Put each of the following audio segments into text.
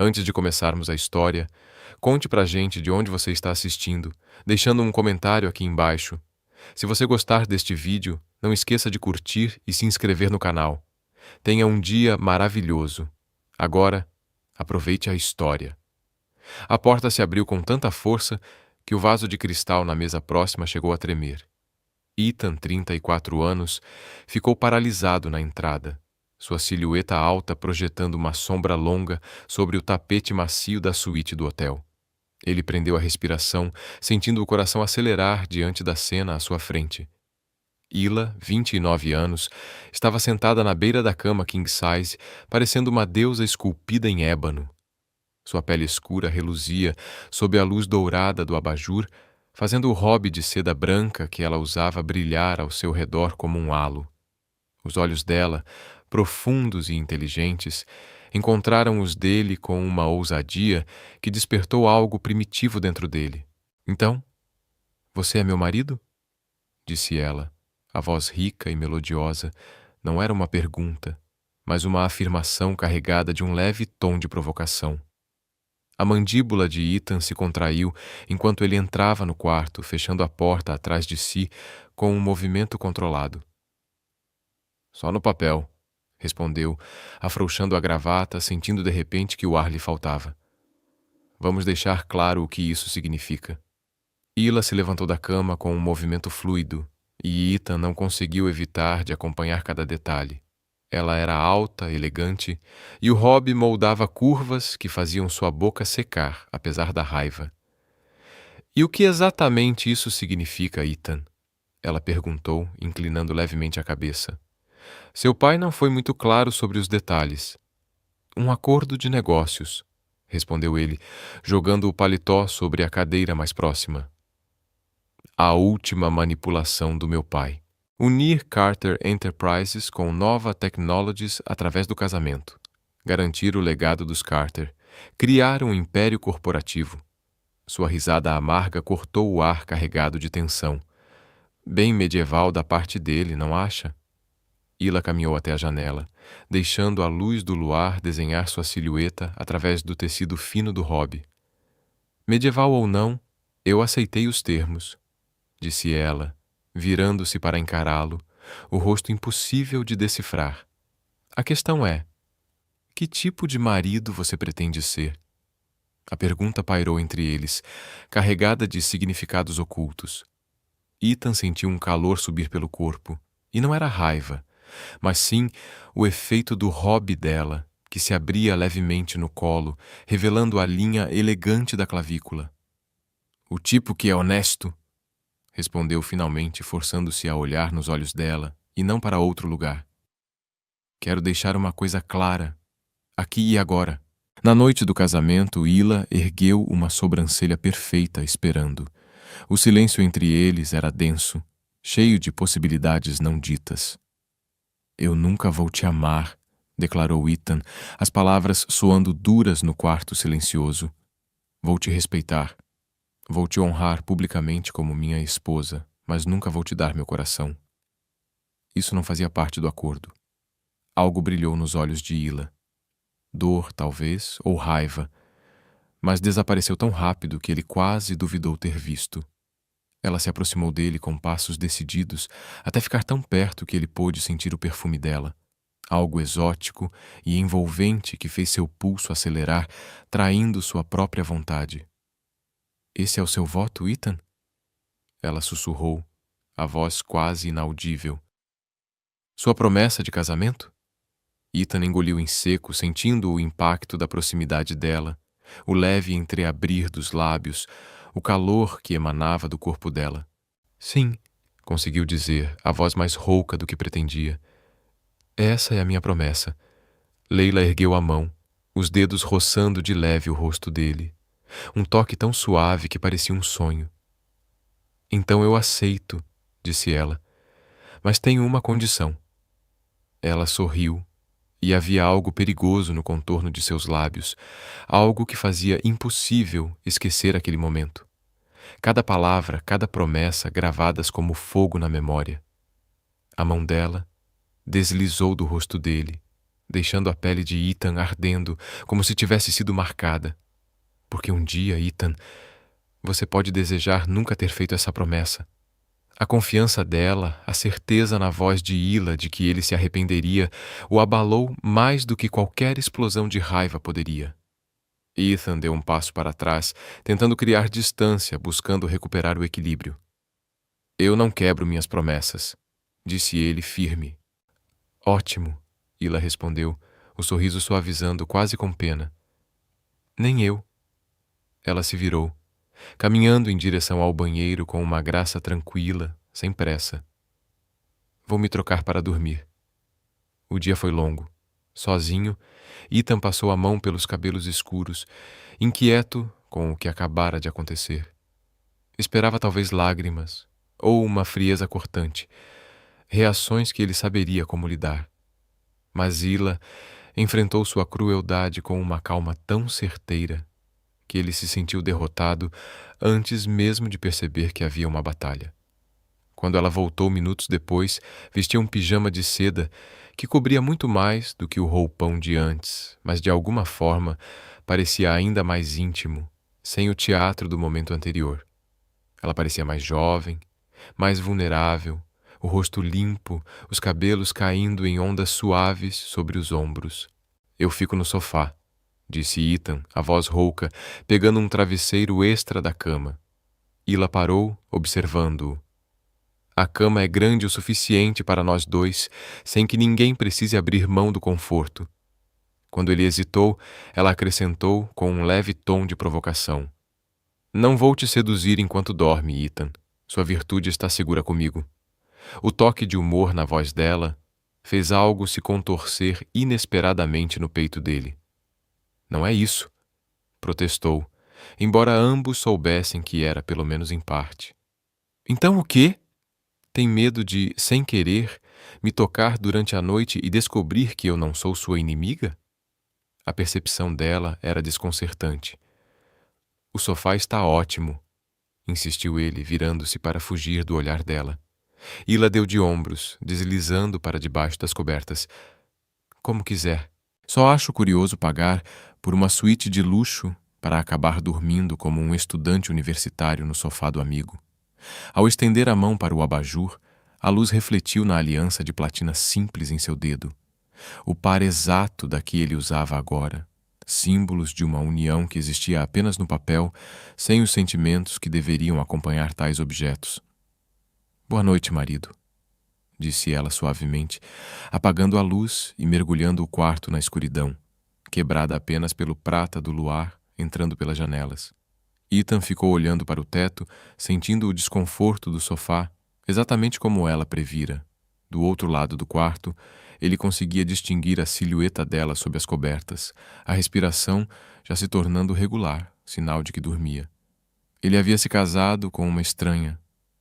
Antes de começarmos a história, conte pra gente de onde você está assistindo, deixando um comentário aqui embaixo. Se você gostar deste vídeo, não esqueça de curtir e se inscrever no canal. Tenha um dia maravilhoso. Agora, aproveite a história. A porta se abriu com tanta força que o vaso de cristal na mesa próxima chegou a tremer. Ethan, 34 anos, ficou paralisado na entrada, sua silhueta alta projetando uma sombra longa sobre o tapete macio da suíte do hotel. Ele prendeu a respiração, sentindo o coração acelerar diante da cena à sua frente. Hila, 29 anos, estava sentada na beira da cama king size, parecendo uma deusa esculpida em ébano. Sua pele escura reluzia sob a luz dourada do abajur, fazendo o robe de seda branca que ela usava brilhar ao seu redor como um halo. Os olhos dela, profundos e inteligentes, encontraram os dele com uma ousadia que despertou algo primitivo dentro dele. "Então, você é meu marido?" disse ela. A voz rica e melodiosa não era uma pergunta, mas uma afirmação carregada de um leve tom de provocação. A mandíbula de Ethan se contraiu enquanto ele entrava no quarto, fechando a porta atrás de si com um movimento controlado. "Só no papel", respondeu, afrouxando a gravata, sentindo de repente que o ar lhe faltava. "Vamos deixar claro o que isso significa." Hila se levantou da cama com um movimento fluido, e Ethan não conseguiu evitar de acompanhar cada detalhe. Ela era alta, elegante, e o robe moldava curvas que faziam sua boca secar, apesar da raiva. "E o que exatamente isso significa, Ethan?" ela perguntou, inclinando levemente a cabeça. "Seu pai não foi muito claro sobre os detalhes." "Um acordo de negócios", respondeu ele, jogando o paletó sobre a cadeira mais próxima. "A última manipulação do meu pai. Unir Carter Enterprises com Nova Technologies através do casamento. Garantir o legado dos Carter. Criar um império corporativo." Sua risada amarga cortou o ar carregado de tensão. Bem medieval da parte dele, não acha? Hila caminhou até a janela, deixando a luz do luar desenhar sua silhueta através do tecido fino do robe. "Medieval ou não, eu aceitei os termos", disse ela, virando-se para encará-lo, o rosto impossível de decifrar. "A questão é, que tipo de marido você pretende ser?" A pergunta pairou entre eles, carregada de significados ocultos. Ethan sentiu um calor subir pelo corpo, e não era raiva, mas sim o efeito do robe dela, que se abria levemente no colo, revelando a linha elegante da clavícula. "O tipo que é honesto", respondeu finalmente, forçando-se a olhar nos olhos dela e não para outro lugar. "Quero deixar uma coisa clara, aqui e agora." Na noite do casamento, Hila ergueu uma sobrancelha perfeita, esperando. O silêncio entre eles era denso, cheio de possibilidades não ditas. "Eu nunca vou te amar", declarou Ethan, as palavras soando duras no quarto silencioso. "Vou te respeitar. Vou te honrar publicamente como minha esposa, mas nunca vou te dar meu coração." Isso não fazia parte do acordo. Algo brilhou nos olhos de Hila. Dor, talvez, ou raiva, mas desapareceu tão rápido que ele quase duvidou ter visto. Ela se aproximou dele com passos decididos, até ficar tão perto que ele pôde sentir o perfume dela. Algo exótico e envolvente que fez seu pulso acelerar, traindo sua própria vontade. "Esse é o seu voto, Ethan?" Ela sussurrou, a voz quase inaudível. "Sua promessa de casamento?" Ethan engoliu em seco, sentindo o impacto da proximidade dela, o leve entreabrir dos lábios, o calor que emanava do corpo dela. "Sim", conseguiu dizer, a voz mais rouca do que pretendia. "Essa é a minha promessa." Leila ergueu a mão, os dedos roçando de leve o rosto dele. Um toque tão suave que parecia um sonho. "Então eu aceito", disse ela, "mas tenho uma condição." Ela sorriu, e havia algo perigoso no contorno de seus lábios, algo que fazia impossível esquecer aquele momento. Cada palavra, cada promessa gravadas como fogo na memória. A mão dela deslizou do rosto dele, deixando a pele de Ethan ardendo, como se tivesse sido marcada. Porque um dia, Ethan, você pode desejar nunca ter feito essa promessa. A confiança dela, a certeza na voz de Hila de que ele se arrependeria, o abalou mais do que qualquer explosão de raiva poderia. Ethan deu um passo para trás, tentando criar distância, buscando recuperar o equilíbrio. Eu não quebro minhas promessas, disse ele firme. Ótimo, Hila respondeu, o sorriso suavizando quase com pena. Nem eu. Ela se virou, caminhando em direção ao banheiro com uma graça tranquila, sem pressa. Vou me trocar para dormir. O dia foi longo. Sozinho, Ethan passou a mão pelos cabelos escuros, inquieto com o que acabara de acontecer. Esperava talvez lágrimas ou uma frieza cortante, reações que ele saberia como lidar. Mas Hila enfrentou sua crueldade com uma calma tão certeira que ele se sentiu derrotado antes mesmo de perceber que havia uma batalha. Quando ela voltou minutos depois, vestia um pijama de seda que cobria muito mais do que o roupão de antes, mas de alguma forma parecia ainda mais íntimo, sem o teatro do momento anterior. Ela parecia mais jovem, mais vulnerável, o rosto limpo, os cabelos caindo em ondas suaves sobre os ombros. Eu fico no sofá, disse Ethan, a voz rouca, pegando um travesseiro extra da cama. Hila parou, observando-o. A cama é grande o suficiente para nós dois, sem que ninguém precise abrir mão do conforto. Quando ele hesitou, ela acrescentou com um leve tom de provocação. Não vou te seduzir enquanto dorme, Ethan. Sua virtude está segura comigo. O toque de humor na voz dela fez algo se contorcer inesperadamente no peito dele. Não é isso, protestou, embora ambos soubessem que era pelo menos em parte. Então o quê? Tem medo de, sem querer, me tocar durante a noite e descobrir que eu não sou sua inimiga? A percepção dela era desconcertante. O sofá está ótimo, insistiu ele, virando-se para fugir do olhar dela. Hila deu de ombros, deslizando para debaixo das cobertas. Como quiser. Só acho curioso pagar por uma suíte de luxo para acabar dormindo como um estudante universitário no sofá do amigo. Ao estender a mão para o abajur, a luz refletiu na aliança de platina simples em seu dedo. O par exato da que ele usava agora. Símbolos de uma união que existia apenas no papel, sem os sentimentos que deveriam acompanhar tais objetos. Boa noite, marido, disse ela suavemente, apagando a luz e mergulhando o quarto na escuridão, quebrada apenas pelo prata do luar entrando pelas janelas. Ethan ficou olhando para o teto, sentindo o desconforto do sofá, exatamente como ela previra. Do outro lado do quarto, ele conseguia distinguir a silhueta dela sob as cobertas, a respiração já se tornando regular, sinal de que dormia. Ele havia se casado com uma estranha,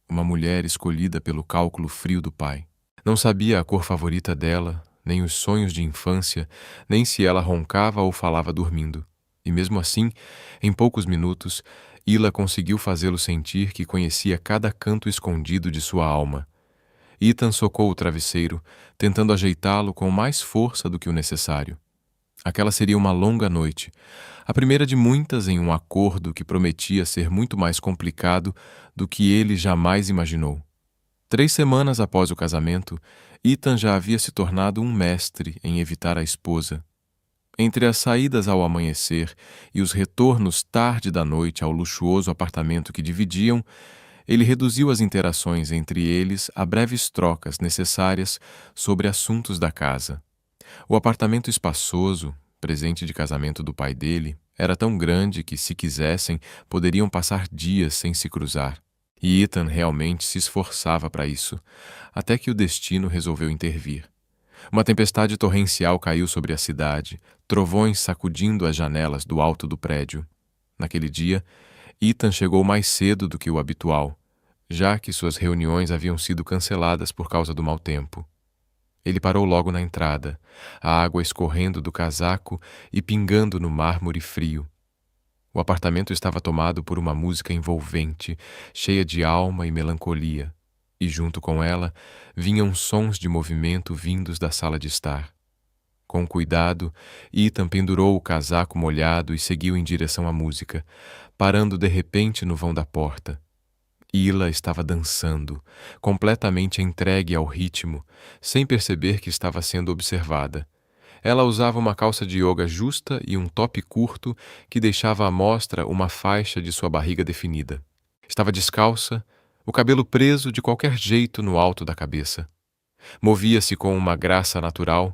uma mulher escolhida pelo cálculo frio do pai. Não sabia a cor favorita dela, nem os sonhos de infância, nem se ela roncava ou falava dormindo. E mesmo assim, em poucos minutos, Hila conseguiu fazê-lo sentir que conhecia cada canto escondido de sua alma. Ethan socou o travesseiro, tentando ajeitá-lo com mais força do que o necessário. Aquela seria uma longa noite, a primeira de muitas em um acordo que prometia ser muito mais complicado do que ele jamais imaginou. 3 semanas após o casamento, Ethan já havia se tornado um mestre em evitar a esposa. Entre as saídas ao amanhecer e os retornos tarde da noite ao luxuoso apartamento que dividiam, ele reduziu as interações entre eles a breves trocas necessárias sobre assuntos da casa. O apartamento espaçoso, presente de casamento do pai dele, era tão grande que, se quisessem, poderiam passar dias sem se cruzar. E Ethan realmente se esforçava para isso, até que o destino resolveu intervir. Uma tempestade torrencial caiu sobre a cidade, trovões sacudindo as janelas do alto do prédio. Naquele dia, Ethan chegou mais cedo do que o habitual, já que suas reuniões haviam sido canceladas por causa do mau tempo. Ele parou logo na entrada, a água escorrendo do casaco e pingando no mármore frio. O apartamento estava tomado por uma música envolvente, cheia de alma e melancolia, e junto com ela vinham sons de movimento vindos da sala de estar. Com cuidado, Ethan pendurou o casaco molhado e seguiu em direção à música, parando de repente no vão da porta. Hila estava dançando, completamente entregue ao ritmo, sem perceber que estava sendo observada. Ela usava uma calça de yoga justa e um top curto que deixava à mostra uma faixa de sua barriga definida. Estava descalça, o cabelo preso de qualquer jeito no alto da cabeça. Movia-se com uma graça natural,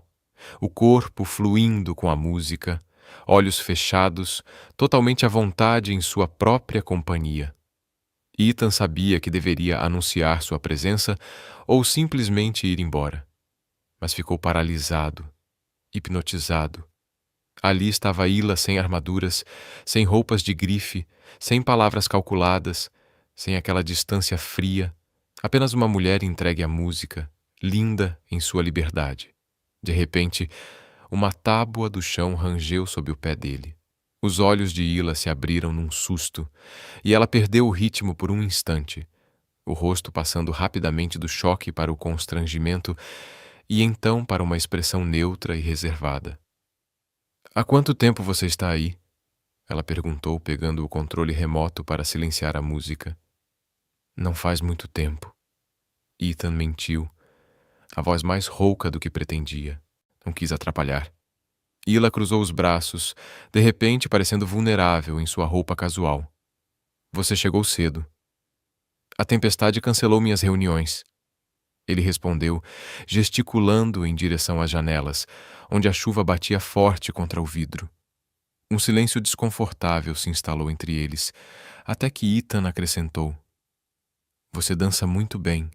o corpo fluindo com a música, olhos fechados, totalmente à vontade em sua própria companhia. Ethan sabia que deveria anunciar sua presença ou simplesmente ir embora. Mas ficou paralisado, hipnotizado. Ali estava Hila sem armaduras, sem roupas de grife, sem palavras calculadas, sem aquela distância fria, apenas uma mulher entregue à música, linda em sua liberdade. De repente, uma tábua do chão rangeu sob o pé dele. Os olhos de Hila se abriram num susto, e ela perdeu o ritmo por um instante, o rosto passando rapidamente do choque para o constrangimento e então para uma expressão neutra e reservada. "Há quanto tempo você está aí?" ela perguntou, pegando o controle remoto para silenciar a música. "Não faz muito tempo." Ethan mentiu, a voz mais rouca do que pretendia. Não quis atrapalhar. Hila cruzou os braços, de repente parecendo vulnerável em sua roupa casual. "Você chegou cedo." "A tempestade cancelou minhas reuniões." Ele respondeu, gesticulando em direção às janelas, onde a chuva batia forte contra o vidro. Um silêncio desconfortável se instalou entre eles, até que Ethan acrescentou: "Você dança muito bem."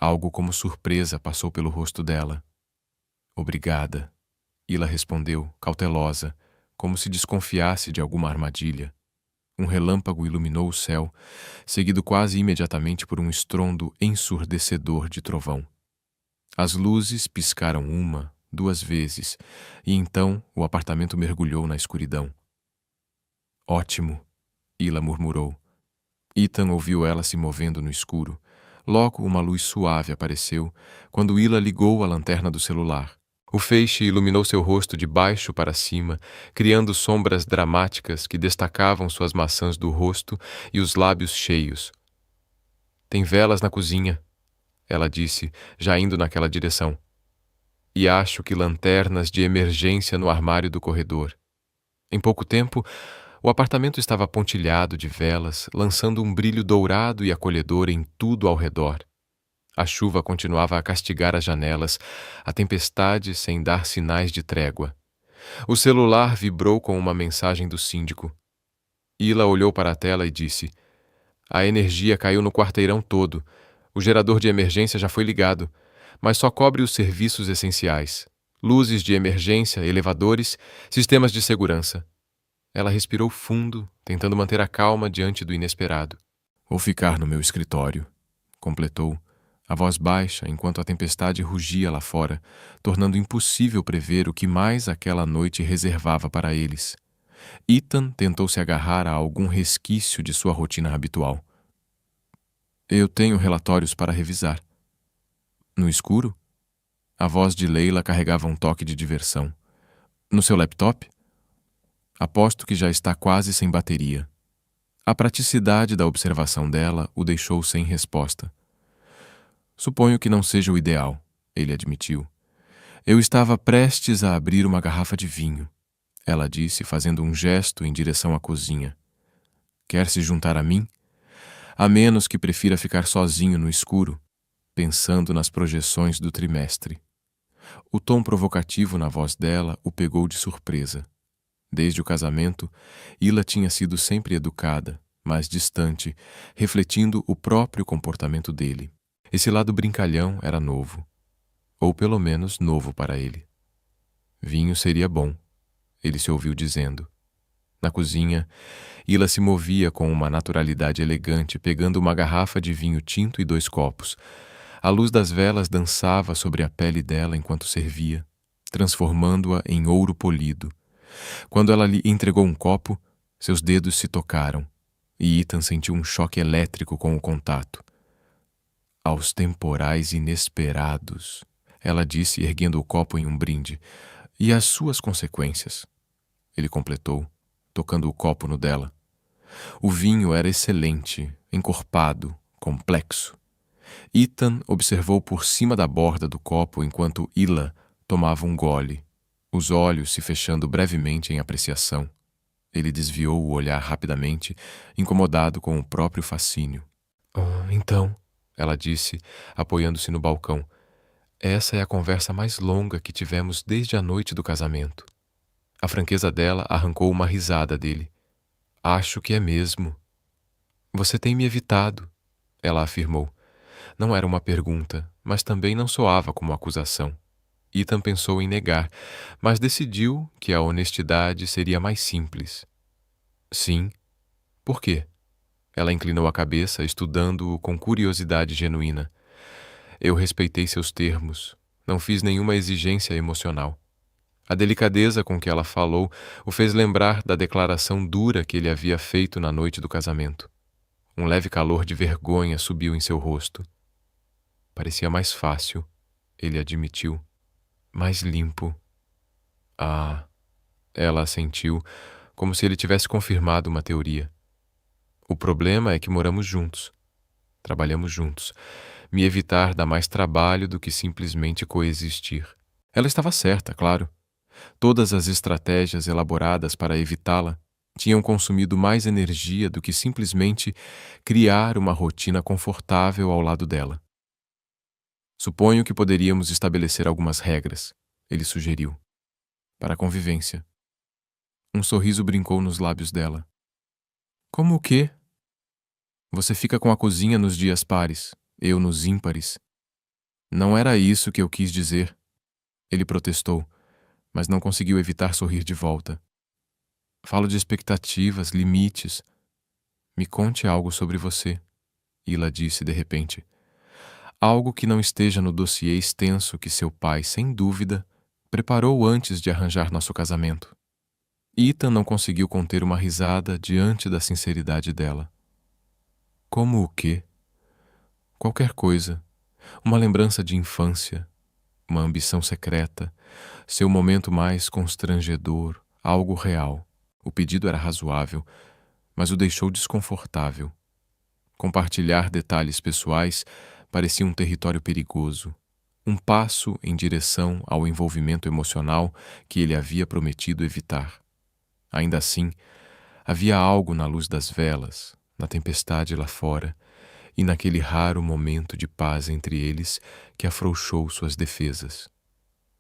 Algo como surpresa passou pelo rosto dela. "Obrigada." Hila respondeu, cautelosa, como se desconfiasse de alguma armadilha. Um relâmpago iluminou o céu, seguido quase imediatamente por um estrondo ensurdecedor de trovão. As luzes piscaram uma, duas vezes, e então o apartamento mergulhou na escuridão. "Ótimo," Hila murmurou. Ethan ouviu ela se movendo no escuro. Logo uma luz suave apareceu, quando Hila ligou a lanterna do celular. O feixe iluminou seu rosto de baixo para cima, criando sombras dramáticas que destacavam suas maçãs do rosto e os lábios cheios. "Tem velas na cozinha," ela disse, já indo naquela direção. "E acho que lanternas de emergência no armário do corredor." Em pouco tempo, o apartamento estava pontilhado de velas, lançando um brilho dourado e acolhedor em tudo ao redor. A chuva continuava a castigar as janelas, a tempestade sem dar sinais de trégua. O celular vibrou com uma mensagem do síndico. Hila olhou para a tela e disse: "A energia caiu no quarteirão todo. O gerador de emergência já foi ligado, mas só cobre os serviços essenciais. Luzes de emergência, elevadores, sistemas de segurança." Ela respirou fundo, tentando manter a calma diante do inesperado. "Vou ficar no meu escritório," completou, a voz baixa enquanto a tempestade rugia lá fora, tornando impossível prever o que mais aquela noite reservava para eles. Ethan tentou se agarrar a algum resquício de sua rotina habitual. "Eu tenho relatórios para revisar." "No escuro?" A voz de Leila carregava um toque de diversão. "No seu laptop?" "Aposto que já está quase sem bateria." A praticidade da observação dela o deixou sem resposta. "Suponho que não seja o ideal," ele admitiu. "Eu estava prestes a abrir uma garrafa de vinho," ela disse, fazendo um gesto em direção à cozinha. "Quer se juntar a mim? A menos que prefira ficar sozinho no escuro, pensando nas projeções do trimestre." O tom provocativo na voz dela o pegou de surpresa. Desde o casamento, Hila tinha sido sempre educada, mas distante, refletindo o próprio comportamento dele. Esse lado brincalhão era novo. Ou pelo menos novo para ele. "Vinho seria bom," ele se ouviu dizendo. Na cozinha, Hila se movia com uma naturalidade elegante, pegando uma garrafa de vinho tinto e 2 copos. A luz das velas dançava sobre a pele dela enquanto servia, transformando-a em ouro polido. Quando ela lhe entregou um copo, seus dedos se tocaram, e Ethan sentiu um choque elétrico com o contato. "Aos temporais inesperados," ela disse, erguendo o copo em um brinde. E as suas consequências, ele completou, tocando o copo no dela. O vinho era excelente, encorpado, complexo. Ethan observou por cima da borda do copo enquanto Hila tomava um gole, os olhos se fechando brevemente em apreciação. Ele desviou o olhar rapidamente, incomodado com o próprio fascínio. Então, ela disse, apoiando-se no balcão, essa é a conversa mais longa que tivemos desde a noite do casamento. A franqueza dela arrancou uma risada dele. Acho que é mesmo. Você tem me evitado, ela afirmou. Não era uma pergunta, mas também não soava como acusação. Ethan pensou em negar, mas decidiu que a honestidade seria mais simples. Sim. Por quê? Ela inclinou a cabeça, estudando-o com curiosidade genuína. Eu respeitei seus termos. Não fiz nenhuma exigência emocional. A delicadeza com que ela falou o fez lembrar da declaração dura que ele havia feito na noite do casamento. Um leve calor de vergonha subiu em seu rosto. Parecia mais fácil, ele admitiu. Mais limpo. Ah, ela assentiu, como se ele tivesse confirmado uma teoria. O problema é que moramos juntos. Trabalhamos juntos. Me evitar dá mais trabalho do que simplesmente coexistir. Ela estava certa, claro. Todas as estratégias elaboradas para evitá-la tinham consumido mais energia do que simplesmente criar uma rotina confortável ao lado dela. Suponho que poderíamos estabelecer algumas regras, ele sugeriu, para a convivência. Um sorriso brincou nos lábios dela. Como o quê? Você fica com a cozinha nos dias pares, eu nos ímpares. Não era isso que eu quis dizer. Ele protestou, mas não conseguiu evitar sorrir de volta. Falo de expectativas, limites. Me conte algo sobre você, Hila disse de repente. Algo que não esteja no dossiê extenso que seu pai, sem dúvida, preparou antes de arranjar nosso casamento. Ethan não conseguiu conter uma risada diante da sinceridade dela. Como o quê? Qualquer coisa. Uma lembrança de infância, uma ambição secreta, seu momento mais constrangedor, algo real. O pedido era razoável, mas o deixou desconfortável. Compartilhar detalhes pessoais parecia um território perigoso, um passo em direção ao envolvimento emocional que ele havia prometido evitar. Ainda assim, havia algo na luz das velas, na tempestade lá fora, e naquele raro momento de paz entre eles que afrouxou suas defesas.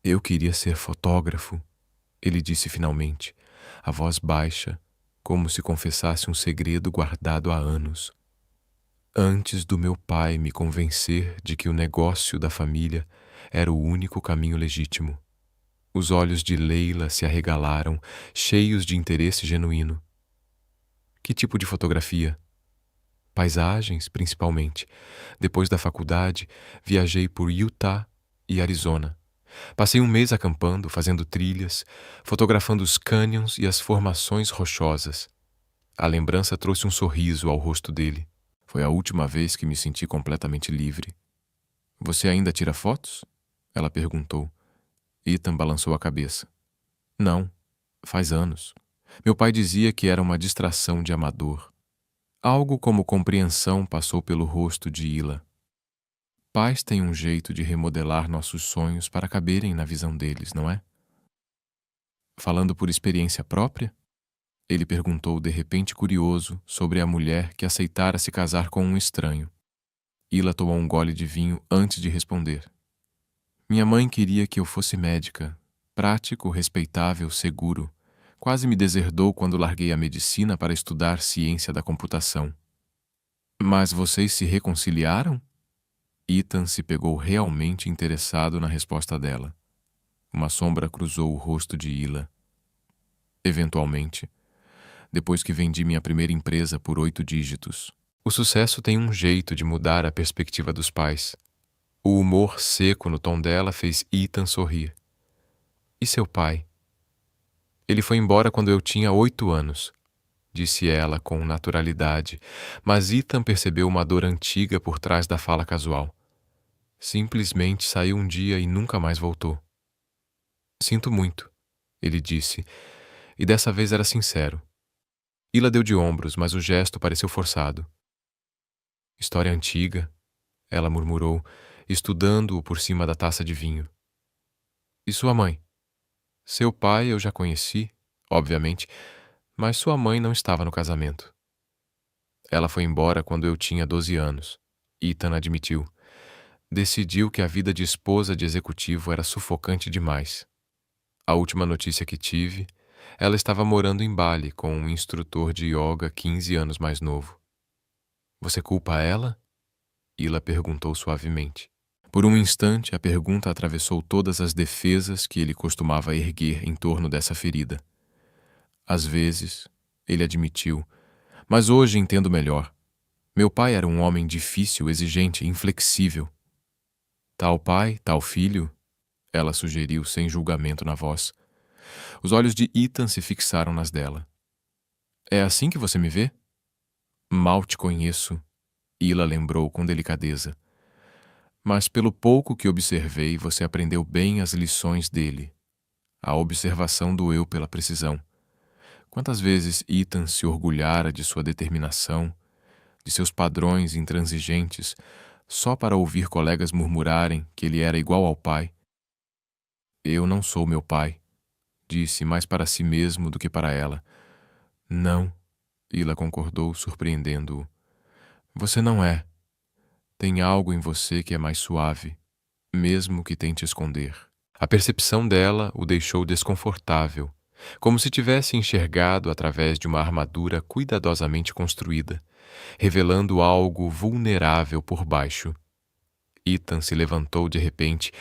Eu queria ser fotógrafo, ele disse finalmente, a voz baixa, como se confessasse um segredo guardado há anos. Antes do meu pai me convencer de que o negócio da família era o único caminho legítimo. Os olhos de Leila se arregalaram, cheios de interesse genuíno. Que tipo de fotografia? Paisagens, principalmente. Depois da faculdade, viajei por Utah e Arizona. Passei um mês acampando, fazendo trilhas, fotografando os cânions e as formações rochosas. A lembrança trouxe um sorriso ao rosto dele. Foi a última vez que me senti completamente livre. Você ainda tira fotos? Ela perguntou. Ethan balançou a cabeça. Não, faz anos. Meu pai dizia que era uma distração de amador. Algo como compreensão passou pelo rosto de Hila. Pais têm um jeito de remodelar nossos sonhos para caberem na visão deles, não é? Falando por experiência própria? Ele perguntou de repente curioso sobre a mulher que aceitara se casar com um estranho. Hila tomou um gole de vinho antes de responder. Minha mãe queria que eu fosse médica, prático, respeitável, seguro. Quase me deserdou quando larguei a medicina para estudar ciência da computação. Mas vocês se reconciliaram? Ethan se pegou realmente interessado na resposta dela. Uma sombra cruzou o rosto de Hila. Eventualmente, depois que vendi minha primeira empresa por 8 dígitos. O sucesso tem um jeito de mudar a perspectiva dos pais. O humor seco no tom dela fez Ethan sorrir. E seu pai? Ele foi embora quando eu tinha 8 anos, disse ela com naturalidade, mas Ethan percebeu uma dor antiga por trás da fala casual. Simplesmente saiu um dia e nunca mais voltou. Sinto muito, ele disse, e dessa vez era sincero. Ila deu de ombros, mas o gesto pareceu forçado. História antiga, ela murmurou, estudando-o por cima da taça de vinho. E sua mãe? Seu pai eu já conheci, obviamente, mas sua mãe não estava no casamento. Ela foi embora quando eu tinha 12 anos. Ethan admitiu. Decidiu que a vida de esposa de executivo era sufocante demais. A última notícia que tive, ela estava morando em Bali com um instrutor de yoga 15 anos mais novo. Você culpa ela? Ila perguntou suavemente. Por um instante, a pergunta atravessou todas as defesas que ele costumava erguer em torno dessa ferida. Às vezes, ele admitiu, mas hoje entendo melhor. Meu pai era um homem difícil, exigente, inflexível. Tal pai, tal filho, ela sugeriu sem julgamento na voz. Os olhos de Ethan se fixaram nas dela. É assim que você me vê? Mal te conheço, Ila lembrou com delicadeza. Mas pelo pouco que observei, você aprendeu bem as lições dele. A observação doeu pela precisão. Quantas vezes Ethan se orgulhara de sua determinação, de seus padrões intransigentes, só para ouvir colegas murmurarem que ele era igual ao pai. Eu não sou meu pai, disse mais para si mesmo do que para ela. Não, Ila concordou, surpreendendo-o. Você não é. Tem algo em você que é mais suave, mesmo que tente esconder. A percepção dela o deixou desconfortável, como se tivesse enxergado através de uma armadura cuidadosamente construída, revelando algo vulnerável por baixo. Ethan se levantou de repente,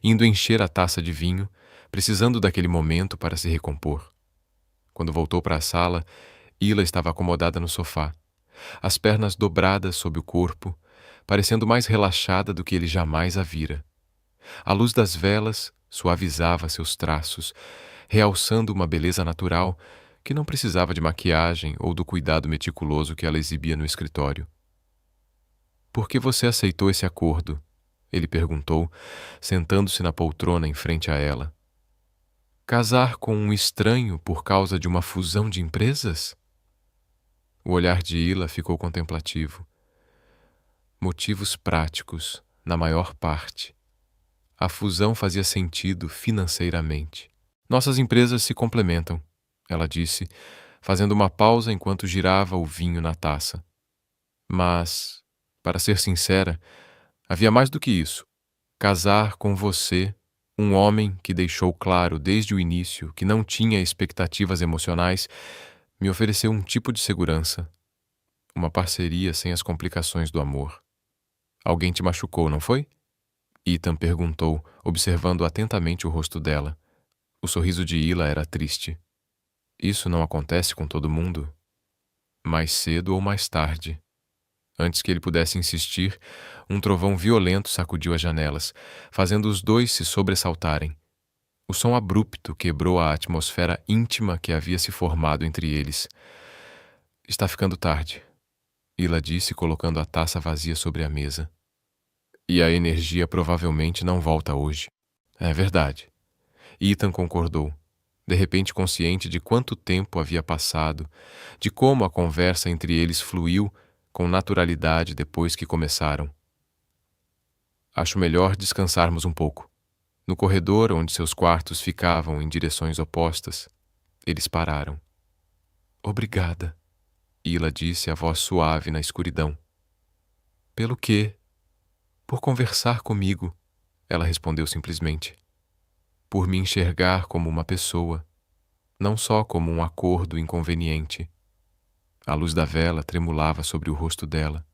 indo encher a taça de vinho, precisando daquele momento para se recompor. Quando voltou para a sala, Ila estava acomodada no sofá, as pernas dobradas sob o corpo, parecendo mais relaxada do que ele jamais a vira. A luz das velas suavizava seus traços, realçando uma beleza natural que não precisava de maquiagem ou do cuidado meticuloso que ela exibia no escritório. Por que você aceitou esse acordo? Ele perguntou, sentando-se na poltrona em frente a ela. Casar com um estranho por causa de uma fusão de empresas? O olhar de Ila ficou contemplativo. Motivos práticos, na maior parte. A fusão fazia sentido financeiramente. Nossas empresas se complementam, ela disse, fazendo uma pausa enquanto girava o vinho na taça. Mas, para ser sincera, havia mais do que isso. Casar com você, um homem que deixou claro desde o início que não tinha expectativas emocionais, me ofereceu um tipo de segurança. Uma parceria sem as complicações do amor. Alguém te machucou, não foi? Ethan perguntou, observando atentamente o rosto dela. O sorriso de Ila era triste. Isso não acontece com todo mundo? Mais cedo ou mais tarde. Antes que ele pudesse insistir, um trovão violento sacudiu as janelas, fazendo os dois se sobressaltarem. O som abrupto quebrou a atmosfera íntima que havia se formado entre eles. Está ficando tarde, Ila disse, colocando a taça vazia sobre a mesa. E a energia provavelmente não volta hoje. É verdade. Ethan concordou, de repente consciente de quanto tempo havia passado, de como a conversa entre eles fluiu com naturalidade depois que começaram. Acho melhor descansarmos um pouco. No corredor onde seus quartos ficavam em direções opostas, eles pararam. Obrigada, Ila disse, a voz suave na escuridão. Pelo quê? Por conversar comigo, ela respondeu simplesmente. Por me enxergar como uma pessoa, não só como um acordo inconveniente. A luz da vela tremulava sobre o rosto dela,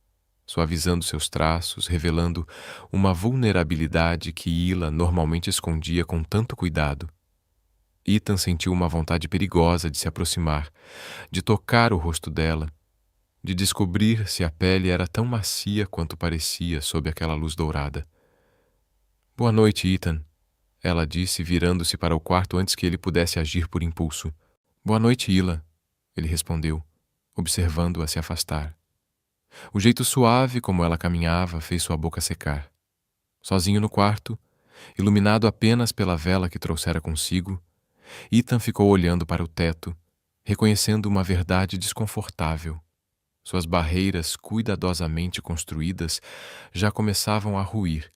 suavizando seus traços, revelando uma vulnerabilidade que Ila normalmente escondia com tanto cuidado. Ethan sentiu uma vontade perigosa de se aproximar, de tocar o rosto dela, de descobrir se a pele era tão macia quanto parecia sob aquela luz dourada. Boa noite, Ethan, ela disse, virando-se para o quarto antes que ele pudesse agir por impulso. Boa noite, Ila, ele respondeu, observando-a se afastar. O jeito suave como ela caminhava fez sua boca secar. Sozinho no quarto, Iluminado apenas pela vela que trouxera consigo, Ethan ficou olhando para o teto, reconhecendo uma verdade desconfortável. Suas barreiras cuidadosamente construídas já começavam a ruir,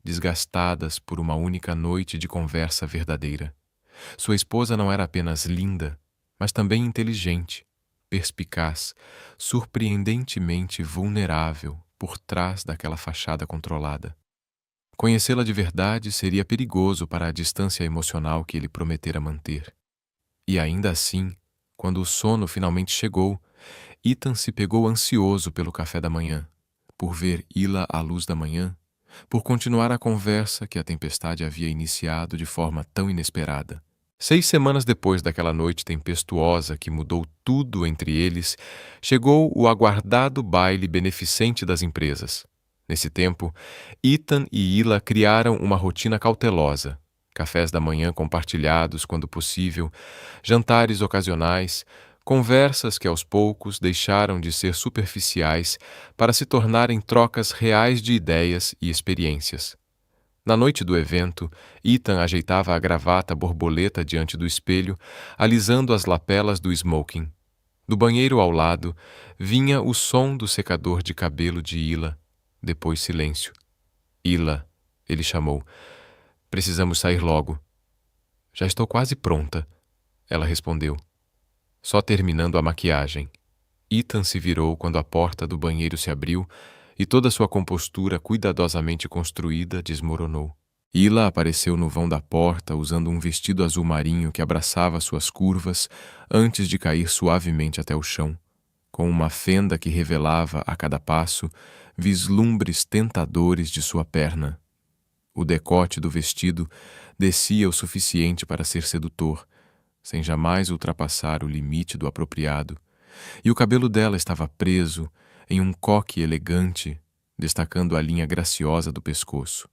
desgastadas por uma única noite de conversa verdadeira. Sua esposa não era apenas linda, mas também inteligente, perspicaz, surpreendentemente vulnerável por trás daquela fachada controlada. Conhecê-la de verdade seria perigoso para a distância emocional que ele prometera manter. E ainda assim, quando o sono finalmente chegou, Ethan se pegou ansioso pelo café da manhã, por ver Hila à luz da manhã, por continuar a conversa que a tempestade havia iniciado de forma tão inesperada. 6 semanas depois daquela noite tempestuosa que mudou tudo entre eles, chegou o aguardado baile beneficente das empresas. Nesse tempo, Ethan e Hila criaram uma rotina cautelosa. Cafés da manhã compartilhados quando possível, jantares ocasionais, conversas que aos poucos deixaram de ser superficiais para se tornarem trocas reais de ideias e experiências. Na noite do evento, Ethan ajeitava a gravata borboleta diante do espelho, alisando as lapelas do smoking. Do banheiro ao lado, vinha o som do secador de cabelo de Hila. Depois silêncio. Hila, ele chamou. Precisamos sair logo. Já estou quase pronta, ela respondeu. Só terminando a maquiagem. Ethan se virou quando a porta do banheiro se abriu e toda sua compostura cuidadosamente construída desmoronou. Hila apareceu no vão da porta usando um vestido azul marinho que abraçava suas curvas antes de cair suavemente até o chão, com uma fenda que revelava, a cada passo, vislumbres tentadores de sua perna. O decote do vestido descia o suficiente para ser sedutor, sem jamais ultrapassar o limite do apropriado, e o cabelo dela estava preso em um coque elegante, destacando a linha graciosa do pescoço.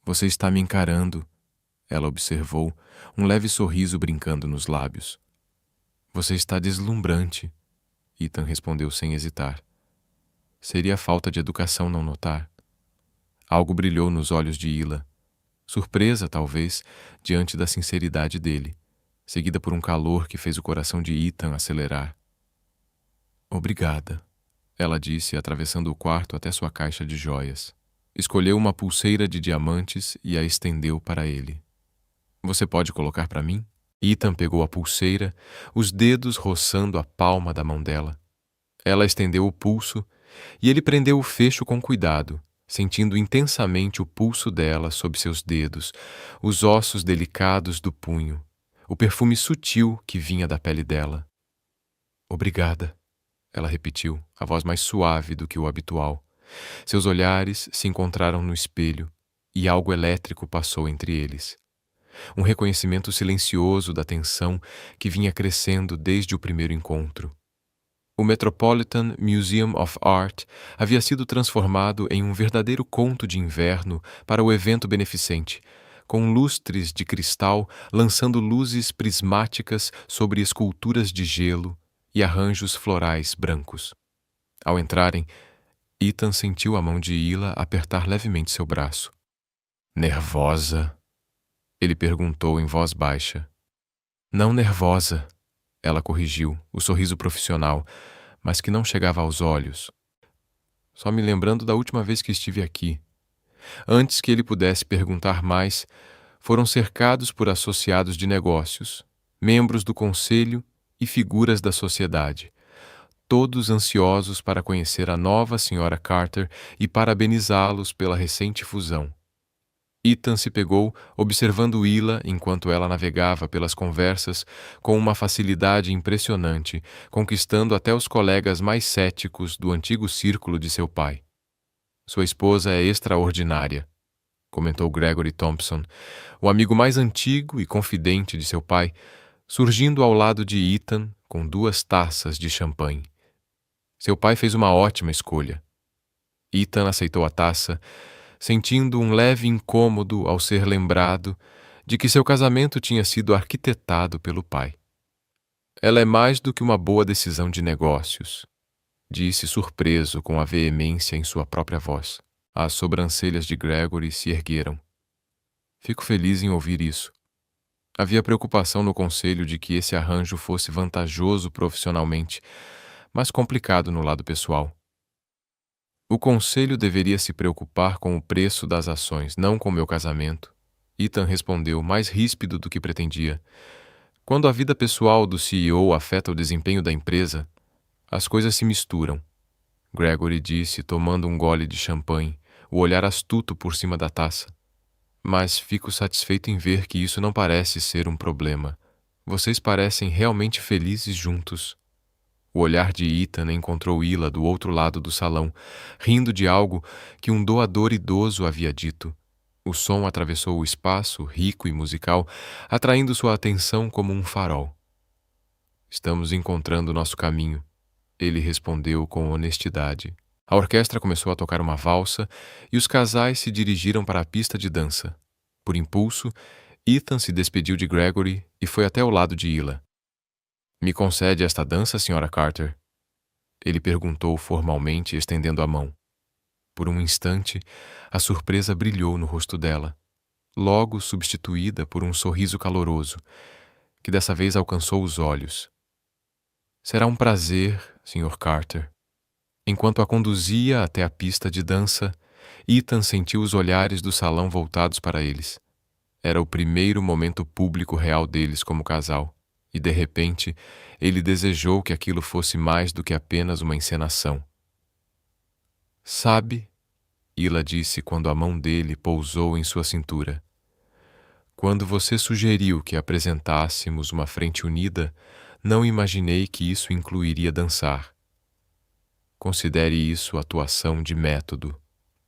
Você está me encarando, ela observou, um leve sorriso brincando nos lábios. Você está deslumbrante, Ethan respondeu sem hesitar. Seria falta de educação não notar. Algo brilhou nos olhos de Hila. Surpresa, talvez, diante da sinceridade dele, seguida por um calor que fez o coração de Ethan acelerar. Obrigada, ela disse, atravessando o quarto até sua caixa de joias. Escolheu uma pulseira de diamantes e a estendeu para ele. Você pode colocar para mim? Ethan pegou a pulseira, os dedos roçando a palma da mão dela. Ela estendeu o pulso e ele prendeu o fecho com cuidado, sentindo intensamente o pulso dela sob seus dedos, os ossos delicados do punho, o perfume sutil que vinha da pele dela. Obrigada, ela repetiu, a voz mais suave do que o habitual. Seus olhares se encontraram no espelho e algo elétrico passou entre eles. Um reconhecimento silencioso da tensão que vinha crescendo desde o primeiro encontro. O Metropolitan Museum of Art havia sido transformado em um verdadeiro conto de inverno para o evento beneficente, com lustres de cristal lançando luzes prismáticas sobre esculturas de gelo e arranjos florais brancos. Ao entrarem, Ethan sentiu a mão de Hila apertar levemente seu braço. Nervosa? Ele perguntou em voz baixa. Não nervosa, ela corrigiu, o sorriso profissional, mas que não chegava aos olhos. Só me lembrando da última vez que estive aqui. Antes que ele pudesse perguntar mais, foram cercados por associados de negócios, membros do conselho e figuras da sociedade, todos ansiosos para conhecer a nova Sra. Carter e parabenizá-los pela recente fusão. Ethan se pegou observando Hila enquanto ela navegava pelas conversas com uma facilidade impressionante, conquistando até os colegas mais céticos do antigo círculo de seu pai. Sua esposa é extraordinária, comentou Gregory Thompson, o amigo mais antigo e confidente de seu pai, surgindo ao lado de Ethan com 2 taças de champanhe. Seu pai fez uma ótima escolha. Ethan aceitou a taça, sentindo um leve incômodo ao ser lembrado de que seu casamento tinha sido arquitetado pelo pai. Ela é mais do que uma boa decisão de negócios, disse surpreso com a veemência em sua própria voz. As sobrancelhas de Gregory se ergueram. Fico feliz em ouvir isso. Havia preocupação no conselho de que esse arranjo fosse vantajoso profissionalmente, mas complicado no lado pessoal. O conselho deveria se preocupar com o preço das ações, não com meu casamento. Ethan respondeu, mais ríspido do que pretendia. Quando a vida pessoal do CEO afeta o desempenho da empresa, as coisas se misturam. Gregory disse, tomando um gole de champanhe, o olhar astuto por cima da taça. Mas fico satisfeito em ver que isso não parece ser um problema. Vocês parecem realmente felizes juntos. O olhar de Ethan encontrou Ila do outro lado do salão, rindo de algo que um doador idoso havia dito. O som atravessou o espaço, rico e musical, atraindo sua atenção como um farol. Estamos encontrando nosso caminho, ele respondeu com honestidade. A orquestra começou a tocar uma valsa e os casais se dirigiram para a pista de dança. Por impulso, Ethan se despediu de Gregory e foi até o lado de Ila. Me concede esta dança, Sra. Carter? Ele perguntou formalmente, estendendo a mão. Por um instante, a surpresa brilhou no rosto dela, logo substituída por um sorriso caloroso, que dessa vez alcançou os olhos. Será um prazer, Sr. Carter. Enquanto a conduzia até a pista de dança, Ethan sentiu os olhares do salão voltados para eles. Era o primeiro momento público real deles como casal, e de repente ele desejou que aquilo fosse mais do que apenas uma encenação. Sabe, Ila disse quando a mão dele pousou em sua cintura, quando você sugeriu que apresentássemos uma frente unida, não imaginei que isso incluiria dançar. Considere isso atuação de método,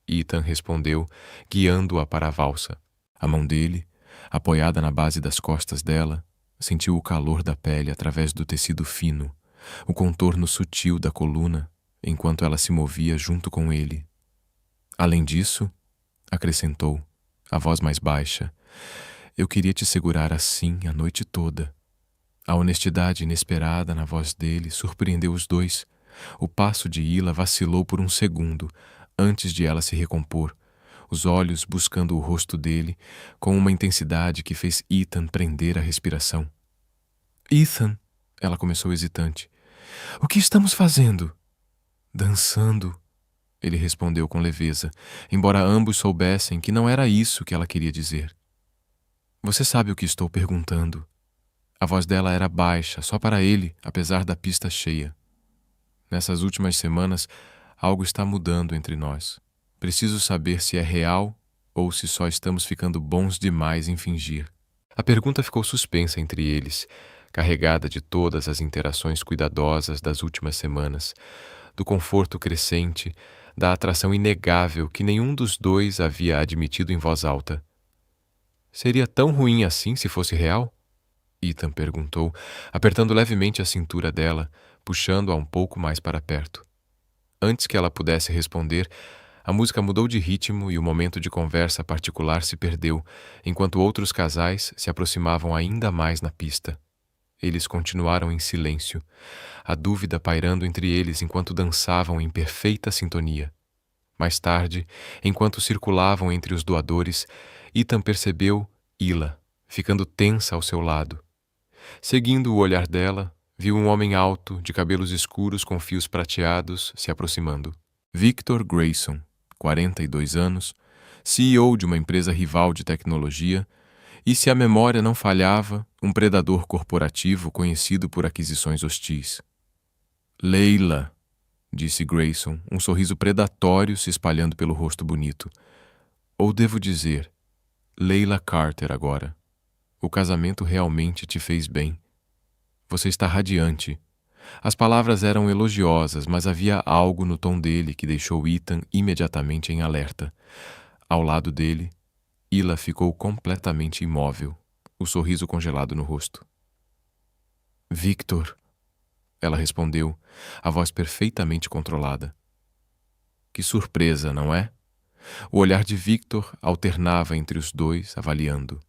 Ethan respondeu, guiando-a para a valsa. A mão dele, apoiada na base das costas dela, sentiu o calor da pele através do tecido fino, o contorno sutil da coluna, enquanto ela se movia junto com ele. Além disso, acrescentou, a voz mais baixa, eu queria te segurar assim a noite toda. A honestidade inesperada na voz dele surpreendeu os dois. O passo de Ila vacilou por um segundo, antes de ela se recompor, os olhos buscando o rosto dele, com uma intensidade que fez Ethan prender a respiração. Ethan, ela começou hesitante. O que estamos fazendo? Dançando, ele respondeu com leveza, embora ambos soubessem que não era isso que ela queria dizer. Você sabe o que estou perguntando? A voz dela era baixa, só para ele, apesar da pista cheia. Nessas últimas semanas, algo está mudando entre nós. Preciso saber se é real ou se só estamos ficando bons demais em fingir. A pergunta ficou suspensa entre eles, carregada de todas as interações cuidadosas das últimas semanas, do conforto crescente, da atração inegável que nenhum dos dois havia admitido em voz alta. Seria tão ruim assim se fosse real? Ethan perguntou, apertando levemente a cintura dela, puxando-a um pouco mais para perto. Antes que ela pudesse responder, a música mudou de ritmo e o momento de conversa particular se perdeu, enquanto outros casais se aproximavam ainda mais na pista. Eles continuaram em silêncio, a dúvida pairando entre eles enquanto dançavam em perfeita sintonia. Mais tarde, enquanto circulavam entre os doadores, Ethan percebeu Ila, ficando tensa ao seu lado. Seguindo o olhar dela, viu um homem alto, de cabelos escuros com fios prateados, se aproximando. Victor Grayson, 42 anos, CEO de uma empresa rival de tecnologia, e, se a memória não falhava, um predador corporativo conhecido por aquisições hostis. Leila, disse Grayson, um sorriso predatório se espalhando pelo rosto bonito. Ou devo dizer, Leila Carter agora. O casamento realmente te fez bem. Você está radiante. As palavras eram elogiosas, mas havia algo no tom dele que deixou Ethan imediatamente em alerta. Ao lado dele, Ila ficou completamente imóvel, o sorriso congelado no rosto. Victor, ela respondeu, a voz perfeitamente controlada. Que surpresa, não é? O olhar de Victor alternava entre os dois, avaliando.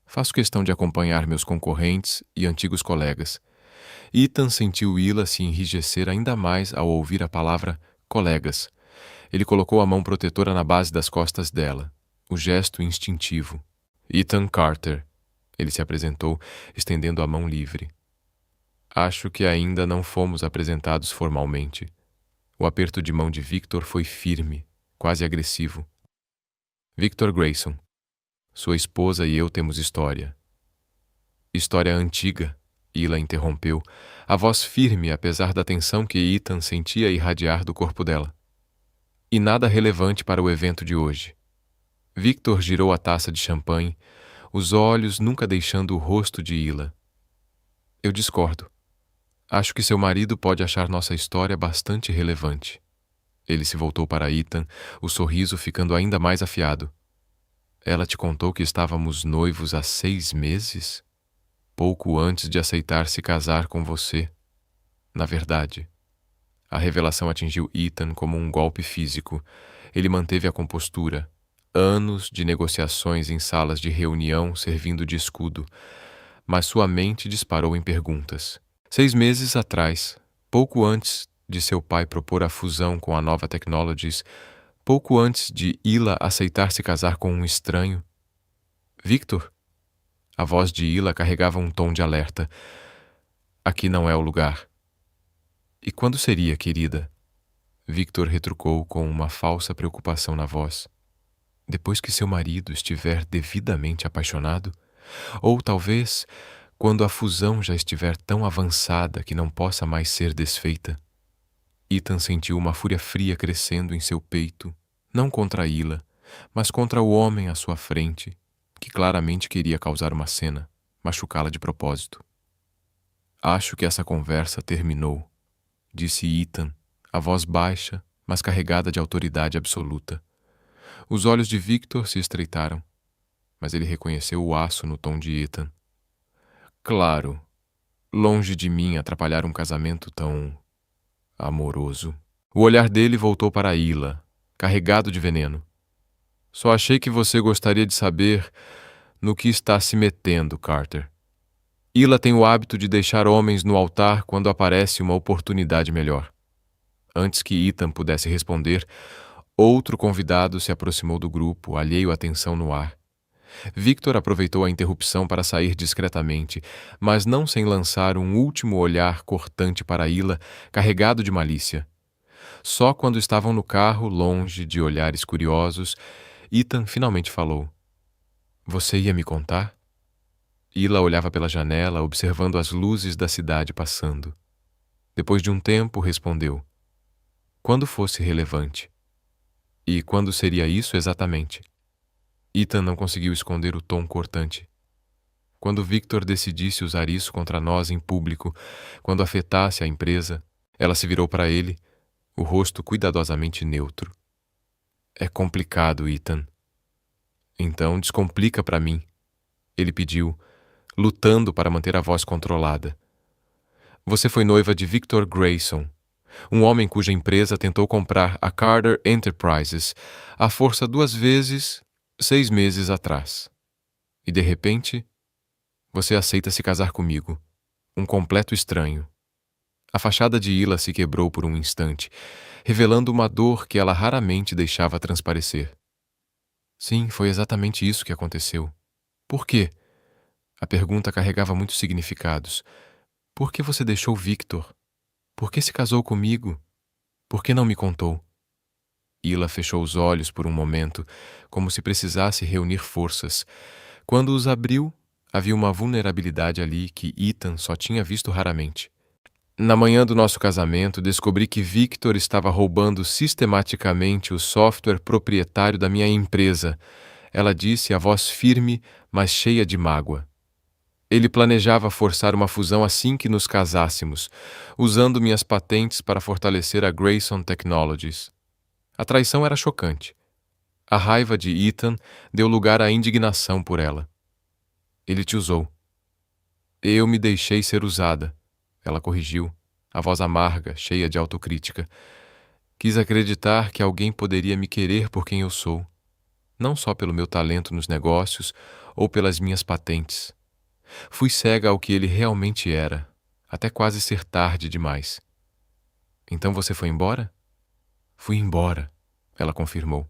Faço questão de acompanhar meus concorrentes e antigos colegas. Ethan sentiu Ila se enrijecer ainda mais ao ouvir a palavra colegas. Ele colocou a mão protetora na base das costas dela, o gesto instintivo. Ethan Carter. Ele se apresentou, estendendo a mão livre. Acho que ainda não fomos apresentados formalmente. O aperto de mão de Victor foi firme, quase agressivo. Victor Grayson. Sua esposa e eu temos história. História antiga, Ila interrompeu, a voz firme apesar da tensão que Ethan sentia irradiar do corpo dela. E nada relevante para o evento de hoje. Victor girou a taça de champanhe, os olhos nunca deixando o rosto de Ila. Eu discordo. Acho que seu marido pode achar nossa história bastante relevante. Ele se voltou para Ethan, o sorriso ficando ainda mais afiado. Ela te contou que estávamos noivos há 6 meses? Pouco antes de aceitar se casar com você. Na verdade, a revelação atingiu Ethan como um golpe físico. Ele manteve a compostura. Anos de negociações em salas de reunião servindo de escudo, mas sua mente disparou em perguntas. 6 meses atrás, pouco antes de seu pai propor a fusão com a Nova Technologies, pouco antes de Ila aceitar se casar com um estranho. Victor? A voz de Ila carregava um tom de alerta. Aqui não é o lugar. E quando seria, querida? Victor retrucou com uma falsa preocupação na voz. Depois que seu marido estiver devidamente apaixonado? Ou talvez quando a fusão já estiver tão avançada que não possa mais ser desfeita? Ethan sentiu uma fúria fria crescendo em seu peito, não contra Ila, mas contra o homem à sua frente, que claramente queria causar uma cena, machucá-la de propósito. Acho que essa conversa terminou, disse Ethan, a voz baixa, mas carregada de autoridade absoluta. Os olhos de Victor se estreitaram, mas ele reconheceu o aço no tom de Ethan. Claro, longe de mim atrapalhar um casamento tão amoroso. O olhar dele voltou para Ila, carregado de veneno. Só achei que você gostaria de saber no que está se metendo, Carter. Ila tem o hábito de deixar homens no altar quando aparece uma oportunidade melhor. Antes que Ethan pudesse responder, outro convidado se aproximou do grupo, alheio à tensão no ar. Victor aproveitou a interrupção para sair discretamente, mas não sem lançar um último olhar cortante para Ila, carregado de malícia. Só quando estavam no carro, longe de olhares curiosos, Ethan finalmente falou. Você ia me contar? Ila olhava pela janela, observando as luzes da cidade passando. Depois de um tempo, respondeu. Quando fosse relevante. E quando seria isso exatamente? Ethan não conseguiu esconder o tom cortante. Quando Victor decidisse usar isso contra nós em público, quando afetasse a empresa, ela se virou para ele, o rosto cuidadosamente neutro. É complicado, Ethan. Então descomplica para mim, ele pediu, lutando para manter a voz controlada. Você foi noiva de Victor Grayson, um homem cuja empresa tentou comprar a Carter Enterprises à força 2 vezes 6 meses atrás. E de repente, você aceita se casar comigo, um completo estranho. A fachada de Ila se quebrou por um instante, revelando uma dor que ela raramente deixava transparecer. Sim, foi exatamente isso que aconteceu. Por quê? A pergunta carregava muitos significados. Por que você deixou Victor? Por que se casou comigo? Por que não me contou? Ila fechou os olhos por um momento, como se precisasse reunir forças. Quando os abriu, havia uma vulnerabilidade ali que Ethan só tinha visto raramente. Na manhã do nosso casamento, descobri que Victor estava roubando sistematicamente o software proprietário da minha empresa. Ela disse, a voz firme, mas cheia de mágoa. Ele planejava forçar uma fusão assim que nos casássemos, usando minhas patentes para fortalecer a Grayson Technologies. A traição era chocante. A raiva de Ethan deu lugar à indignação por ela. Ele te usou. Eu me deixei ser usada. Ela corrigiu, a voz amarga, cheia de autocrítica. Quis acreditar que alguém poderia me querer por quem eu sou, não só pelo meu talento nos negócios ou pelas minhas patentes. Fui cega ao que ele realmente era, até quase ser tarde demais. Então você foi embora? Fui embora, ela confirmou.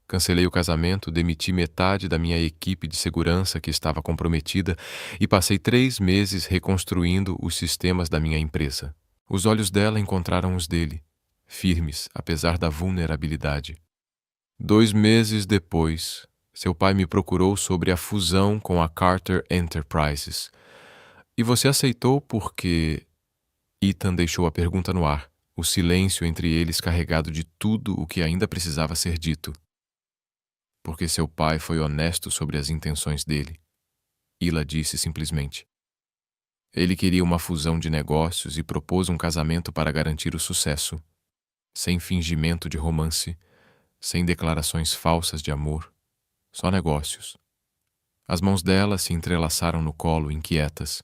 Cancelei o casamento, demiti metade da minha equipe de segurança que estava comprometida e passei 3 meses reconstruindo os sistemas da minha empresa. Os olhos dela encontraram os dele, firmes, apesar da vulnerabilidade. 2 meses depois, seu pai me procurou sobre a fusão com a Carter Enterprises. E você aceitou porque... Ethan deixou a pergunta no ar, o silêncio entre eles carregado de tudo o que ainda precisava ser dito. Porque seu pai foi honesto sobre as intenções dele. Hila disse simplesmente. Ele queria uma fusão de negócios e propôs um casamento para garantir o sucesso, sem fingimento de romance, sem declarações falsas de amor, só negócios. As mãos dela se entrelaçaram no colo, inquietas.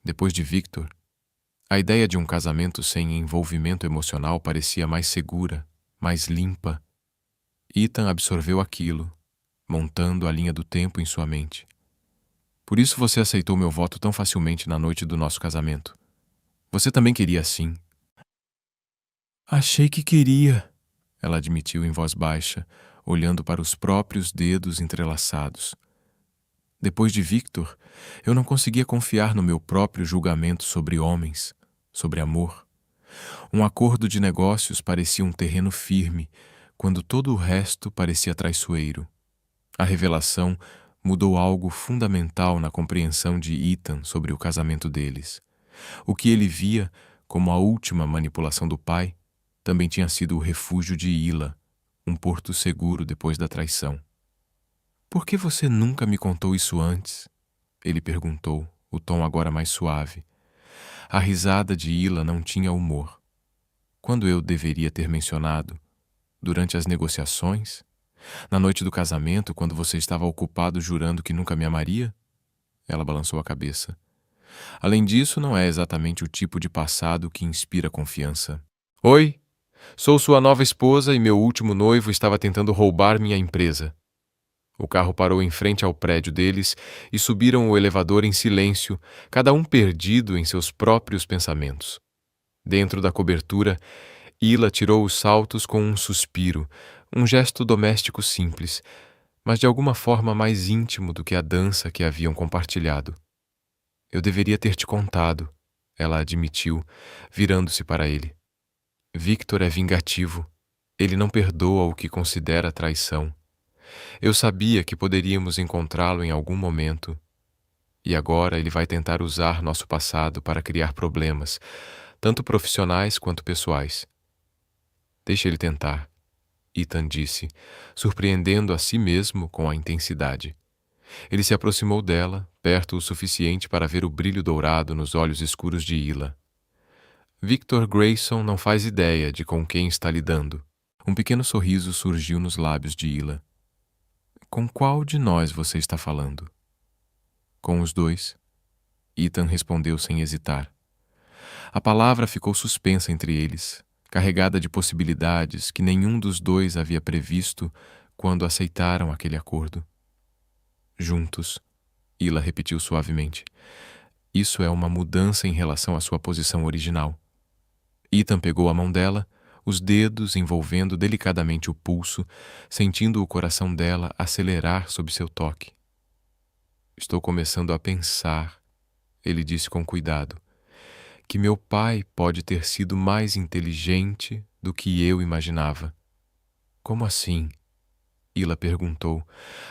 Depois de Victor, a ideia de um casamento sem envolvimento emocional parecia mais segura, mais limpa. Ethan absorveu aquilo, montando a linha do tempo em sua mente. Por isso você aceitou meu voto tão facilmente na noite do nosso casamento. Você também queria assim. Achei que queria, ela admitiu em voz baixa, olhando para os próprios dedos entrelaçados. Depois de Victor, eu não conseguia confiar no meu próprio julgamento sobre homens, sobre amor. Um acordo de negócios parecia um terreno firme, quando todo o resto parecia traiçoeiro. A revelação mudou algo fundamental na compreensão de Ethan sobre o casamento deles. O que ele via como a última manipulação do pai também tinha sido o refúgio de Hila, um porto seguro depois da traição. Por que você nunca me contou isso antes? Ele perguntou, o tom agora mais suave. A risada de Hila não tinha humor. Quando eu deveria ter mencionado? Durante as negociações? Na noite do casamento, quando você estava ocupado jurando que nunca me amaria? Ela balançou a cabeça. Além disso, não é exatamente o tipo de passado que inspira confiança. Oi, sou sua nova esposa e meu último noivo estava tentando roubar minha empresa. O carro parou em frente ao prédio deles e subiram o elevador em silêncio, cada um perdido em seus próprios pensamentos. Dentro da cobertura, Hila tirou os saltos com um suspiro, um gesto doméstico simples, mas de alguma forma mais íntimo do que a dança que haviam compartilhado. Eu deveria ter te contado, ela admitiu, virando-se para ele. Victor é vingativo. Ele não perdoa o que considera traição. Eu sabia que poderíamos encontrá-lo em algum momento. E agora ele vai tentar usar nosso passado para criar problemas, tanto profissionais quanto pessoais. Deixe ele tentar, Ethan disse, surpreendendo a si mesmo com a intensidade. Ele se aproximou dela, perto o suficiente para ver o brilho dourado nos olhos escuros de Hila. Victor Grayson não faz ideia de com quem está lidando. Um pequeno sorriso surgiu nos lábios de Hila. Com qual de nós você está falando? Com os dois. Ethan respondeu sem hesitar. A palavra ficou suspensa entre eles, carregada de possibilidades que nenhum dos dois havia previsto quando aceitaram aquele acordo. Juntos, Hila repetiu suavemente. Isso é uma mudança em relação à sua posição original. Ethan pegou a mão dela, os dedos envolvendo delicadamente o pulso, sentindo o coração dela acelerar sob seu toque. Estou começando a pensar, ele disse com cuidado, que meu pai pode ter sido mais inteligente do que eu imaginava. Como assim? Hila perguntou,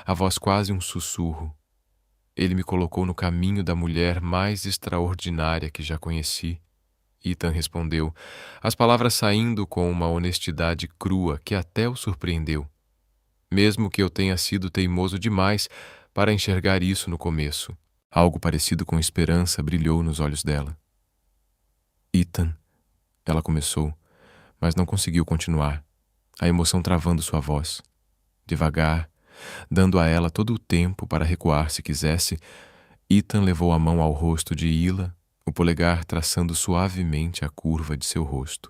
a voz quase um sussurro. Ele me colocou no caminho da mulher mais extraordinária que já conheci. Ethan respondeu, as palavras saindo com uma honestidade crua que até o surpreendeu. Mesmo que eu tenha sido teimoso demais para enxergar isso no começo. Algo parecido com esperança brilhou nos olhos dela. Ethan, ela começou, mas não conseguiu continuar, a emoção travando sua voz. Devagar, dando a ela todo o tempo para recuar se quisesse, Ethan levou a mão ao rosto de Hila, o polegar traçando suavemente a curva de seu rosto.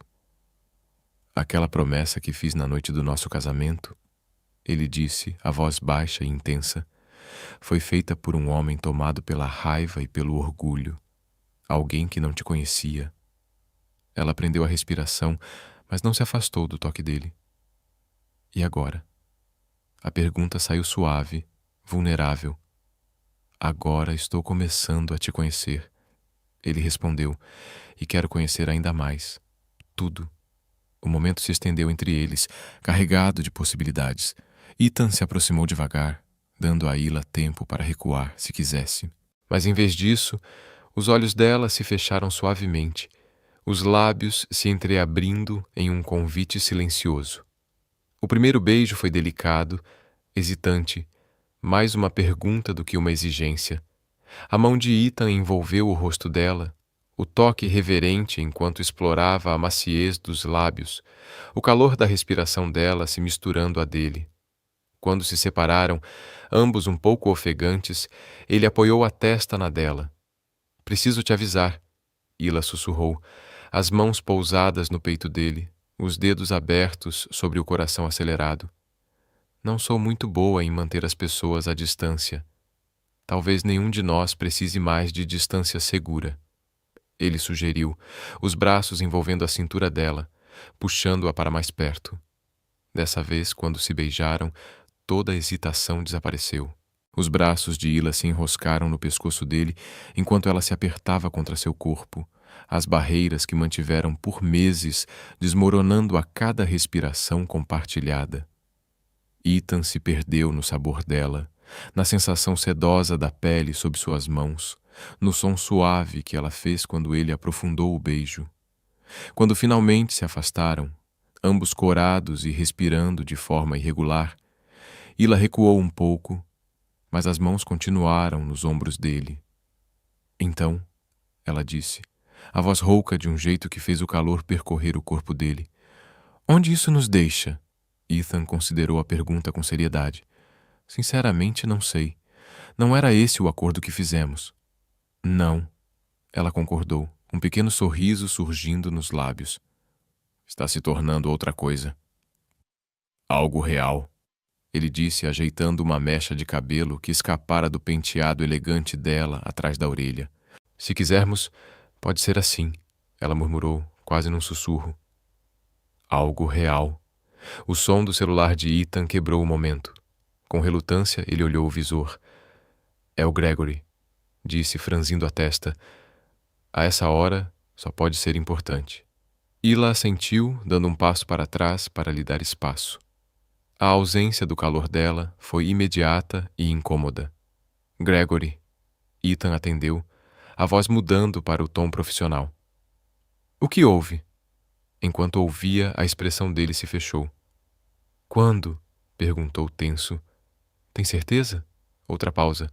Aquela promessa que fiz na noite do nosso casamento, ele disse, a voz baixa e intensa, foi feita por um homem tomado pela raiva e pelo orgulho, alguém que não te conhecia. Ela prendeu a respiração, mas não se afastou do toque dele. E agora? A pergunta saiu suave, vulnerável. Agora estou começando a te conhecer. Ele respondeu, e quero conhecer ainda mais. Tudo. O momento se estendeu entre eles, carregado de possibilidades. Ethan se aproximou devagar, dando a Hila tempo para recuar, se quisesse. Mas em vez disso, os olhos dela se fecharam suavemente, os lábios se entreabrindo em um convite silencioso. O primeiro beijo foi delicado, hesitante, mais uma pergunta do que uma exigência. A mão de Ethan envolveu o rosto dela, o toque reverente enquanto explorava a maciez dos lábios, o calor da respiração dela se misturando à dele. Quando se separaram, ambos um pouco ofegantes, ele apoiou a testa na dela. Preciso te avisar, Hila sussurrou, as mãos pousadas no peito dele, os dedos abertos sobre o coração acelerado. Não sou muito boa em manter as pessoas à distância. Talvez nenhum de nós precise mais de distância segura. Ele sugeriu, os braços envolvendo a cintura dela, puxando-a para mais perto. Dessa vez, quando se beijaram, toda a hesitação desapareceu. Os braços de Hila se enroscaram no pescoço dele enquanto ela se apertava contra seu corpo, as barreiras que mantiveram por meses desmoronando a cada respiração compartilhada. Ethan se perdeu no sabor dela, na sensação sedosa da pele sob suas mãos, no som suave que ela fez quando ele aprofundou o beijo. Quando finalmente se afastaram, ambos corados e respirando de forma irregular, Hila recuou um pouco, mas as mãos continuaram nos ombros dele. Então, ela disse, a voz rouca de um jeito que fez o calor percorrer o corpo dele. Onde isso nos deixa? Ethan considerou a pergunta com seriedade. Sinceramente, não sei. Não era esse o acordo que fizemos. Não, ela concordou, um pequeno sorriso surgindo nos lábios. Está se tornando outra coisa. Algo real, ele disse, ajeitando uma mecha de cabelo que escapara do penteado elegante dela atrás da orelha. Se quisermos, pode ser assim, ela murmurou, quase num sussurro. Algo real. O som do celular de Ethan quebrou o momento. Com relutância, ele olhou o visor. É o Gregory, disse, franzindo a testa. A essa hora, só pode ser importante. Hila assentiu, dando um passo para trás para lhe dar espaço. A ausência do calor dela foi imediata e incômoda. Gregory. Ethan atendeu, a voz mudando para o tom profissional. O que houve? Enquanto ouvia, a expressão dele se fechou. Quando? Perguntou tenso. Tem certeza? Outra pausa.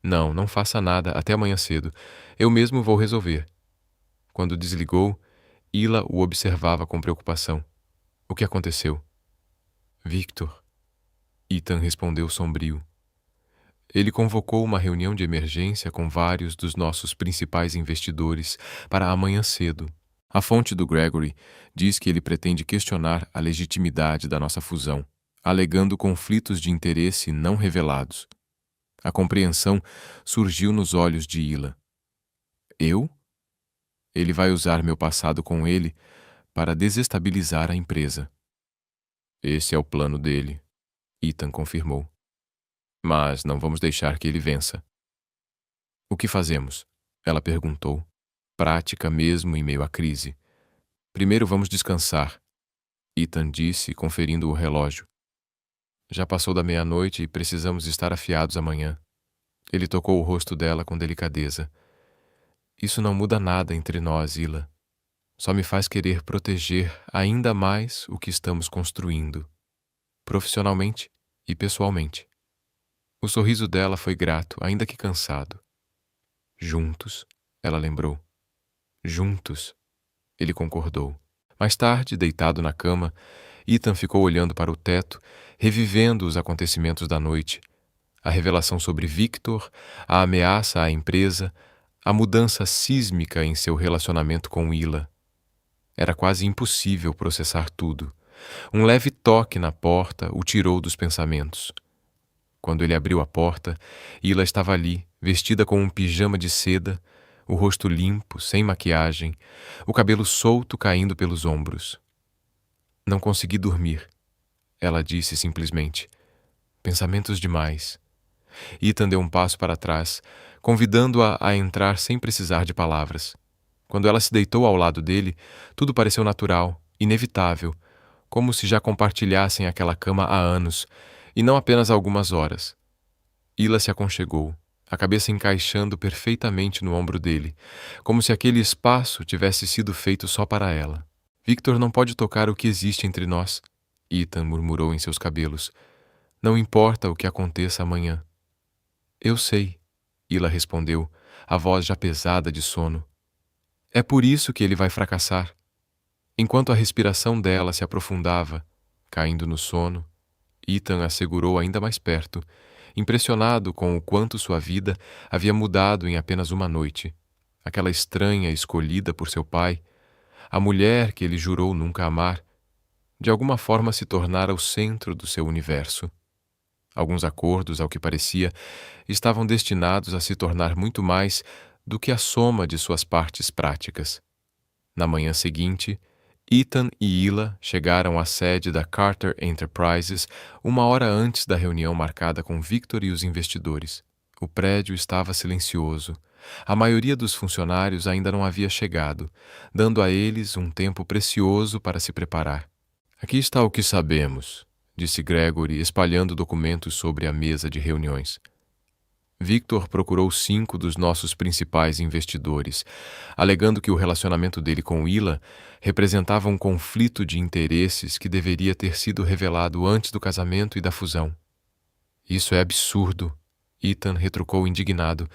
Não, não faça nada até amanhã cedo. Eu mesmo vou resolver. Quando desligou, Hila o observava com preocupação. O que aconteceu? Victor. Ethan respondeu sombrio. Ele convocou uma reunião de emergência com vários dos nossos principais investidores para amanhã cedo. A fonte do Gregory diz que ele pretende questionar a legitimidade da nossa fusão, alegando conflitos de interesse não revelados. A compreensão surgiu nos olhos de Hila. Eu? Ele vai usar meu passado com ele para desestabilizar a empresa. Esse é o plano dele, Ethan confirmou. Mas não vamos deixar que ele vença. O que fazemos? Ela perguntou, prática mesmo em meio à crise. Primeiro vamos descansar, Ethan disse, conferindo o relógio. Já passou da meia-noite e precisamos estar afiados amanhã. Ele tocou o rosto dela com delicadeza. Isso não muda nada entre nós, Hila. Só me faz querer proteger ainda mais o que estamos construindo, profissionalmente e pessoalmente. O sorriso dela foi grato, ainda que cansado. Juntos, ela lembrou. Juntos, ele concordou. Mais tarde, deitado na cama, Ethan ficou olhando para o teto, revivendo os acontecimentos da noite. A revelação sobre Victor, a ameaça à empresa, a mudança sísmica em seu relacionamento com Hila. Era quase impossível processar tudo. Um leve toque na porta o tirou dos pensamentos. Quando ele abriu a porta, Hila estava ali, vestida com um pijama de seda, o rosto limpo, sem maquiagem, o cabelo solto caindo pelos ombros. Não consegui dormir, ela disse simplesmente. Pensamentos demais. Ethan deu um passo para trás, convidando-a a entrar sem precisar de palavras. Quando ela se deitou ao lado dele, tudo pareceu natural, inevitável, como se já compartilhassem aquela cama há anos, e não apenas algumas horas. Hila se aconchegou, a cabeça encaixando perfeitamente no ombro dele, como se aquele espaço tivesse sido feito só para ela. Victor não pode tocar o que existe entre nós, Ethan murmurou em seus cabelos. Não importa o que aconteça amanhã. Eu sei, Hila respondeu, a voz já pesada de sono. É por isso que ele vai fracassar. Enquanto a respiração dela se aprofundava, caindo no sono, Ethan a segurou ainda mais perto, impressionado com o quanto sua vida havia mudado em apenas uma noite. Aquela estranha escolhida por seu pai, a mulher que ele jurou nunca amar, de alguma forma se tornara o centro do seu universo. Alguns acordos, ao que parecia, estavam destinados a se tornar muito mais do que a soma de suas partes práticas. Na manhã seguinte, Ethan e Hila chegaram à sede da Carter Enterprises 1 hora antes da reunião marcada com Victor e os investidores. O prédio estava silencioso. A maioria dos funcionários ainda não havia chegado, dando a eles um tempo precioso para se preparar. Aqui está o que sabemos, disse Gregory, espalhando documentos sobre a mesa de reuniões. Victor procurou 5 dos nossos principais investidores, alegando que o relacionamento dele com Hila representava um conflito de interesses que deveria ter sido revelado antes do casamento e da fusão. Isso é absurdo, Ethan retrucou indignado.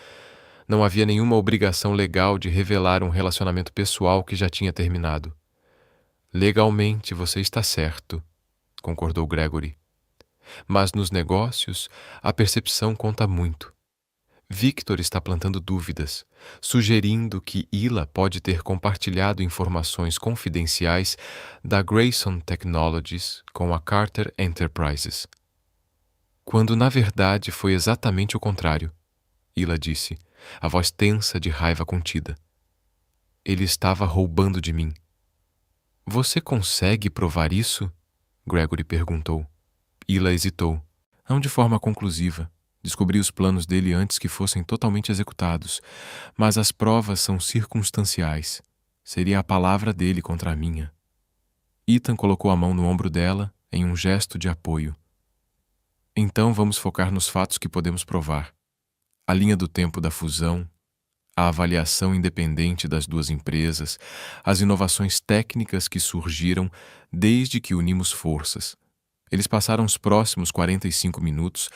Não havia nenhuma obrigação legal de revelar um relacionamento pessoal que já tinha terminado. Legalmente você está certo, concordou Gregory. Mas nos negócios, a percepção conta muito. Victor está plantando dúvidas, sugerindo que Hila pode ter compartilhado informações confidenciais da Grayson Technologies com a Carter Enterprises. Quando, na verdade, foi exatamente o contrário, Hila disse, a voz tensa de raiva contida. Ele estava roubando de mim. Você consegue provar isso? Gregory perguntou. Hila hesitou. Não de forma conclusiva. Descobri os planos dele antes que fossem totalmente executados, mas as provas são circunstanciais. Seria a palavra dele contra a minha. Ethan colocou a mão no ombro dela em um gesto de apoio. Então vamos focar nos fatos que podemos provar. A linha do tempo da fusão, a avaliação independente das duas empresas, as inovações técnicas que surgiram desde que unimos forças. Eles passaram os próximos 45 minutos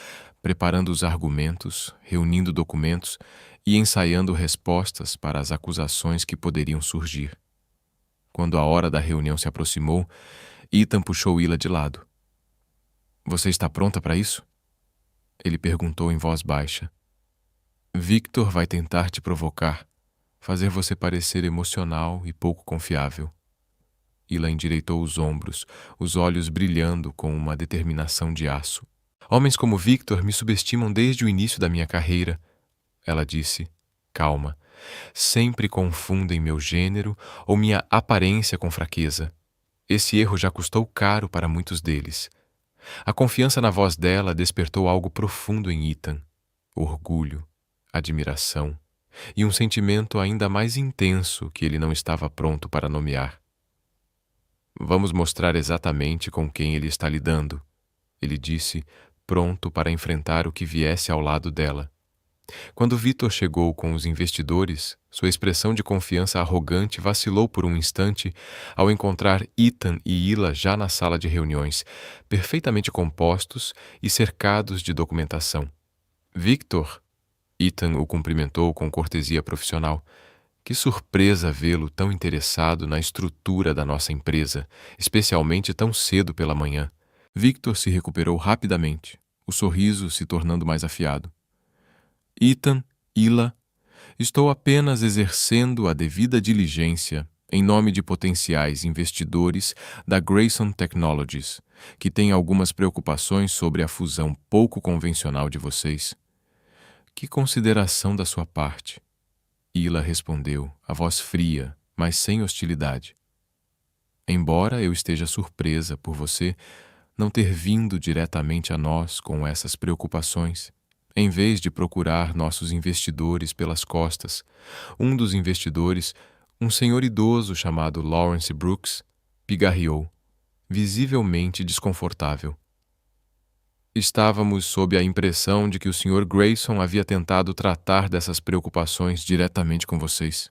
preparando os argumentos, reunindo documentos e ensaiando respostas para as acusações que poderiam surgir. Quando a hora da reunião se aproximou, Ethan puxou Hila de lado. Você está pronta para isso? Ele perguntou em voz baixa. Victor vai tentar te provocar, fazer você parecer emocional e pouco confiável. Hila endireitou os ombros, os olhos brilhando com uma determinação de aço. Homens como Victor me subestimam desde o início da minha carreira, ela disse, calma. Sempre confundem meu gênero ou minha aparência com fraqueza. Esse erro já custou caro para muitos deles. A confiança na voz dela despertou algo profundo em Ethan. Orgulho, admiração e um sentimento ainda mais intenso que ele não estava pronto para nomear. Vamos mostrar exatamente com quem ele está lidando, ele disse, pronto para enfrentar o que viesse ao lado dela. Quando Victor chegou com os investidores, sua expressão de confiança arrogante vacilou por um instante ao encontrar Ethan e Hila já na sala de reuniões, perfeitamente compostos e cercados de documentação. Victor, Ethan o cumprimentou com cortesia profissional. Que surpresa vê-lo tão interessado na estrutura da nossa empresa, especialmente tão cedo pela manhã. Victor se recuperou rapidamente, o sorriso se tornando mais afiado. Ethan, Hila, estou apenas exercendo a devida diligência em nome de potenciais investidores da Grayson Technologies, que têm algumas preocupações sobre a fusão pouco convencional de vocês. Que consideração da sua parte? Hila respondeu, a voz fria, mas sem hostilidade. Embora eu esteja surpresa por você, não ter vindo diretamente a nós com essas preocupações, em vez de procurar nossos investidores pelas costas. Um dos investidores, um senhor idoso chamado Lawrence Brooks, pigarreou, visivelmente desconfortável. Estávamos sob a impressão de que o Sr. Grayson havia tentado tratar dessas preocupações diretamente com vocês.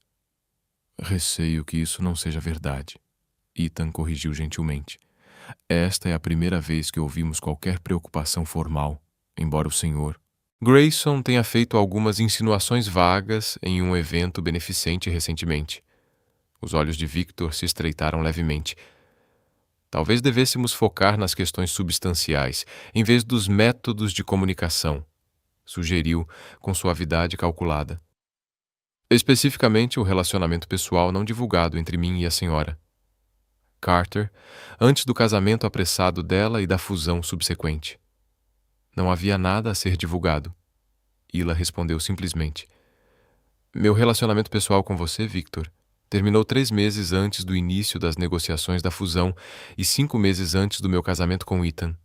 Receio que isso não seja verdade. Ethan corrigiu gentilmente. Esta é a primeira vez que ouvimos qualquer preocupação formal, embora o Sr. Grayson tenha feito algumas insinuações vagas em um evento beneficente recentemente. Os olhos de Victor se estreitaram levemente. Talvez devêssemos focar nas questões substanciais, em vez dos métodos de comunicação, sugeriu com suavidade calculada. Especificamente o relacionamento pessoal não divulgado entre mim e a senhora Carter, antes do casamento apressado dela e da fusão subsequente. Não havia nada a ser divulgado. Ila respondeu simplesmente. Meu relacionamento pessoal com você, Victor, terminou 3 meses antes do início das negociações da fusão e 5 meses antes do meu casamento com Ethan.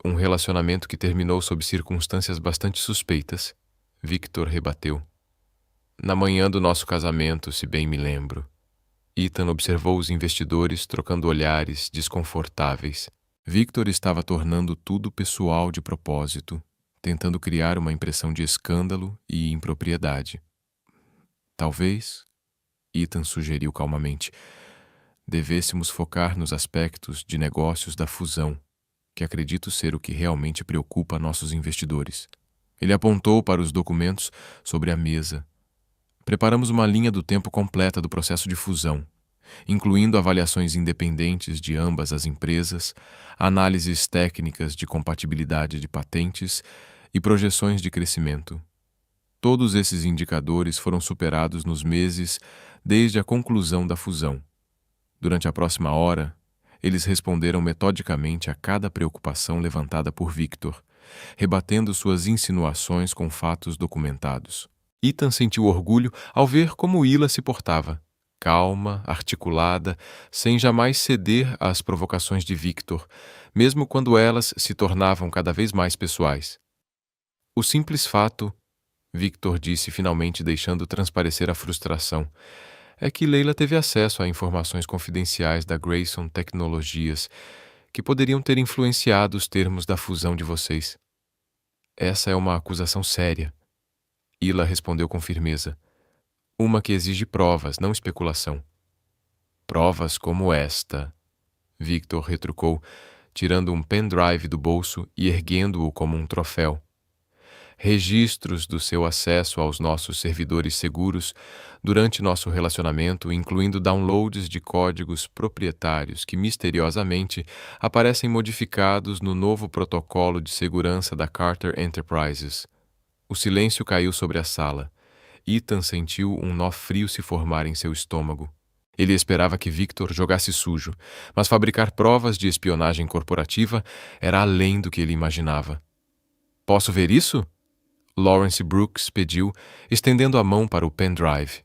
Um relacionamento que terminou sob circunstâncias bastante suspeitas, Victor rebateu. Na manhã do nosso casamento, se bem me lembro. Ethan observou os investidores trocando olhares desconfortáveis. Victor estava tornando tudo pessoal de propósito, tentando criar uma impressão de escândalo e impropriedade. Talvez, Ethan sugeriu calmamente, devêssemos focar nos aspectos de negócios da fusão, que acredito ser o que realmente preocupa nossos investidores. Ele apontou para os documentos sobre a mesa. Preparamos uma linha do tempo completa do processo de fusão, incluindo avaliações independentes de ambas as empresas, análises técnicas de compatibilidade de patentes e projeções de crescimento. Todos esses indicadores foram superados nos meses desde a conclusão da fusão. Durante a próxima hora, eles responderam metodicamente a cada preocupação levantada por Victor, rebatendo suas insinuações com fatos documentados. Ethan sentiu orgulho ao ver como Ila se portava, calma, articulada, sem jamais ceder às provocações de Victor, mesmo quando elas se tornavam cada vez mais pessoais. O simples fato, Victor disse finalmente deixando transparecer a frustração, é que Leila teve acesso a informações confidenciais da Grayson Tecnologias que poderiam ter influenciado os termos da fusão de vocês. Essa é uma acusação séria. Ila respondeu com firmeza. Uma que exige provas, não especulação. Provas como esta, Victor retrucou, tirando um pendrive do bolso e erguendo-o como um troféu. Registros do seu acesso aos nossos servidores seguros durante nosso relacionamento, incluindo downloads de códigos proprietários que misteriosamente aparecem modificados no novo protocolo de segurança da Carter Enterprises. O silêncio caiu sobre a sala. Ethan sentiu um nó frio se formar em seu estômago. Ele esperava que Victor jogasse sujo, mas fabricar provas de espionagem corporativa era além do que ele imaginava. Posso ver isso? Lawrence Brooks pediu, estendendo a mão para o pendrive.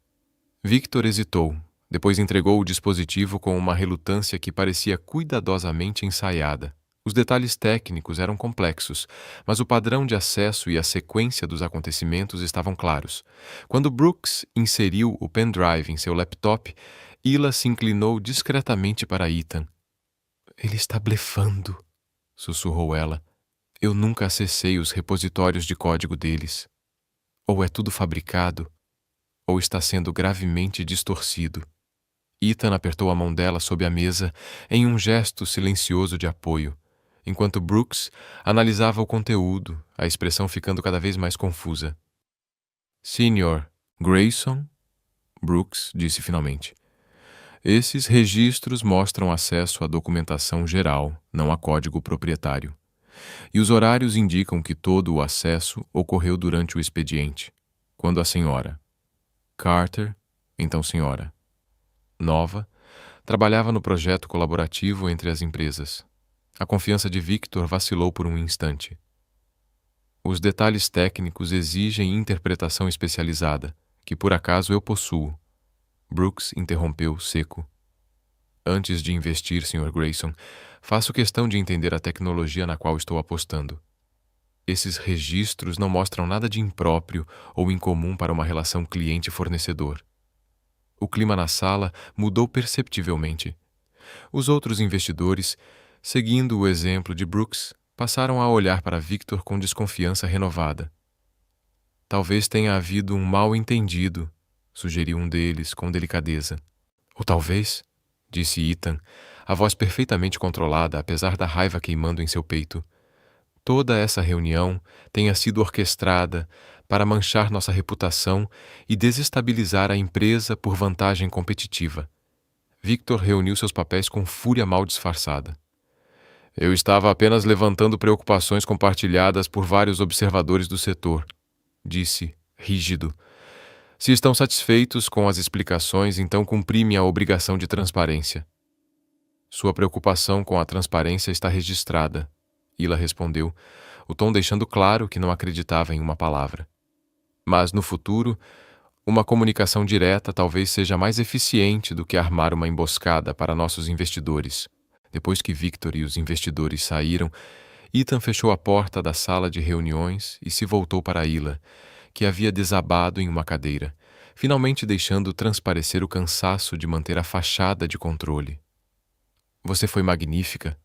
Victor hesitou, depois entregou o dispositivo com uma relutância que parecia cuidadosamente ensaiada. Os detalhes técnicos eram complexos, mas o padrão de acesso e a sequência dos acontecimentos estavam claros. Quando Brooks inseriu o pendrive em seu laptop, Ila se inclinou discretamente para Ethan. Ele está blefando, sussurrou ela. Eu nunca acessei os repositórios de código deles. Ou é tudo fabricado, ou está sendo gravemente distorcido. Ethan apertou a mão dela sob a mesa em um gesto silencioso de apoio, enquanto Brooks analisava o conteúdo, a expressão ficando cada vez mais confusa. Sr. Grayson? Brooks disse finalmente. Esses registros mostram acesso à documentação geral, não a código proprietário. E os horários indicam que todo o acesso ocorreu durante o expediente, quando a senhora Carter, então senhora Nova, trabalhava no projeto colaborativo entre as empresas. A confiança de Victor vacilou por um instante. Os detalhes técnicos exigem interpretação especializada, que por acaso eu possuo. Brooks interrompeu seco. Antes de investir, Sr. Grayson, faço questão de entender a tecnologia na qual estou apostando. Esses registros não mostram nada de impróprio ou incomum para uma relação cliente-fornecedor. O clima na sala mudou perceptivelmente. Os outros investidores, seguindo o exemplo de Brooks, passaram a olhar para Victor com desconfiança renovada. Talvez tenha havido um mal-entendido, sugeriu um deles com delicadeza. Ou talvez, disse Ethan, a voz perfeitamente controlada apesar da raiva queimando em seu peito, toda essa reunião tenha sido orquestrada para manchar nossa reputação e desestabilizar a empresa por vantagem competitiva. Victor reuniu seus papéis com fúria mal disfarçada. Eu estava apenas levantando preocupações compartilhadas por vários observadores do setor, disse, rígido. Se estão satisfeitos com as explicações, então cumpri minha obrigação de transparência. Sua preocupação com a transparência está registrada, Ila respondeu, o tom deixando claro que não acreditava em uma palavra. Mas, no futuro, uma comunicação direta talvez seja mais eficiente do que armar uma emboscada para nossos investidores. Depois que Victor e os investidores saíram, Ethan fechou a porta da sala de reuniões e se voltou para Ila, que havia desabado em uma cadeira, finalmente deixando transparecer o cansaço de manter a fachada de controle. Você foi magnífica,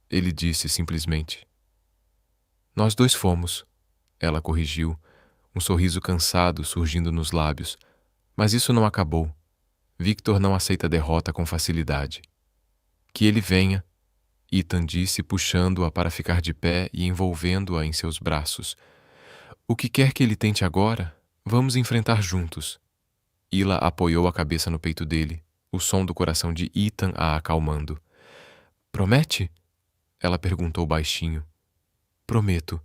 ele disse simplesmente. Nós dois fomos, ela corrigiu, um sorriso cansado surgindo nos lábios. Mas isso não acabou. Victor não aceita derrota com facilidade. Que ele venha, Ethan disse, puxando-a para ficar de pé e envolvendo-a em seus braços. O que quer que ele tente agora, vamos enfrentar juntos. Ila apoiou a cabeça no peito dele, o som do coração de Ethan a acalmando. Promete? Ela perguntou baixinho. Prometo,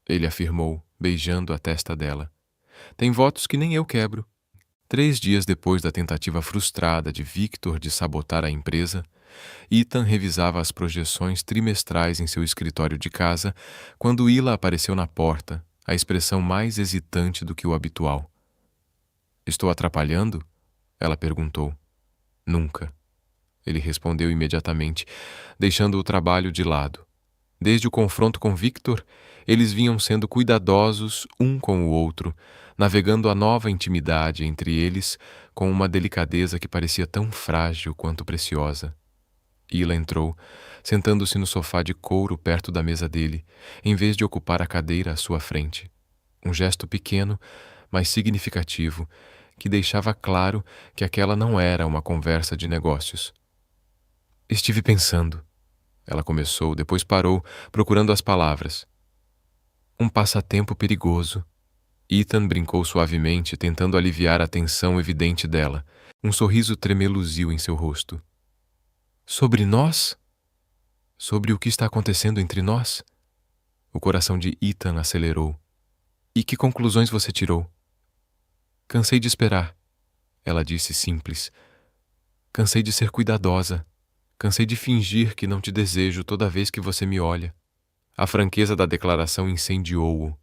ele afirmou, beijando a testa dela. Tem votos que nem eu quebro. 3 dias depois da tentativa frustrada de Victor de sabotar a empresa, Ethan revisava as projeções trimestrais em seu escritório de casa quando Ila apareceu na porta, a expressão mais hesitante do que o habitual. Estou atrapalhando? Ela perguntou. Nunca. Ele respondeu imediatamente, deixando o trabalho de lado. Desde o confronto com Victor, eles vinham sendo cuidadosos um com o outro, navegando a nova intimidade entre eles com uma delicadeza que parecia tão frágil quanto preciosa. Ila entrou, sentando-se no sofá de couro perto da mesa dele, em vez de ocupar a cadeira à sua frente. Um gesto pequeno, mas significativo, que deixava claro que aquela não era uma conversa de negócios. Estive pensando. Ela começou, depois parou, procurando as palavras. Um passatempo perigoso. Ethan brincou suavemente, tentando aliviar a tensão evidente dela. Um sorriso tremeluziu em seu rosto. Sobre nós? Sobre o que está acontecendo entre nós? O coração de Ethan acelerou. E que conclusões você tirou? Cansei de esperar, ela disse simples. Cansei de ser cuidadosa. Cansei de fingir que não te desejo toda vez que você me olha. A franqueza da declaração incendiou-o.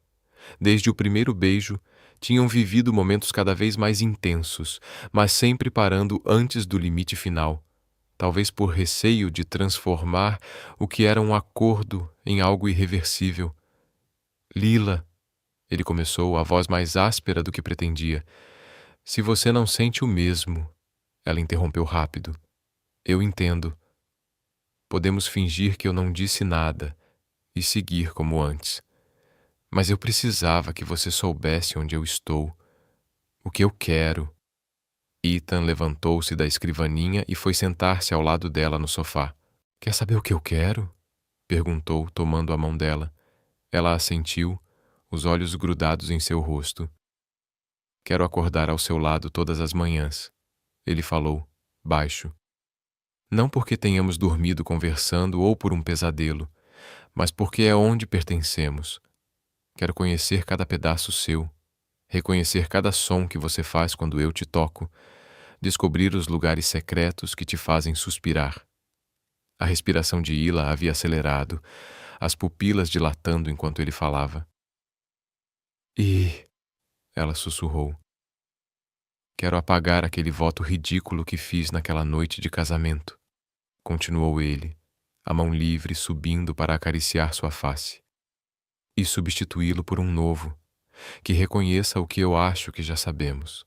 Desde o primeiro beijo, tinham vivido momentos cada vez mais intensos, mas sempre parando antes do limite final, talvez por receio de transformar o que era um acordo em algo irreversível. Lila, ele começou, a voz mais áspera do que pretendia. Se você não sente o mesmo, ela interrompeu rápido. Eu entendo. Podemos fingir que eu não disse nada e seguir como antes. Mas eu precisava que você soubesse onde eu estou, o que eu quero. Ethan levantou-se da escrivaninha e foi sentar-se ao lado dela no sofá. Quer saber o que eu quero? Perguntou, tomando a mão dela. Ela assentiu, os olhos grudados em seu rosto. Quero acordar ao seu lado todas as manhãs, ele falou, baixo. Não porque tenhamos dormido conversando ou por um pesadelo, mas porque é onde pertencemos. Quero conhecer cada pedaço seu, reconhecer cada som que você faz quando eu te toco, descobrir os lugares secretos que te fazem suspirar. A respiração de Ila havia acelerado, as pupilas dilatando enquanto ele falava. Ela sussurrou. Quero apagar aquele voto ridículo que fiz naquela noite de casamento. continuou ele, a mão livre subindo para acariciar sua face, e substituí-lo por um novo, que reconheça o que eu acho que já sabemos.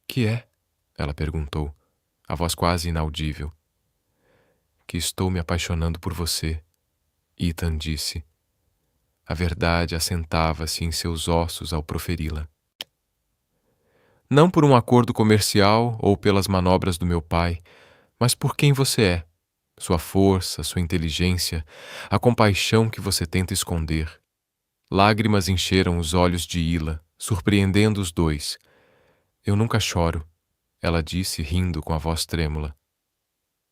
Que é? Ela perguntou, a voz quase inaudível. Que estou me apaixonando por você, Ethan disse. A verdade assentava-se em seus ossos ao proferi-la. Não por um acordo comercial ou pelas manobras do meu pai, mas por quem você é, sua força, sua inteligência, a compaixão que você tenta esconder. Lágrimas encheram os olhos de Ila, surpreendendo os dois. Eu nunca choro, ela disse, rindo com a voz trêmula.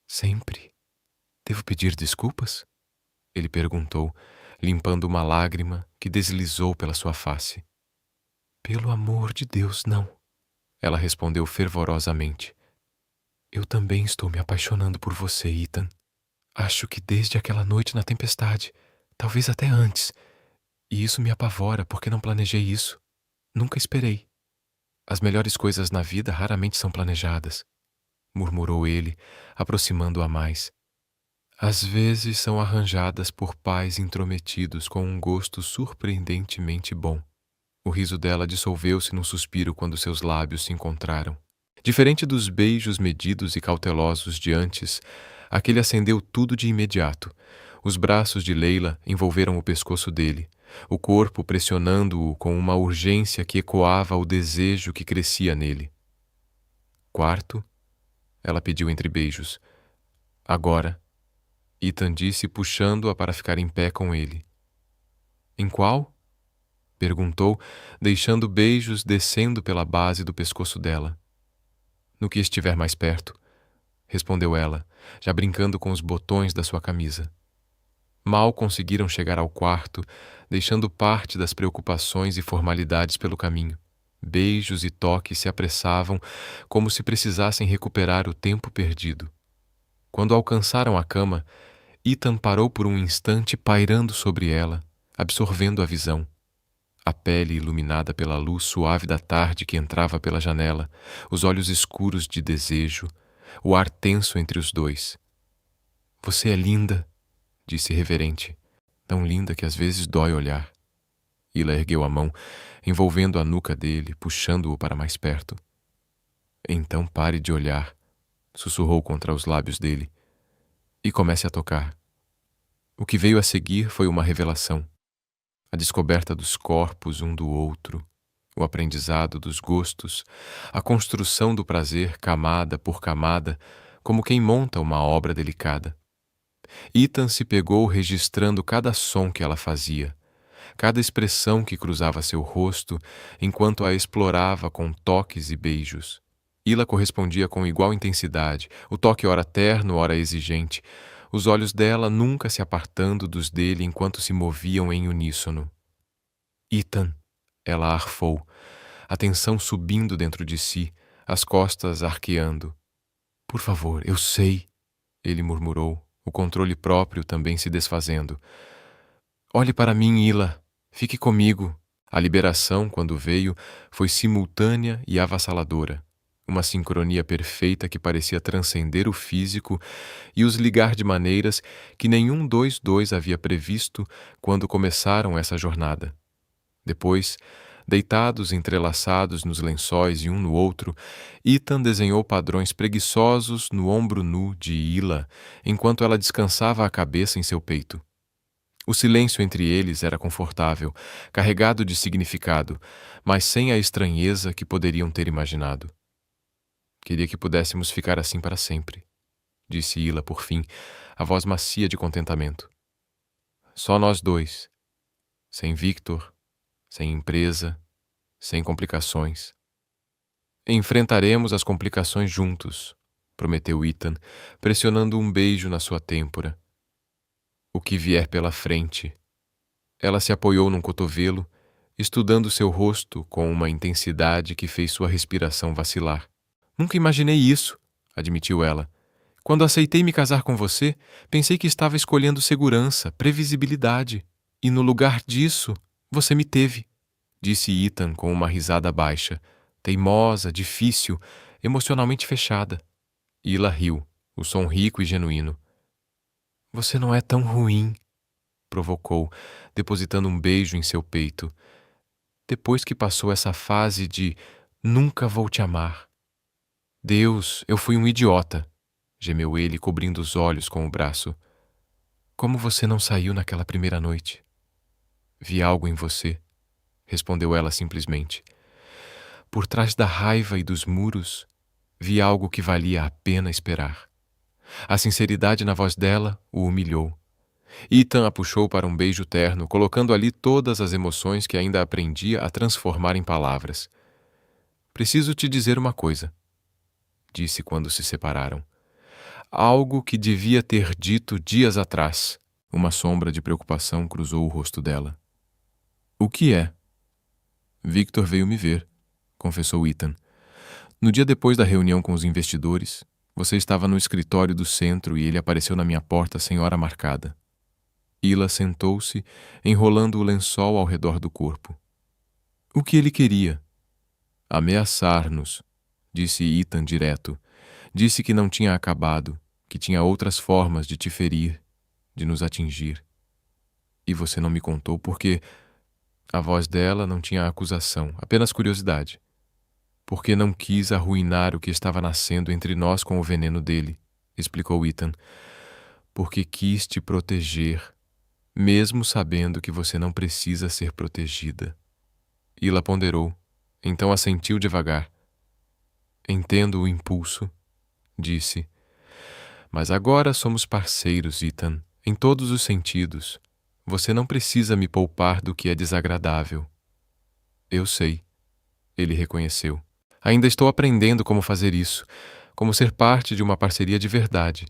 Sempre? Devo pedir desculpas? Ele perguntou, limpando uma lágrima que deslizou pela sua face. Pelo amor de Deus, não, ela respondeu fervorosamente. Eu também estou me apaixonando por você, Ethan. Acho que desde aquela noite na tempestade, talvez até antes. E isso me apavora porque não planejei isso. Nunca esperei. As melhores coisas na vida raramente são planejadas, murmurou ele, aproximando-a mais. Às vezes são arranjadas por pais intrometidos com um gosto surpreendentemente bom. O riso dela dissolveu-se num suspiro quando seus lábios se encontraram. Diferente dos beijos medidos e cautelosos de antes, aquele acendeu tudo de imediato. Os braços de Leila envolveram o pescoço dele, o corpo pressionando-o com uma urgência que ecoava o desejo que crescia nele. Quarto, ela pediu entre beijos. Agora, Ethan disse, puxando-a para ficar em pé com ele. Em qual? Perguntou, deixando beijos descendo pela base do pescoço dela. No que estiver mais perto, respondeu ela, já brincando com os botões da sua camisa. Mal conseguiram chegar ao quarto, deixando parte das preocupações e formalidades pelo caminho. Beijos e toques se apressavam, como se precisassem recuperar o tempo perdido. Quando alcançaram a cama, Ethan parou por um instante pairando sobre ela, absorvendo a visão. A pele iluminada pela luz suave da tarde que entrava pela janela, os olhos escuros de desejo, o ar tenso entre os dois. Você é linda, disse reverente, tão linda que às vezes dói olhar. Ila ergueu a mão, envolvendo a nuca dele, puxando-o para mais perto. Então pare de olhar, sussurrou contra os lábios dele, e comece a tocar. O que veio a seguir foi uma revelação. A descoberta dos corpos um do outro, o aprendizado dos gostos, a construção do prazer camada por camada, como quem monta uma obra delicada. Ethan se pegou registrando cada som que ela fazia, cada expressão que cruzava seu rosto, enquanto a explorava com toques e beijos. Ila correspondia com igual intensidade, o toque ora terno, ora exigente, os olhos dela nunca se apartando dos dele enquanto se moviam em uníssono. Ethan, ela arfou, a tensão subindo dentro de si, as costas arqueando. Por favor, eu sei, ele murmurou, o controle próprio também se desfazendo. Olhe para mim, Ila, fique comigo. A liberação, quando veio, foi simultânea e avassaladora. Uma sincronia perfeita que parecia transcender o físico e os ligar de maneiras que nenhum dos dois havia previsto quando começaram essa jornada. Depois, deitados entrelaçados nos lençóis e um no outro, Ethan desenhou padrões preguiçosos no ombro nu de Ila, enquanto ela descansava a cabeça em seu peito. O silêncio entre eles era confortável, carregado de significado, mas sem a estranheza que poderiam ter imaginado. Queria que pudéssemos ficar assim para sempre, disse Ila por fim, a voz macia de contentamento. Só nós dois, sem Victor, sem empresa, sem complicações. Enfrentaremos as complicações juntos, prometeu Ethan, pressionando um beijo na sua têmpora. O que vier pela frente. Ela se apoiou num cotovelo, estudando seu rosto com uma intensidade que fez sua respiração vacilar. Nunca imaginei isso, admitiu ela. Quando aceitei me casar com você, pensei que estava escolhendo segurança, previsibilidade. E no lugar disso, você me teve, disse Ethan com uma risada baixa, teimosa, difícil, emocionalmente fechada. Ila riu. o som rico e genuíno. Você não é tão ruim, provocou, depositando um beijo em seu peito. Depois que passou essa fase de nunca vou te amar. Deus, eu fui um idiota, gemeu ele, cobrindo os olhos com o braço. Como você não saiu naquela primeira noite? Vi algo em você, respondeu ela simplesmente. Por trás da raiva e dos muros, vi algo que valia a pena esperar. A sinceridade na voz dela o humilhou. Ethan a puxou para um beijo terno, colocando ali todas as emoções que ainda aprendia a transformar em palavras. Preciso te dizer uma coisa, disse quando se separaram. Algo que devia ter dito dias atrás. Uma sombra de preocupação cruzou o rosto dela. O que é? Victor veio me ver, confessou Ethan. No dia depois da reunião com os investidores, você estava no escritório do centro e ele apareceu na minha porta sem hora marcada. Ila sentou-se, enrolando o lençol ao redor do corpo. O que ele queria? Ameaçar-nos, disse Ethan direto. Disse que não tinha acabado, que tinha outras formas de te ferir, de nos atingir. E você não me contou porque... A voz dela não tinha acusação, apenas curiosidade. Porque não quis arruinar o que estava nascendo entre nós com o veneno dele, explicou Ethan. Porque quis te proteger, mesmo sabendo que você não precisa ser protegida. Ila ponderou, então assentiu devagar. Entendo o impulso, disse. Mas agora somos parceiros, Ethan, em todos os sentidos. Você não precisa me poupar do que é desagradável. Eu sei, ele reconheceu. Ainda estou aprendendo como fazer isso, como ser parte de uma parceria de verdade.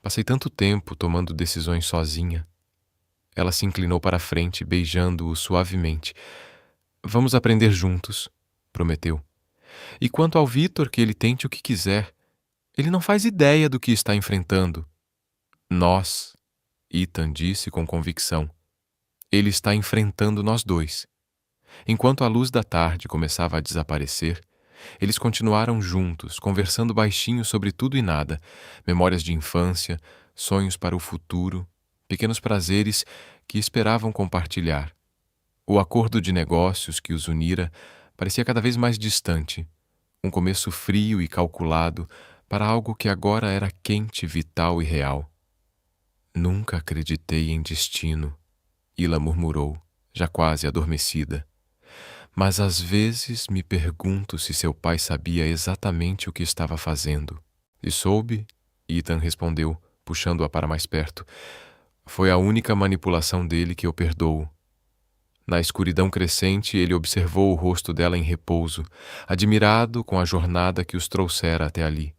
Passei tanto tempo tomando decisões sozinha. Ela se inclinou para a frente, beijando-o suavemente. Vamos aprender juntos, prometeu. E quanto ao Victor, que ele tente o que quiser. Ele não faz ideia do que está enfrentando. Nós, Ethan disse com convicção. Ele está enfrentando nós dois. Enquanto a luz da tarde começava a desaparecer, eles continuaram juntos, conversando baixinho sobre tudo e nada, memórias de infância, sonhos para o futuro, pequenos prazeres que esperavam compartilhar. O acordo de negócios que os unira parecia cada vez mais distante, um começo frio e calculado para algo que agora era quente, vital e real. Nunca acreditei em destino, Ila murmurou, já quase adormecida. Mas às vezes me pergunto se seu pai sabia exatamente o que estava fazendo. E soube? Ethan respondeu, puxando-a para mais perto. Foi a única manipulação dele que eu perdoo. Na escuridão crescente, ele observou o rosto dela em repouso, admirado com a jornada que os trouxera até ali.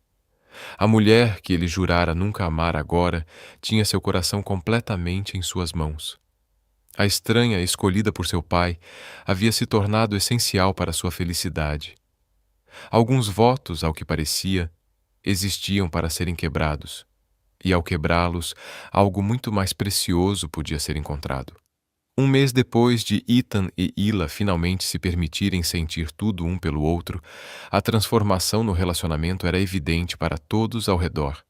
A mulher que ele jurara nunca amar agora tinha seu coração completamente em suas mãos. A estranha escolhida por seu pai havia se tornado essencial para sua felicidade. Alguns votos, ao que parecia, existiam para serem quebrados, e ao quebrá-los, algo muito mais precioso podia ser encontrado. Um mês depois de Ethan e Ila finalmente se permitirem sentir tudo um pelo outro, a transformação no relacionamento era evidente para todos ao redor.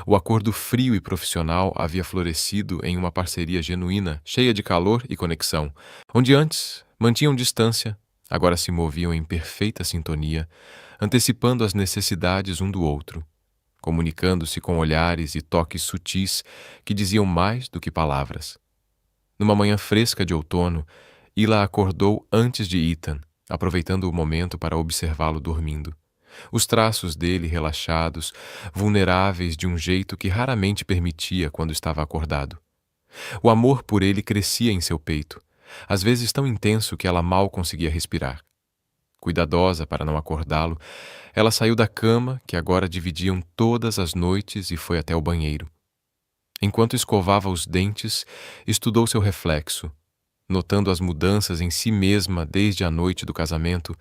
O acordo frio e profissional havia florescido em uma parceria genuína, cheia de calor e conexão, onde antes mantinham distância, agora se moviam em perfeita sintonia, antecipando as necessidades um do outro, comunicando-se com olhares e toques sutis que diziam mais do que palavras. Numa manhã fresca de outono, Ila acordou antes de Ethan, aproveitando o momento para observá-lo dormindo. Os traços dele relaxados, vulneráveis de um jeito que raramente permitia quando estava acordado. O amor por ele crescia em seu peito, às vezes tão intenso que ela mal conseguia respirar. Cuidadosa para não acordá-lo, ela saiu da cama, que agora dividiam todas as noites, e foi até o banheiro. Enquanto escovava os dentes, estudou seu reflexo, notando as mudanças em si mesma desde a noite do casamento,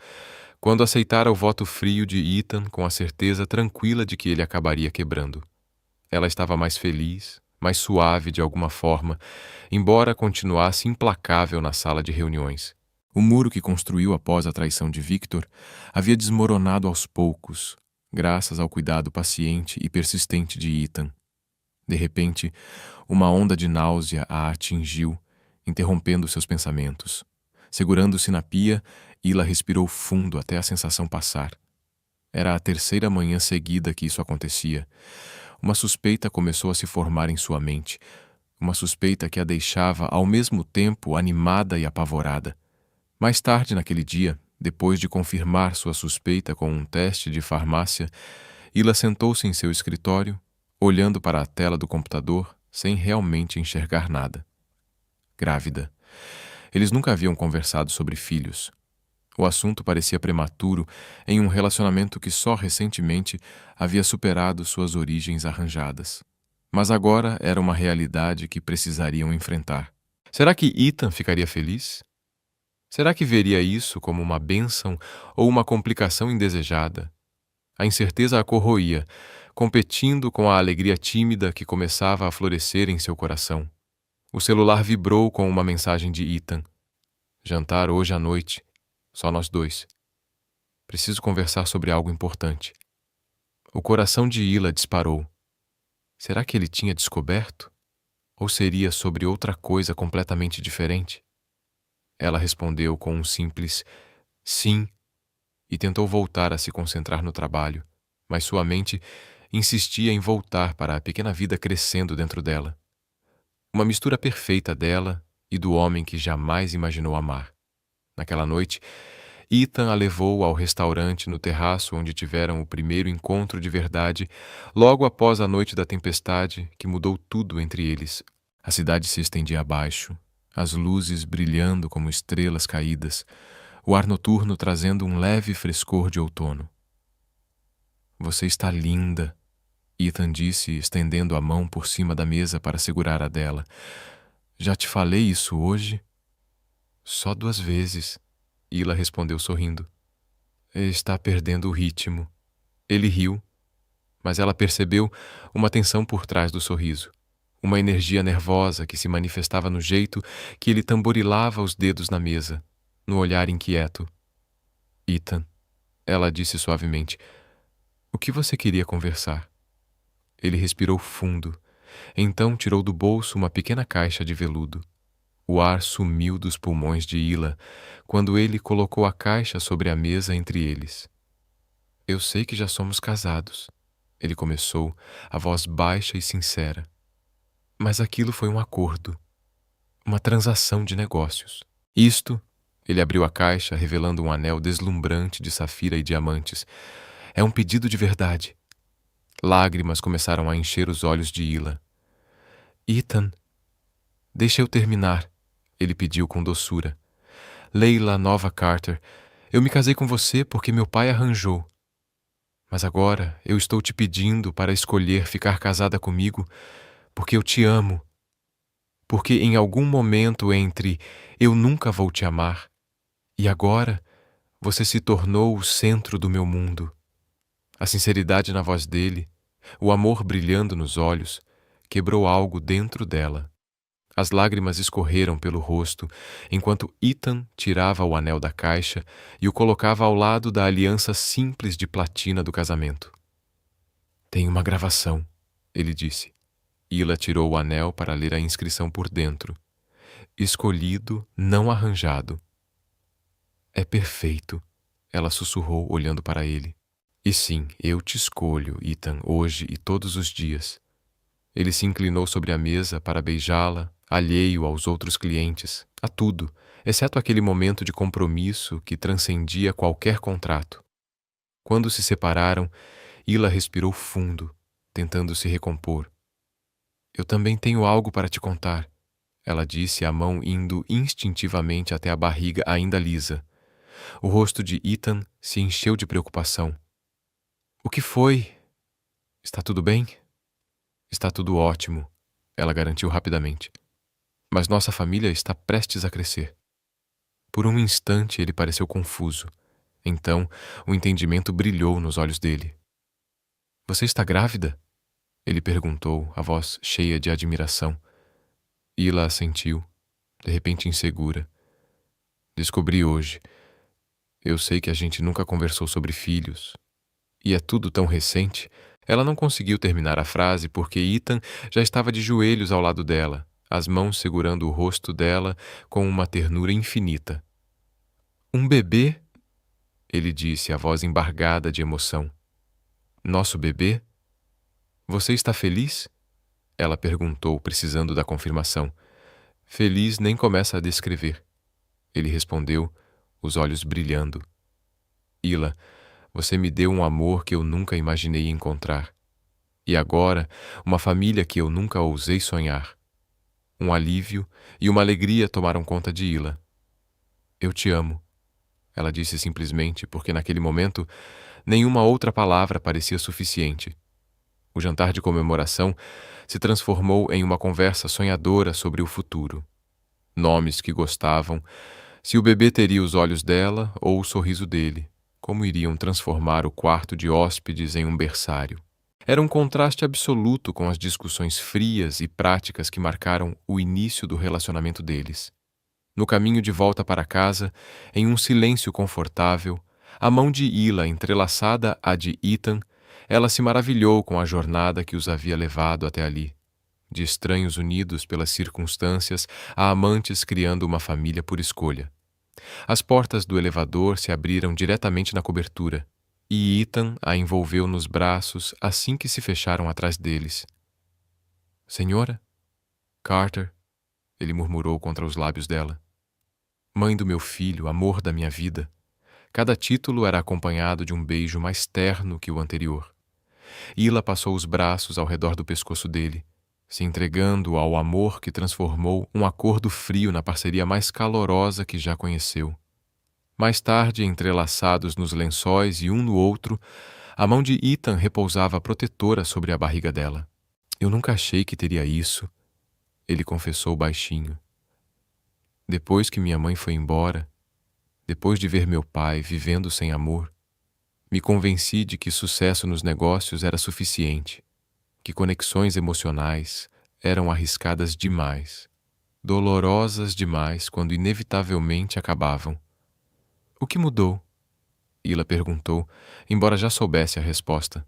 quando aceitara o voto frio de Ethan com a certeza tranquila de que ele acabaria quebrando. Ela estava mais feliz, mais suave de alguma forma, embora continuasse implacável na sala de reuniões. O muro que construiu após a traição de Victor havia desmoronado aos poucos, graças ao cuidado paciente e persistente de Ethan. De repente, uma onda de náusea a atingiu, interrompendo seus pensamentos. Segurando-se na pia, Ila respirou fundo até a sensação passar. Era a terceira manhã seguida que isso acontecia. Uma suspeita começou a se formar em sua mente, uma suspeita que a deixava ao mesmo tempo animada e apavorada. Mais tarde naquele dia, depois de confirmar sua suspeita com um teste de farmácia, Ila sentou-se em seu escritório, olhando para a tela do computador sem realmente enxergar nada. Grávida. Eles nunca haviam conversado sobre filhos. O assunto parecia prematuro em um relacionamento que só recentemente havia superado suas origens arranjadas. Mas agora era uma realidade que precisariam enfrentar. Será que Ethan ficaria feliz? Será que veria isso como uma bênção ou uma complicação indesejada? A incerteza a corroía, competindo com a alegria tímida que começava a florescer em seu coração. O celular vibrou com uma mensagem de Ethan. Jantar hoje à noite. Só nós dois. Preciso conversar sobre algo importante. O coração de Ila disparou. Será que ele tinha descoberto? Ou seria sobre outra coisa completamente diferente? Ela respondeu com um simples sim e tentou voltar a se concentrar no trabalho, mas sua mente insistia em voltar para a pequena vida crescendo dentro dela. Uma mistura perfeita dela e do homem que jamais imaginou amar. Naquela noite, Ethan a levou ao restaurante no terraço onde tiveram o primeiro encontro de verdade, logo após a noite da tempestade que mudou tudo entre eles. A cidade se estendia abaixo, as luzes brilhando como estrelas caídas, o ar noturno trazendo um leve frescor de outono. Você está linda, Ethan disse, estendendo a mão por cima da mesa para segurar a dela. Já te falei isso hoje? Só 2 vezes. Ila respondeu sorrindo. Está perdendo o ritmo. Ele riu, mas ela percebeu uma tensão por trás do sorriso, uma energia nervosa que se manifestava no jeito que ele tamborilava os dedos na mesa, no olhar inquieto. Ethan, ela disse suavemente, o que você queria conversar? Ele respirou fundo, então tirou do bolso uma pequena caixa de veludo. O ar sumiu dos pulmões de Ila quando ele colocou a caixa sobre a mesa entre eles. Eu sei que já somos casados, ele começou, a voz baixa e sincera. Mas aquilo foi um acordo, uma transação de negócios. Isto, ele abriu a caixa, revelando um anel deslumbrante de safira e diamantes. É um pedido de verdade. Lágrimas começaram a encher os olhos de Ila. Ethan, deixa eu terminar, ele pediu com doçura. Leila Nova Carter, eu me casei com você porque meu pai arranjou. Mas agora eu estou te pedindo para escolher ficar casada comigo porque eu te amo. Porque em algum momento entre eu nunca vou te amar e agora você se tornou o centro do meu mundo. A sinceridade na voz dele, o amor brilhando nos olhos, quebrou algo dentro dela. As lágrimas escorreram pelo rosto, enquanto Ethan tirava o anel da caixa e o colocava ao lado da aliança simples de platina do casamento. Tem uma gravação, ele disse. Ila tirou o anel para ler a inscrição por dentro. Escolhido, não arranjado. É perfeito, ela sussurrou olhando para ele. E sim, eu te escolho, Ethan, hoje e todos os dias. Ele se inclinou sobre a mesa para beijá-la, alheio aos outros clientes, a tudo, exceto aquele momento de compromisso que transcendia qualquer contrato. Quando se separaram, Ila respirou fundo, tentando se recompor. Eu também tenho algo para te contar, ela disse, a mão indo instintivamente até a barriga ainda lisa. O rosto de Ethan se encheu de preocupação. O que foi? Está tudo bem? Está tudo ótimo, ela garantiu rapidamente. Mas nossa família está prestes a crescer. Por um instante ele pareceu confuso. Então, o entendimento brilhou nos olhos dele. Você está grávida? Ele perguntou, a voz cheia de admiração. Ila assentiu, de repente insegura. Descobri hoje. Eu sei que a gente nunca conversou sobre filhos. E é tudo tão recente. Ela não conseguiu terminar a frase porque Ethan já estava de joelhos ao lado dela, as mãos segurando o rosto dela com uma ternura infinita. Um bebê? Ele disse, a voz embargada de emoção. Nosso bebê? Você está feliz? Ela perguntou, precisando da confirmação. Feliz nem começa a descrever. Ele respondeu, os olhos brilhando. Ila, você me deu um amor que eu nunca imaginei encontrar. E agora, uma família que eu nunca ousei sonhar. Um alívio e uma alegria tomaram conta de Ila. Eu te amo, ela disse simplesmente, porque naquele momento nenhuma outra palavra parecia suficiente. O jantar de comemoração se transformou em uma conversa sonhadora sobre o futuro. Nomes que gostavam, se o bebê teria os olhos dela ou o sorriso dele, como iriam transformar o quarto de hóspedes em um berçário. Era um contraste absoluto com as discussões frias e práticas que marcaram o início do relacionamento deles. No caminho de volta para casa, em um silêncio confortável, a mão de Ila entrelaçada à de Ethan, ela se maravilhou com a jornada que os havia levado até ali. De estranhos unidos pelas circunstâncias a amantes criando uma família por escolha. As portas do elevador se abriram diretamente na cobertura, e Ethan a envolveu nos braços assim que se fecharam atrás deles. Senhora? Carter, ele murmurou contra os lábios dela. Mãe do meu filho, amor da minha vida. Cada título era acompanhado de um beijo mais terno que o anterior. Ila passou os braços ao redor do pescoço dele, se entregando ao amor que transformou um acordo frio na parceria mais calorosa que já conheceu. Mais tarde, entrelaçados nos lençóis e um no outro, a mão de Ethan repousava protetora sobre a barriga dela. Eu nunca achei que teria isso, ele confessou baixinho. Depois que minha mãe foi embora, depois de ver meu pai vivendo sem amor, me convenci de que sucesso nos negócios era suficiente, que conexões emocionais eram arriscadas demais, dolorosas demais quando inevitavelmente acabavam. O que mudou? Ila perguntou, embora já soubesse a resposta.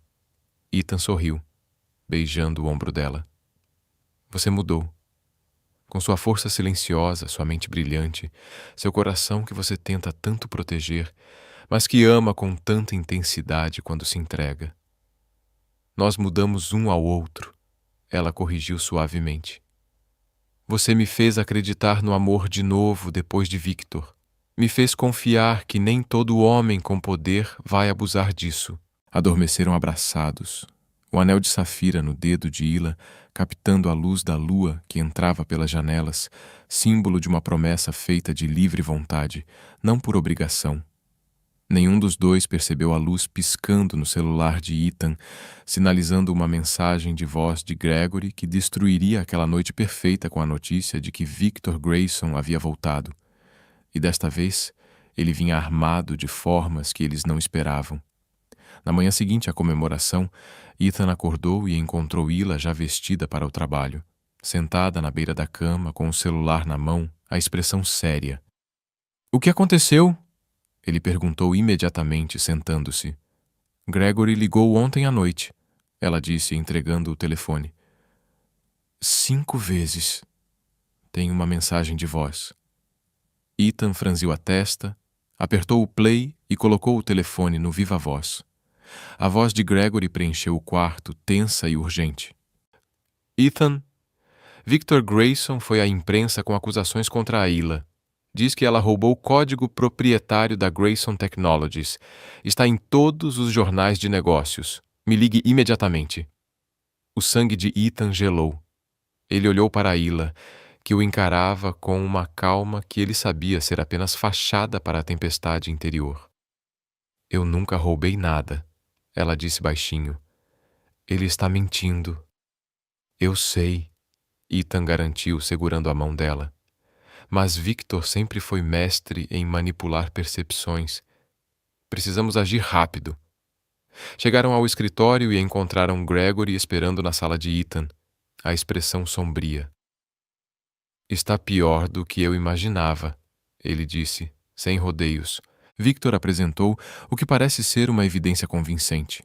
Ethan sorriu, beijando o ombro dela. Você mudou. Com sua força silenciosa, sua mente brilhante, seu coração que você tenta tanto proteger, mas que ama com tanta intensidade quando se entrega. Nós mudamos um ao outro, ela corrigiu suavemente. Você me fez acreditar no amor de novo depois de Victor. Me fez confiar que nem todo homem com poder vai abusar disso. Adormeceram abraçados, o anel de safira no dedo de Ila, captando a luz da lua que entrava pelas janelas, símbolo de uma promessa feita de livre vontade, não por obrigação. Nenhum dos dois percebeu a luz piscando no celular de Ethan, sinalizando uma mensagem de voz de Gregory que destruiria aquela noite perfeita com a notícia de que Victor Grayson havia voltado. E desta vez, ele vinha armado de formas que eles não esperavam. Na manhã seguinte à comemoração, Ethan acordou e encontrou Ila já vestida para o trabalho, sentada na beira da cama com o celular na mão, a expressão séria. O que aconteceu? Ele perguntou imediatamente, sentando-se. Gregory ligou ontem à noite, ela disse, entregando o telefone. 5 vezes. Tem uma mensagem de voz. Ethan franziu a testa, apertou o play e colocou o telefone no viva-voz. A voz de Gregory preencheu o quarto, tensa e urgente. Ethan, Victor Grayson foi à imprensa com acusações contra a Ila. Diz que ela roubou o código proprietário da Grayson Technologies. Está em todos os jornais de negócios. Me ligue imediatamente. O sangue de Ethan gelou. Ele olhou para a Ila, que o encarava com uma calma que ele sabia ser apenas fachada para a tempestade interior. Eu nunca roubei nada, ela disse baixinho. Ele está mentindo. Eu sei, Ethan garantiu, segurando a mão dela. Mas Victor sempre foi mestre em manipular percepções. Precisamos agir rápido. Chegaram ao escritório e encontraram Gregory esperando na sala de Ethan, a expressão sombria. Está pior do que eu imaginava, ele disse, sem rodeios. Victor apresentou o que parece ser uma evidência convincente.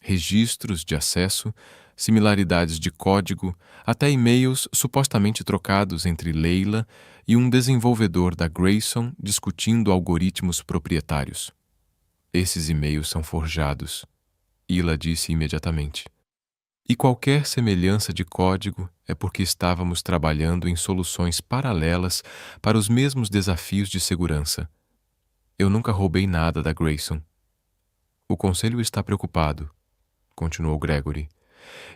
Registros de acesso, similaridades de código, até e-mails supostamente trocados entre Leila e um desenvolvedor da Grayson discutindo algoritmos proprietários. Esses e-mails são forjados, Ila disse imediatamente. E qualquer semelhança de código é porque estávamos trabalhando em soluções paralelas para os mesmos desafios de segurança. Eu nunca roubei nada da Grayson. O conselho está preocupado, continuou Gregory.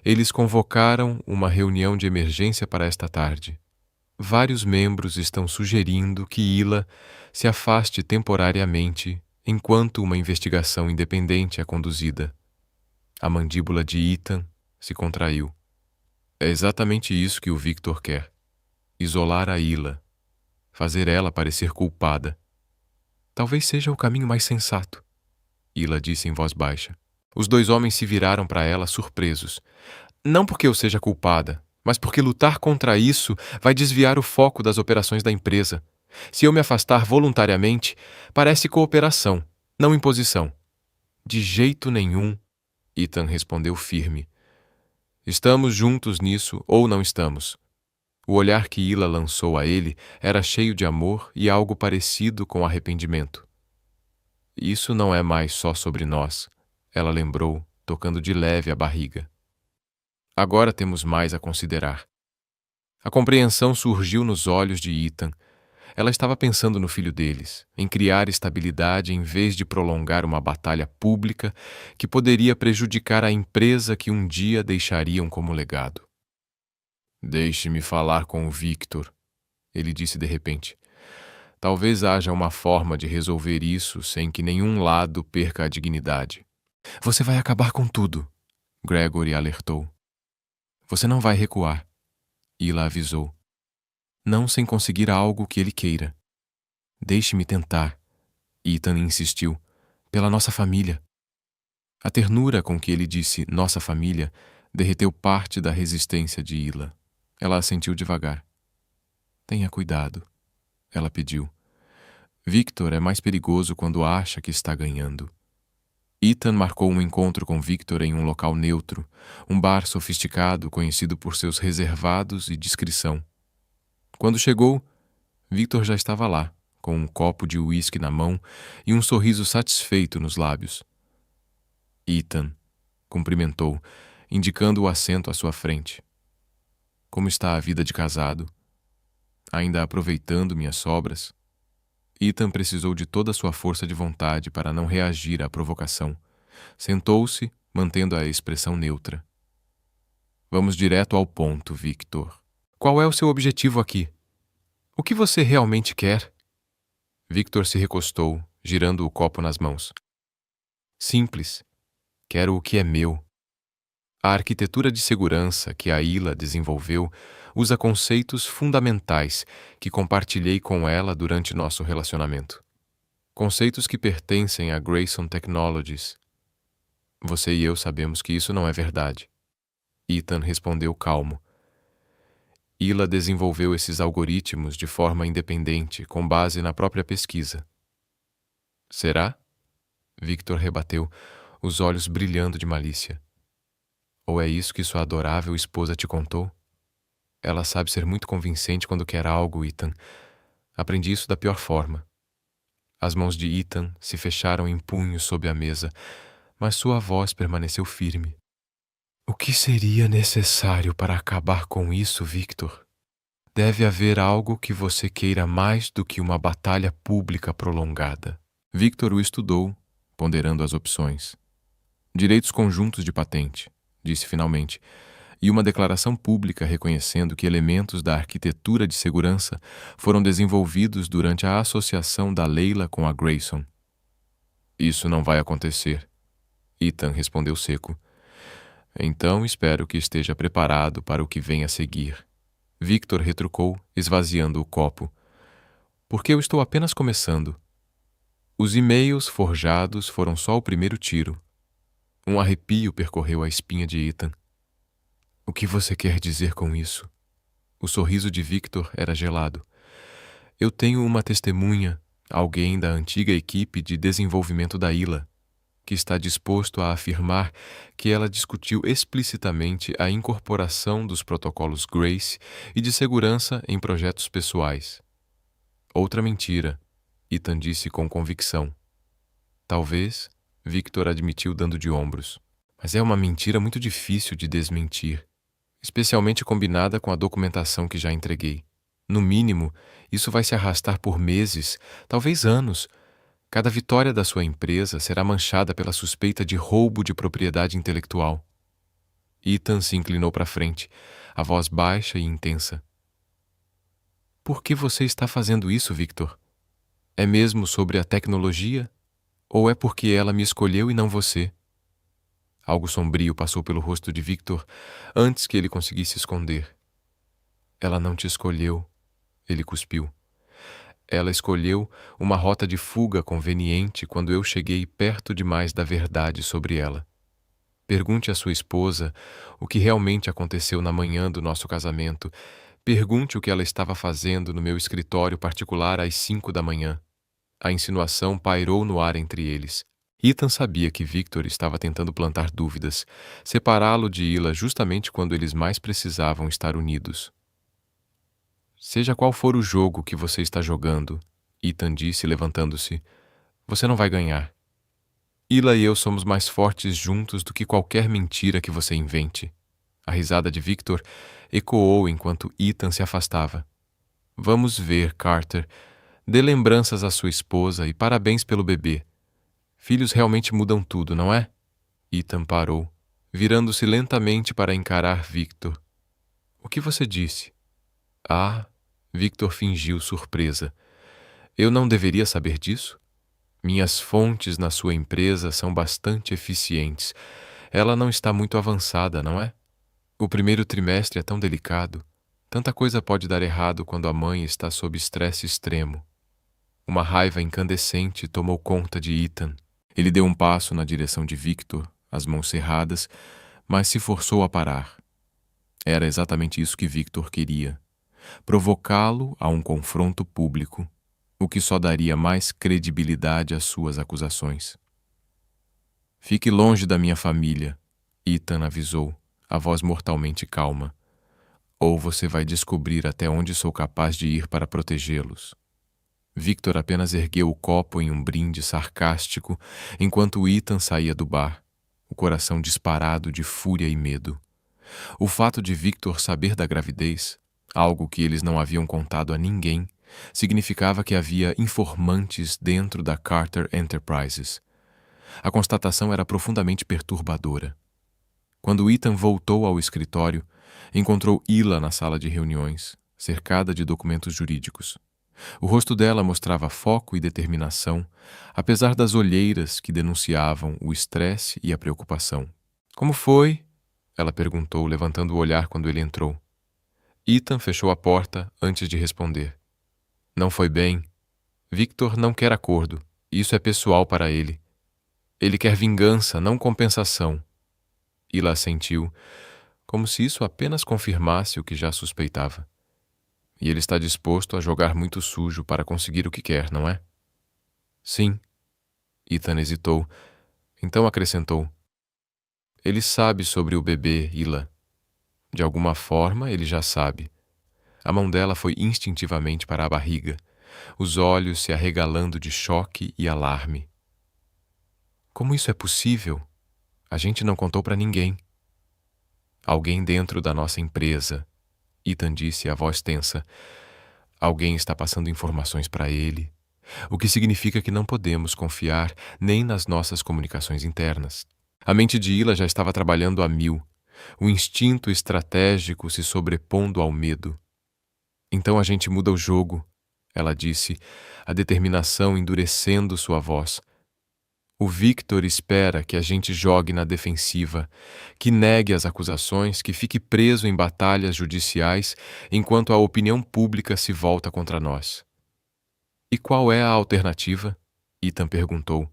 Eles convocaram uma reunião de emergência para esta tarde. Vários membros estão sugerindo que Ila se afaste temporariamente enquanto uma investigação independente é conduzida. A mandíbula de Ethan se contraiu. É exatamente isso que o Victor quer. Isolar a Ila. Fazer ela parecer culpada. Talvez seja o caminho mais sensato, Ila disse em voz baixa. Os dois homens se viraram para ela surpresos. Não porque eu seja culpada, mas porque lutar contra isso vai desviar o foco das operações da empresa. Se eu me afastar voluntariamente, parece cooperação, não imposição. De jeito nenhum, Ethan respondeu firme. Estamos juntos nisso ou não estamos? O olhar que Ila lançou a ele era cheio de amor e algo parecido com arrependimento. Isso não é mais só sobre nós, ela lembrou, tocando de leve a barriga. Agora temos mais a considerar. A compreensão surgiu nos olhos de Ethan. Ela estava pensando no filho deles, em criar estabilidade em vez de prolongar uma batalha pública que poderia prejudicar a empresa que um dia deixariam como legado. Deixe-me falar com o Victor, ele disse de repente. Talvez haja uma forma de resolver isso sem que nenhum lado perca a dignidade. Você vai acabar com tudo, Gregory alertou. Você não vai recuar, Ila avisou. Não sem conseguir algo que ele queira. Deixe-me tentar, Ethan insistiu, pela nossa família. A ternura com que ele disse nossa família derreteu parte da resistência de Ila. Ela assentiu devagar. Tenha cuidado, ela pediu. Victor é mais perigoso quando acha que está ganhando. Ethan marcou um encontro com Victor em um local neutro, um bar sofisticado conhecido por seus reservados e discrição. Quando chegou, Victor já estava lá, com um copo de uísque na mão e um sorriso satisfeito nos lábios. Ethan cumprimentou, indicando o assento à sua frente. Como está a vida de casado? Ainda aproveitando minhas sobras? Ethan precisou de toda a sua força de vontade para não reagir à provocação. Sentou-se, mantendo a expressão neutra. Vamos direto ao ponto, Victor. Qual é o seu objetivo aqui? O que você realmente quer? Victor se recostou, girando o copo nas mãos. Simples. Quero o que é meu. A arquitetura de segurança que a Ila desenvolveu usa conceitos fundamentais que compartilhei com ela durante nosso relacionamento. Conceitos que pertencem à Grayson Technologies. Você e eu sabemos que isso não é verdade. Ethan respondeu calmo. Ila desenvolveu esses algoritmos de forma independente, com base na própria pesquisa. Será? Victor rebateu, os olhos brilhando de malícia. Ou é isso que sua adorável esposa te contou? Ela sabe ser muito convincente quando quer algo, Ethan. Aprendi isso da pior forma. As mãos de Ethan se fecharam em punhos sob a mesa, mas sua voz permaneceu firme. O que seria necessário para acabar com isso, Victor? Deve haver algo que você queira mais do que uma batalha pública prolongada. Victor o estudou, ponderando as opções. Direitos conjuntos de patente, disse finalmente, e uma declaração pública reconhecendo que elementos da arquitetura de segurança foram desenvolvidos durante a associação da Leila com a Grayson. Isso não vai acontecer, Ethan respondeu seco. Então espero que esteja preparado para o que vem a seguir. Victor retrucou, esvaziando o copo. Porque eu estou apenas começando. Os e-mails forjados foram só o primeiro tiro. Um arrepio percorreu a espinha de Ethan. O que você quer dizer com isso? O sorriso de Victor era gelado. Eu tenho uma testemunha, Alguém da antiga equipe de desenvolvimento da Ila, que está disposto a afirmar que ela discutiu explicitamente a incorporação dos protocolos Grace e de segurança em projetos pessoais. Outra mentira, Ethan disse com convicção. Talvez, Victor admitiu dando de ombros. Mas é uma mentira muito difícil de desmentir, especialmente combinada com a documentação que já entreguei. No mínimo, isso vai se arrastar por meses, talvez anos. Cada vitória da sua empresa será manchada pela suspeita de roubo de propriedade intelectual. Ethan se inclinou para frente, a voz baixa e intensa. Por que você está fazendo isso, Victor? É mesmo sobre a tecnologia? Ou é porque ela me escolheu e não você? Algo sombrio passou pelo rosto de Victor antes que ele conseguisse esconder. Ela não te escolheu, ele cuspiu. Ela escolheu uma rota de fuga conveniente quando eu cheguei perto demais da verdade sobre ela. Pergunte à sua esposa o que realmente aconteceu na manhã do nosso casamento. Pergunte o que ela estava fazendo no meu escritório particular às 5 da manhã. A insinuação pairou no ar entre eles. Ethan sabia que Victor estava tentando plantar dúvidas, separá-lo de Ila justamente quando eles mais precisavam estar unidos. Seja qual for o jogo que você está jogando, Ethan disse levantando-se, você não vai ganhar. Ila e eu somos mais fortes juntos do que qualquer mentira que você invente. A risada de Victor ecoou enquanto Ethan se afastava. Vamos ver, Carter. Dê lembranças à sua esposa e parabéns pelo bebê. Filhos realmente mudam tudo, não é? Ethan parou, virando-se lentamente para encarar Victor. O que você disse? Ah, Victor fingiu surpresa. Eu não deveria saber disso? Minhas fontes na sua empresa são bastante eficientes. Ela não está muito avançada, não é? O primeiro trimestre é tão delicado. Tanta coisa pode dar errado quando a mãe está sob estresse extremo. Uma raiva incandescente tomou conta de Ethan. Ele deu um passo na direção de Victor, as mãos cerradas, mas se forçou a parar. Era exatamente isso que Victor queria. Provocá-lo a um confronto público, o que só daria mais credibilidade às suas acusações. Fique longe da minha família, Ethan avisou, a voz mortalmente calma. Ou você vai descobrir até onde sou capaz de ir para protegê-los. Victor apenas ergueu o copo em um brinde sarcástico enquanto Ethan saía do bar, o coração disparado de fúria e medo. O fato de Victor saber da gravidez, algo que eles não haviam contado a ninguém, significava que havia informantes dentro da Carter Enterprises. A constatação era profundamente perturbadora. Quando Ethan voltou ao escritório, encontrou Ila na sala de reuniões, cercada de documentos jurídicos. O rosto dela mostrava foco e determinação, apesar das olheiras que denunciavam o estresse e a preocupação. Como foi? Ela perguntou, levantando o olhar quando ele entrou. Ethan fechou a porta antes de responder. Não foi bem. Victor não quer acordo. Isso é pessoal para ele. Ele quer vingança, não compensação. Ila assentiu, como se isso apenas confirmasse o que já suspeitava. E ele está disposto a jogar muito sujo para conseguir o que quer, não é? Sim. Ethan hesitou, então acrescentou. Ele sabe sobre o bebê, Ila. De alguma forma, ele já sabe. A mão dela foi instintivamente para a barriga, os olhos se arregalando de choque e alarme. Como isso é possível? A gente não contou para ninguém. Alguém dentro da nossa empresa, Ethan disse, a voz tensa. Alguém está passando informações para ele, o que significa que não podemos confiar nem nas nossas comunicações internas. A mente de Ila já estava trabalhando a mil, o instinto estratégico se sobrepondo ao medo. Então a gente muda o jogo, ela disse, a determinação endurecendo sua voz. O Victor espera que a gente jogue na defensiva, que negue as acusações, que fique preso em batalhas judiciais enquanto a opinião pública se volta contra nós. E qual é a alternativa? Ethan perguntou.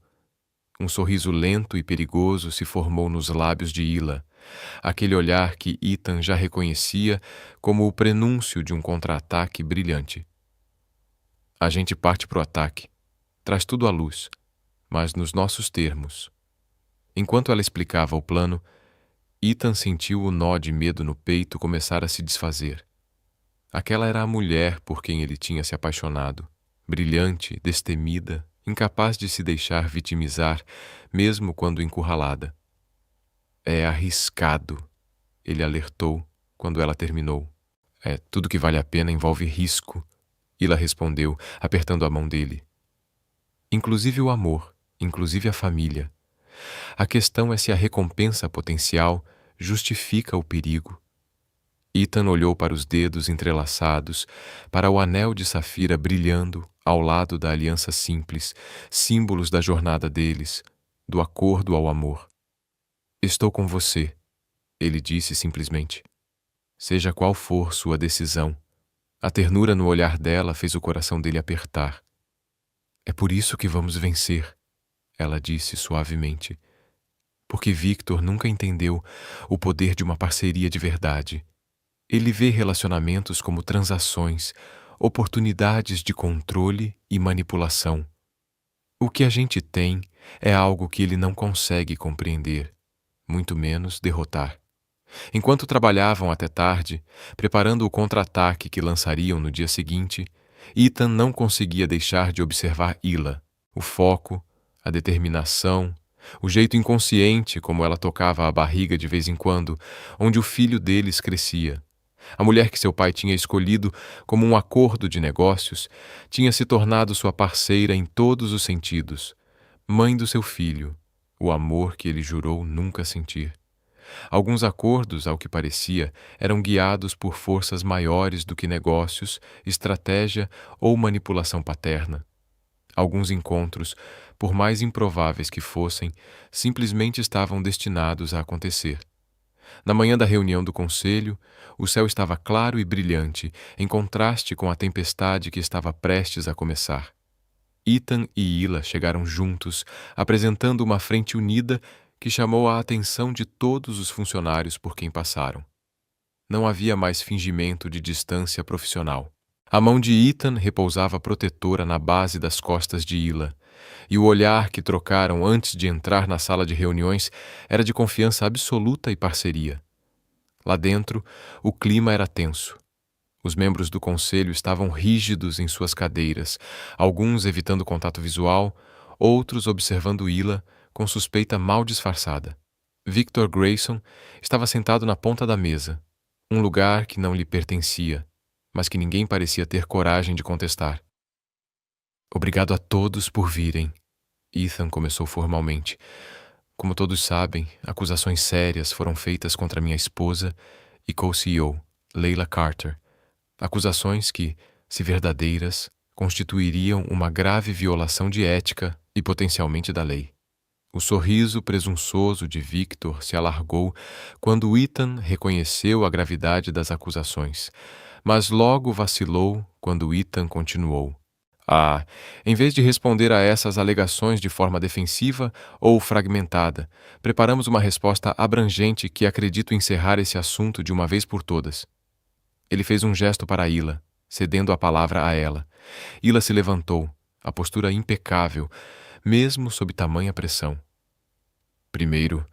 Um sorriso lento e perigoso se formou nos lábios de Ila, aquele olhar que Ethan já reconhecia como o prenúncio de um contra-ataque brilhante. A gente parte para o ataque, traz tudo à luz, mas nos nossos termos. Enquanto ela explicava o plano, Ethan sentiu o nó de medo no peito começar a se desfazer. Aquela era a mulher por quem ele tinha se apaixonado, brilhante, destemida, incapaz de se deixar vitimizar, mesmo quando encurralada. É arriscado, ele alertou quando ela terminou. Tudo que vale a pena envolve risco, Ila respondeu, apertando a mão dele. Inclusive o amor, inclusive a família. A questão é se a recompensa potencial justifica o perigo. Ethan olhou para os dedos entrelaçados, para o anel de safira brilhando ao lado da aliança simples, símbolos da jornada deles, do acordo ao amor. Estou com você, ele disse simplesmente. Seja qual for sua decisão. A ternura no olhar dela fez o coração dele apertar. É por isso que vamos vencer, ela disse suavemente. Porque Victor nunca entendeu o poder de uma parceria de verdade. Ele vê relacionamentos como transações, oportunidades de controle e manipulação. O que a gente tem é algo que ele não consegue compreender, muito menos derrotar. Enquanto trabalhavam até tarde, preparando o contra-ataque que lançariam no dia seguinte, Ethan não conseguia deixar de observar Ila, o foco, a determinação, o jeito inconsciente como ela tocava a barriga de vez em quando, onde o filho deles crescia. A mulher que seu pai tinha escolhido como um acordo de negócios tinha se tornado sua parceira em todos os sentidos, mãe do seu filho, o amor que ele jurou nunca sentir. Alguns acordos, ao que parecia, eram guiados por forças maiores do que negócios, estratégia ou manipulação paterna. Alguns encontros, por mais improváveis que fossem, simplesmente estavam destinados a acontecer. Na manhã da reunião do conselho, o céu estava claro e brilhante, em contraste com a tempestade que estava prestes a começar. Ethan e Ila chegaram juntos, apresentando uma frente unida que chamou a atenção de todos os funcionários por quem passaram. Não havia mais fingimento de distância profissional. A mão de Ethan repousava protetora na base das costas de Ila, e o olhar que trocaram antes de entrar na sala de reuniões era de confiança absoluta e parceria. Lá dentro, o clima era tenso. Os membros do conselho estavam rígidos em suas cadeiras, alguns evitando contato visual, outros observando Ila com suspeita mal disfarçada. Victor Grayson estava sentado na ponta da mesa, um lugar que não lhe pertencia, mas que ninguém parecia ter coragem de contestar. Obrigado a todos por virem, Ethan começou formalmente. Como todos sabem, acusações sérias foram feitas contra minha esposa e co-CEO, Leila Carter. Acusações que, se verdadeiras, constituiriam uma grave violação de ética e potencialmente da lei. O sorriso presunçoso de Victor se alargou quando Ethan reconheceu a gravidade das acusações, mas logo vacilou quando Ethan continuou. Em vez de responder a essas alegações de forma defensiva ou fragmentada, preparamos uma resposta abrangente que acredito encerrar esse assunto de uma vez por todas. Ele fez um gesto para Ila, cedendo a palavra a ela. Ila se levantou, a postura impecável, mesmo sob tamanha pressão. Primeiro,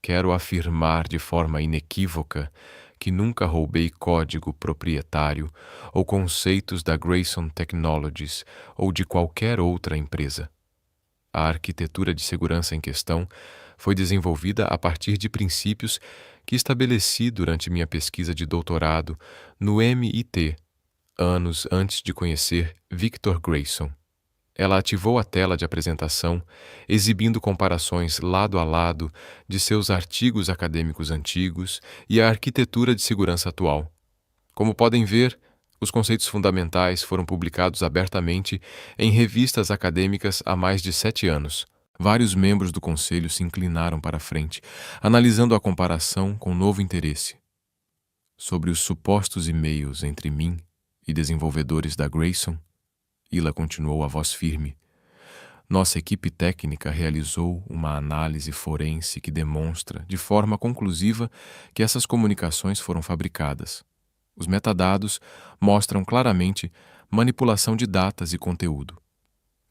quero afirmar de forma inequívoca que nunca roubei código proprietário ou conceitos da Grayson Technologies ou de qualquer outra empresa. A arquitetura de segurança em questão foi desenvolvida a partir de princípios que estabeleci durante minha pesquisa de doutorado no MIT, anos antes de conhecer Victor Grayson. Ela ativou a tela de apresentação, exibindo comparações lado a lado de seus artigos acadêmicos antigos e a arquitetura de segurança atual. Como podem ver, os conceitos fundamentais foram publicados abertamente em revistas acadêmicas há mais de 7 anos. Vários membros do conselho se inclinaram para a frente, analisando a comparação com novo interesse. Sobre os supostos e-mails entre mim e desenvolvedores da Grayson, Ila continuou a voz firme. Nossa equipe técnica realizou uma análise forense que demonstra, de forma conclusiva, que essas comunicações foram fabricadas. Os metadados mostram claramente manipulação de datas e conteúdo.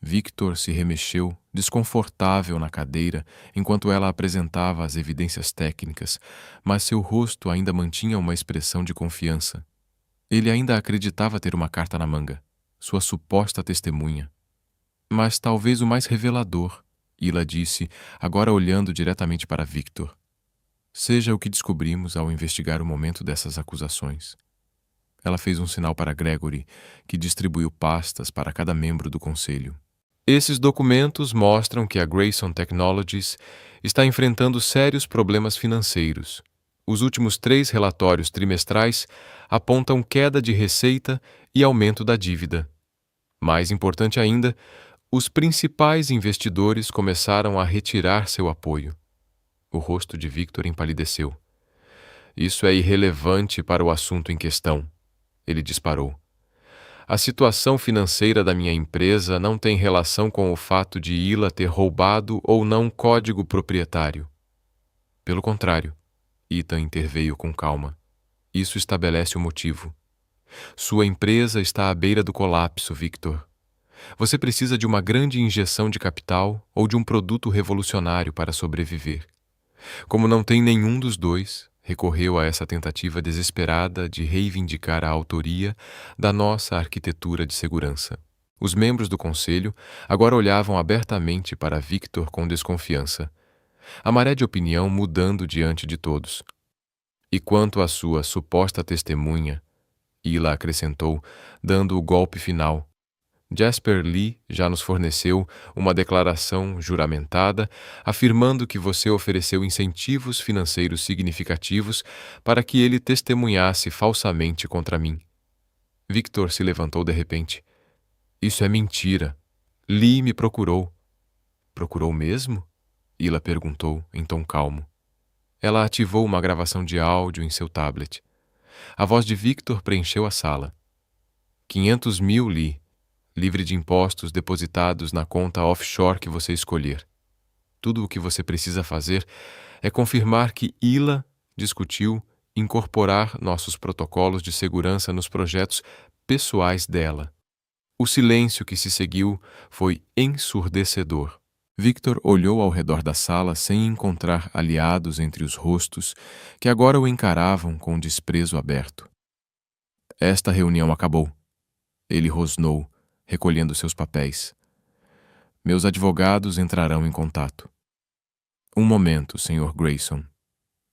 Victor se remexeu, desconfortável na cadeira, enquanto ela apresentava as evidências técnicas, mas seu rosto ainda mantinha uma expressão de confiança. Ele ainda acreditava ter uma carta na manga, sua suposta testemunha. Mas talvez o mais revelador, Ila disse, agora olhando diretamente para Victor. Seja o que descobrimos ao investigar o momento dessas acusações. Ela fez um sinal para Gregory, que distribuiu pastas para cada membro do conselho. Esses documentos mostram que a Grayson Technologies está enfrentando sérios problemas financeiros. Os últimos 3 relatórios trimestrais apontam queda de receita e aumento da dívida. Mais importante ainda, os principais investidores começaram a retirar seu apoio. O rosto de Victor empalideceu. Isso é irrelevante para o assunto em questão, ele disparou. A situação financeira da minha empresa não tem relação com o fato de Ila ter roubado ou não código proprietário. Pelo contrário, Ethan interveio com calma. Isso estabelece o motivo. Sua empresa está à beira do colapso, Victor. Você precisa de uma grande injeção de capital ou de um produto revolucionário para sobreviver. Como não tem nenhum dos dois, recorreu a essa tentativa desesperada de reivindicar a autoria da nossa arquitetura de segurança. Os membros do conselho agora olhavam abertamente para Victor com desconfiança, a maré de opinião mudando diante de todos. E quanto à sua suposta testemunha, Ila acrescentou, dando o golpe final, Jasper Lee já nos forneceu uma declaração juramentada afirmando que você ofereceu incentivos financeiros significativos para que ele testemunhasse falsamente contra mim. Victor se levantou de repente. Isso é mentira. Lee me procurou. Procurou mesmo? Ila perguntou em tom calmo. Ela ativou uma gravação de áudio em seu tablet. A voz de Victor preencheu a sala. 500 mil, Lee. Livre de impostos depositados na conta offshore que você escolher. Tudo o que você precisa fazer é confirmar que Ila discutiu incorporar nossos protocolos de segurança nos projetos pessoais dela. O silêncio que se seguiu foi ensurdecedor. Victor olhou ao redor da sala sem encontrar aliados entre os rostos que agora o encaravam com desprezo aberto. Esta reunião acabou. Ele rosnou, recolhendo seus papéis. Meus advogados entrarão em contato. Um momento, Sr. Grayson.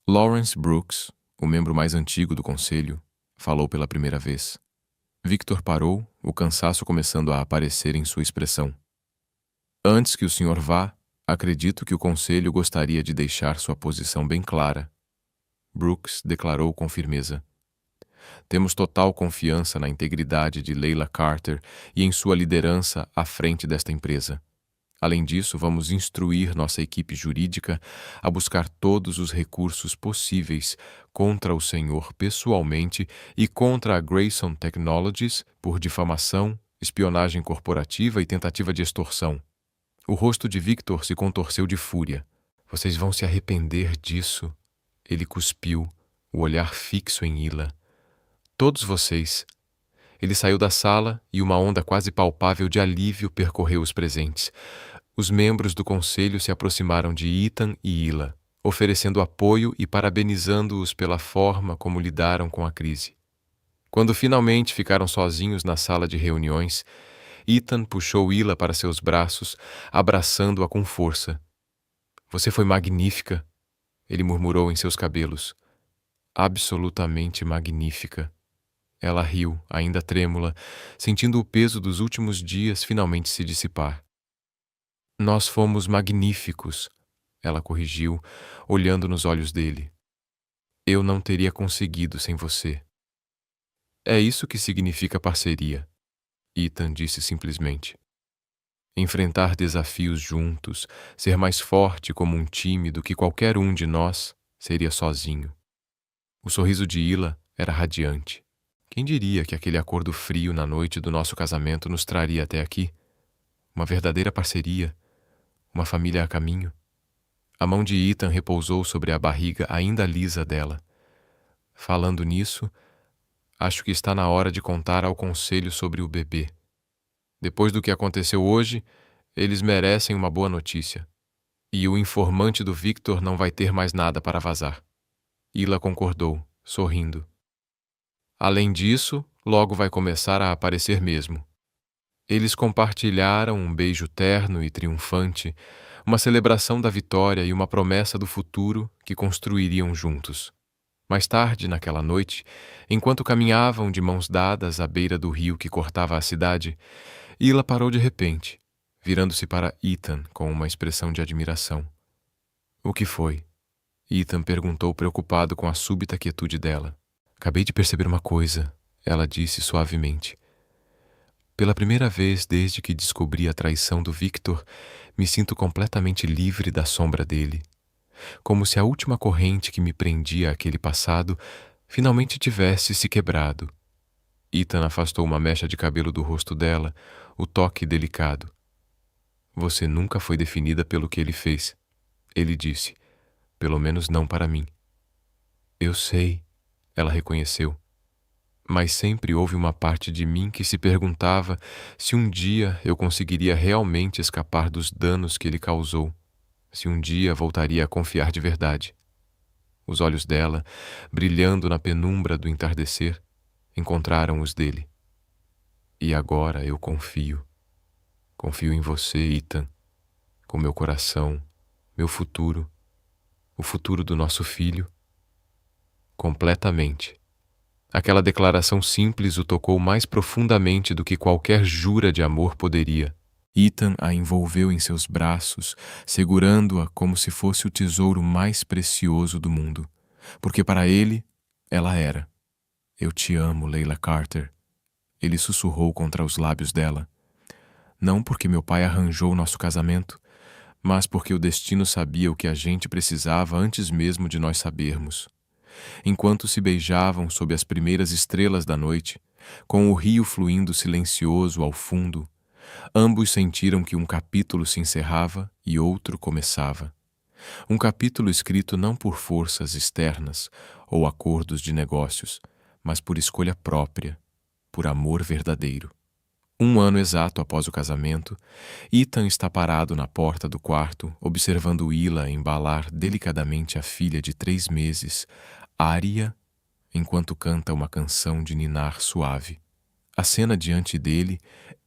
Lawrence Brooks, o membro mais antigo do conselho, falou pela primeira vez. Victor parou, o cansaço começando a aparecer em sua expressão. Antes que o senhor vá, acredito que o conselho gostaria de deixar sua posição bem clara. Brooks declarou com firmeza. Temos total confiança na integridade de Leila Carter e em sua liderança à frente desta empresa. Além disso, vamos instruir nossa equipe jurídica a buscar todos os recursos possíveis contra o senhor pessoalmente e contra a Grayson Technologies por difamação, espionagem corporativa e tentativa de extorsão. O rosto de Victor se contorceu de fúria. Vocês vão se arrepender disso. Ele cuspiu, o olhar fixo em Ila. Todos vocês. Ele saiu da sala e uma onda quase palpável de alívio percorreu os presentes. Os membros do conselho se aproximaram de Ethan e Ila, oferecendo apoio e parabenizando-os pela forma como lidaram com a crise. Quando finalmente ficaram sozinhos na sala de reuniões, Ethan puxou Ila para seus braços, abraçando-a com força. Você foi magnífica, ele murmurou em seus cabelos. Absolutamente magnífica. Ela riu, ainda trêmula, sentindo o peso dos últimos dias finalmente se dissipar. Nós fomos magníficos, ela corrigiu, olhando nos olhos dele. Eu não teria conseguido sem você. É isso que significa parceria, Ethan disse simplesmente. Enfrentar desafios juntos, ser mais forte como um time do que qualquer um de nós seria sozinho. O sorriso de Ila era radiante. Quem diria que aquele acordo frio na noite do nosso casamento nos traria até aqui? Uma verdadeira parceria, uma família a caminho. A mão de Ethan repousou sobre a barriga ainda lisa dela. Falando nisso, acho que está na hora de contar ao conselho sobre o bebê. Depois do que aconteceu hoje, eles merecem uma boa notícia. E o informante do Victor não vai ter mais nada para vazar. Ila concordou, sorrindo. Além disso, logo vai começar a aparecer mesmo. Eles compartilharam um beijo terno e triunfante, uma celebração da vitória e uma promessa do futuro que construiriam juntos. Mais tarde, naquela noite, enquanto caminhavam de mãos dadas à beira do rio que cortava a cidade, Ila parou de repente, virando-se para Ethan com uma expressão de admiração. O que foi? Ethan perguntou, preocupado com a súbita quietude dela. Acabei de perceber uma coisa, ela disse suavemente. Pela primeira vez desde que descobri a traição do Victor, me sinto completamente livre da sombra dele. Como se a última corrente que me prendia àquele passado finalmente tivesse se quebrado. Ethan afastou uma mecha de cabelo do rosto dela, o toque delicado. Você nunca foi definida pelo que ele fez, ele disse. Pelo menos não para mim. Eu sei, ela reconheceu. Mas sempre houve uma parte de mim que se perguntava se um dia eu conseguiria realmente escapar dos danos que ele causou, se um dia voltaria a confiar de verdade. Os olhos dela, brilhando na penumbra do entardecer, encontraram os dele. E agora eu confio. Confio em você, Ethan, com meu coração, meu futuro, o futuro do nosso filho. Completamente. Aquela declaração simples o tocou mais profundamente do que qualquer jura de amor poderia. Ethan a envolveu em seus braços, segurando-a como se fosse o tesouro mais precioso do mundo. Porque para ele, ela era. Eu te amo, Leila Carter. Ele sussurrou contra os lábios dela. Não porque meu pai arranjou nosso casamento, mas porque o destino sabia o que a gente precisava antes mesmo de nós sabermos. Enquanto se beijavam sob as primeiras estrelas da noite, com o rio fluindo silencioso ao fundo, ambos sentiram que um capítulo se encerrava e outro começava. Um capítulo escrito não por forças externas ou acordos de negócios, mas por escolha própria, por amor verdadeiro. 1 ano exato após o casamento, Ethan está parado na porta do quarto, observando Ila embalar delicadamente a filha de 3 meses, Ária, enquanto canta uma canção de ninar suave. A cena diante dele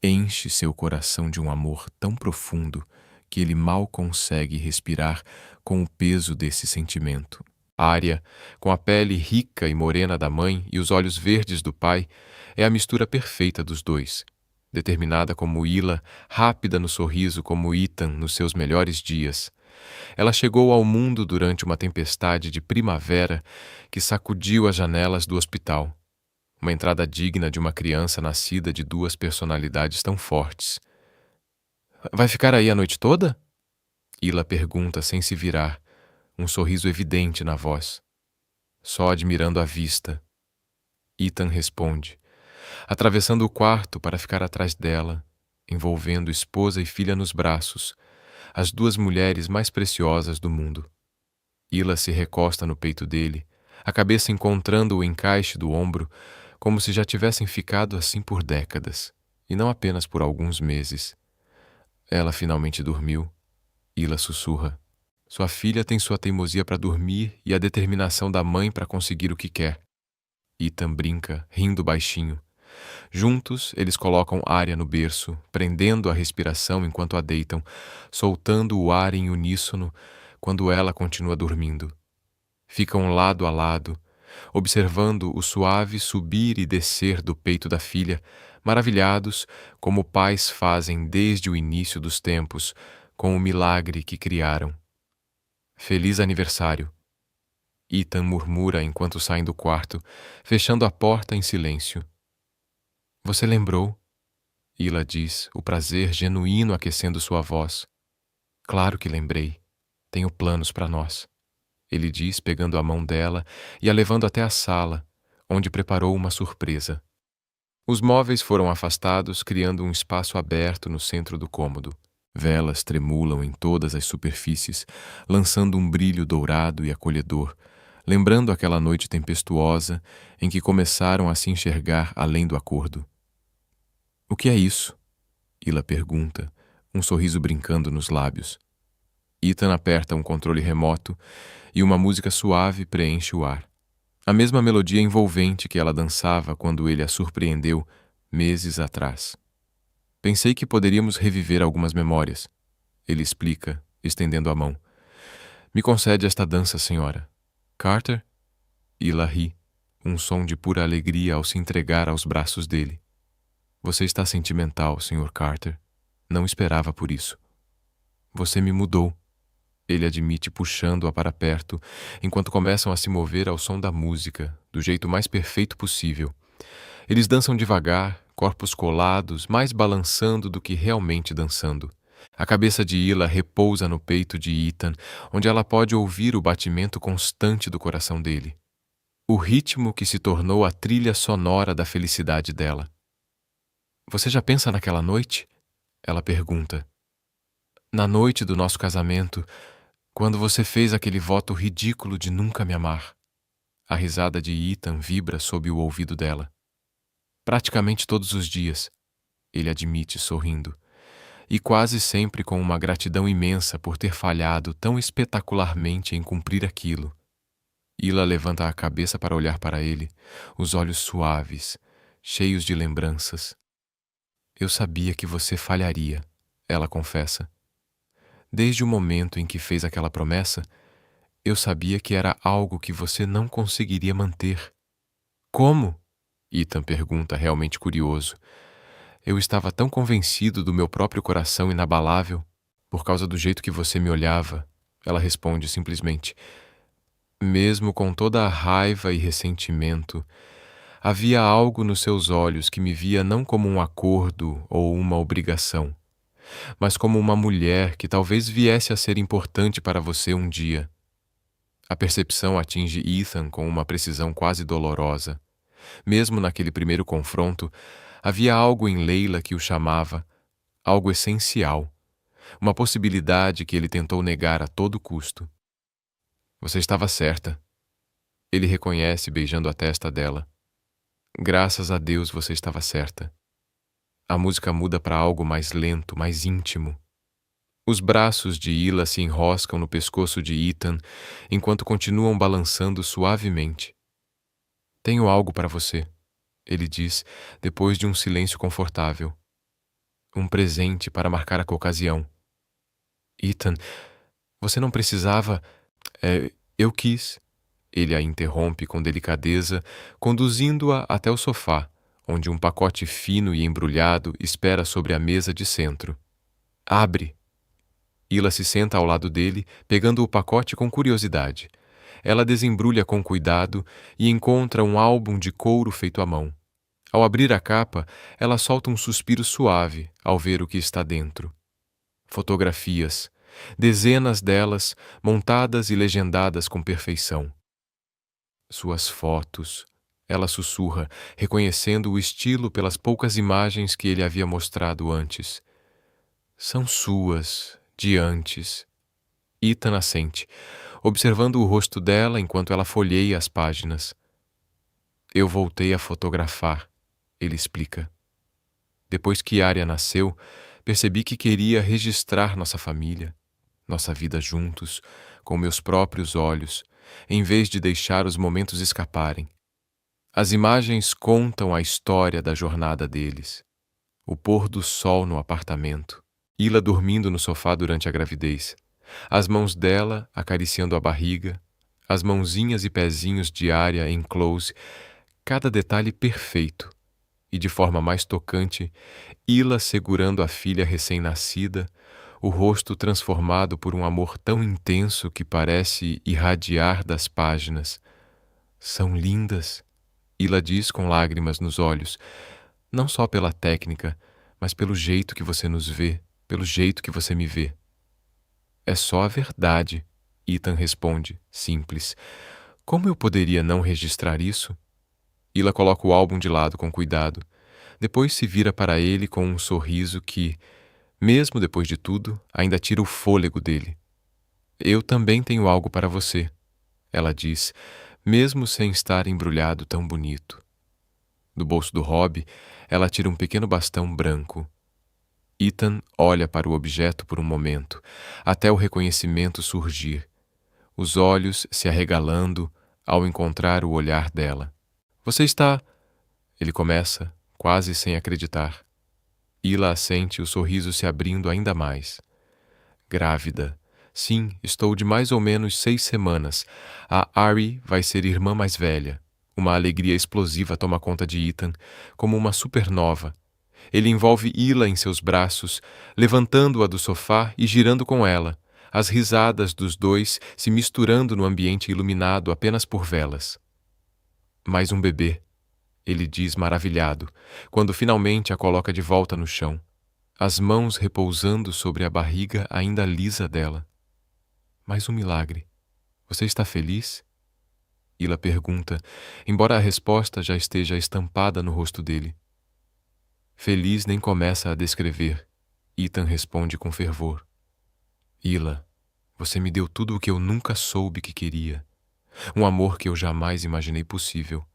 enche seu coração de um amor tão profundo que ele mal consegue respirar com o peso desse sentimento. Ária, com a pele rica e morena da mãe e os olhos verdes do pai, é a mistura perfeita dos dois. Determinada como Ila, rápida no sorriso como Ethan nos seus melhores dias. Ela chegou ao mundo durante uma tempestade de primavera que sacudiu as janelas do hospital. Uma entrada digna de uma criança nascida de 2 personalidades tão fortes. Vai ficar aí a noite toda? Ila pergunta sem se virar, um sorriso evidente na voz. Só admirando a vista. Ethan responde, atravessando o quarto para ficar atrás dela, envolvendo esposa e filha nos braços, as 2 mulheres mais preciosas do mundo. Ila se recosta no peito dele, a cabeça encontrando o encaixe do ombro, como se já tivessem ficado assim por décadas, e não apenas por alguns meses. Ela finalmente dormiu. Ila sussurra. Sua filha tem sua teimosia para dormir e a determinação da mãe para conseguir o que quer. Ethan brinca, rindo baixinho. Juntos, eles colocam Ária no berço, prendendo a respiração enquanto a deitam, soltando o ar em uníssono quando ela continua dormindo. Ficam lado a lado, observando o suave subir e descer do peito da filha, maravilhados como pais fazem desde o início dos tempos, com o milagre que criaram. Feliz aniversário! Ethan murmura enquanto saem do quarto, fechando a porta em silêncio. Você lembrou? Ila diz, o prazer genuíno aquecendo sua voz. Claro que lembrei. Tenho planos para nós. Ele diz, pegando a mão dela e a levando até a sala, onde preparou uma surpresa. Os móveis foram afastados, criando um espaço aberto no centro do cômodo. Velas tremulam em todas as superfícies, lançando um brilho dourado e acolhedor, lembrando aquela noite tempestuosa em que começaram a se enxergar além do acordo. O que é isso? Ila pergunta, um sorriso brincando nos lábios. Ethan aperta um controle remoto e uma música suave preenche o ar. A mesma melodia envolvente que ela dançava quando ele a surpreendeu meses atrás. Pensei que poderíamos reviver algumas memórias, ele explica, estendendo a mão. Me concede esta dança, senhora. Carter? Ila ri, um som de pura alegria ao se entregar aos braços dele. Você está sentimental, Sr. Carter. Não esperava por isso. Você me mudou, ele admite puxando-a para perto, enquanto começam a se mover ao som da música, do jeito mais perfeito possível. Eles dançam devagar, corpos colados, mais balançando do que realmente dançando. A cabeça de Ila repousa no peito de Ethan, onde ela pode ouvir o batimento constante do coração dele. O ritmo que se tornou a trilha sonora da felicidade dela. Você já pensa naquela noite? Ela pergunta. Na noite do nosso casamento, quando você fez aquele voto ridículo de nunca me amar. A risada de Ethan vibra sob o ouvido dela. Praticamente todos os dias, ele admite sorrindo, e quase sempre com uma gratidão imensa por ter falhado tão espetacularmente em cumprir aquilo. Ila levanta a cabeça para olhar para ele, os olhos suaves, cheios de lembranças. Eu sabia que você falharia, ela confessa. Desde o momento em que fez aquela promessa, eu sabia que era algo que você não conseguiria manter. Como? Ethan pergunta, realmente curioso. Eu estava tão convencido do meu próprio coração inabalável, por causa do jeito que você me olhava. Ela responde simplesmente. Mesmo com toda a raiva e ressentimento, havia algo nos seus olhos que me via não como um acordo ou uma obrigação, mas como uma mulher que talvez viesse a ser importante para você um dia. A percepção atinge Ethan com uma precisão quase dolorosa. Mesmo naquele primeiro confronto, havia algo em Leila que o chamava, algo essencial, uma possibilidade que ele tentou negar a todo custo. Você estava certa. Ele reconhece beijando a testa dela. Graças a Deus você estava certa. A música muda para algo mais lento, mais íntimo. Os braços de Ila se enroscam no pescoço de Ethan enquanto continuam balançando suavemente. Tenho algo para você, ele diz, depois de um silêncio confortável. Um presente para marcar a ocasião. Ethan, você não precisava... eu quis. Ele a interrompe com delicadeza, conduzindo-a até o sofá, onde um pacote fino e embrulhado espera sobre a mesa de centro. Abre. Ila se senta ao lado dele, pegando o pacote com curiosidade. Ela desembrulha com cuidado e encontra um álbum de couro feito à mão. Ao abrir a capa, ela solta um suspiro suave ao ver o que está dentro. Fotografias, dezenas delas, montadas e legendadas com perfeição. Suas fotos, ela sussurra, reconhecendo o estilo pelas poucas imagens que ele havia mostrado antes. São suas, de antes. Ethan assente, observando o rosto dela enquanto ela folheia as páginas. Eu voltei a fotografar, ele explica. Depois que Arya nasceu, percebi que queria registrar nossa família, nossa vida juntos, com meus próprios olhos, em vez de deixar os momentos escaparem. As imagens contam a história da jornada deles. O pôr do sol no apartamento, Ila dormindo no sofá durante a gravidez, as mãos dela acariciando a barriga, as mãozinhas e pezinhos de Arya em close, cada detalhe perfeito. E de forma mais tocante, Ila segurando a filha recém-nascida, o rosto transformado por um amor tão intenso que parece irradiar das páginas. São lindas, Ila diz com lágrimas nos olhos, não só pela técnica, mas pelo jeito que você nos vê, pelo jeito que você me vê. É só a verdade, Ethan responde, simples. Como eu poderia não registrar isso? Ila coloca o álbum de lado com cuidado. Depois se vira para ele com um sorriso que, mesmo depois de tudo, ainda tira o fôlego dele. Eu também tenho algo para você, ela diz, mesmo sem estar embrulhado tão bonito. Do bolso do hobby, ela tira um pequeno bastão branco. Ethan olha para o objeto por um momento, até o reconhecimento surgir, os olhos se arregalando ao encontrar o olhar dela. Você está... Ele começa, quase sem acreditar. Hila assente, o sorriso se abrindo ainda mais. Grávida. Sim, estou de mais ou menos 6 semanas. A Ari vai ser irmã mais velha. Uma alegria explosiva toma conta de Ethan, como uma supernova. Ele envolve Hila em seus braços, levantando-a do sofá e girando com ela, as risadas dos dois se misturando no ambiente iluminado apenas por velas. Mais um bebê, ele diz maravilhado, quando finalmente a coloca de volta no chão, as mãos repousando sobre a barriga ainda lisa dela. Mais um milagre. Você está feliz? Hila pergunta, embora a resposta já esteja estampada no rosto dele. Feliz nem começa a descrever. Ethan responde com fervor. Hila, você me deu tudo o que eu nunca soube que queria. Um amor que eu jamais imaginei possível.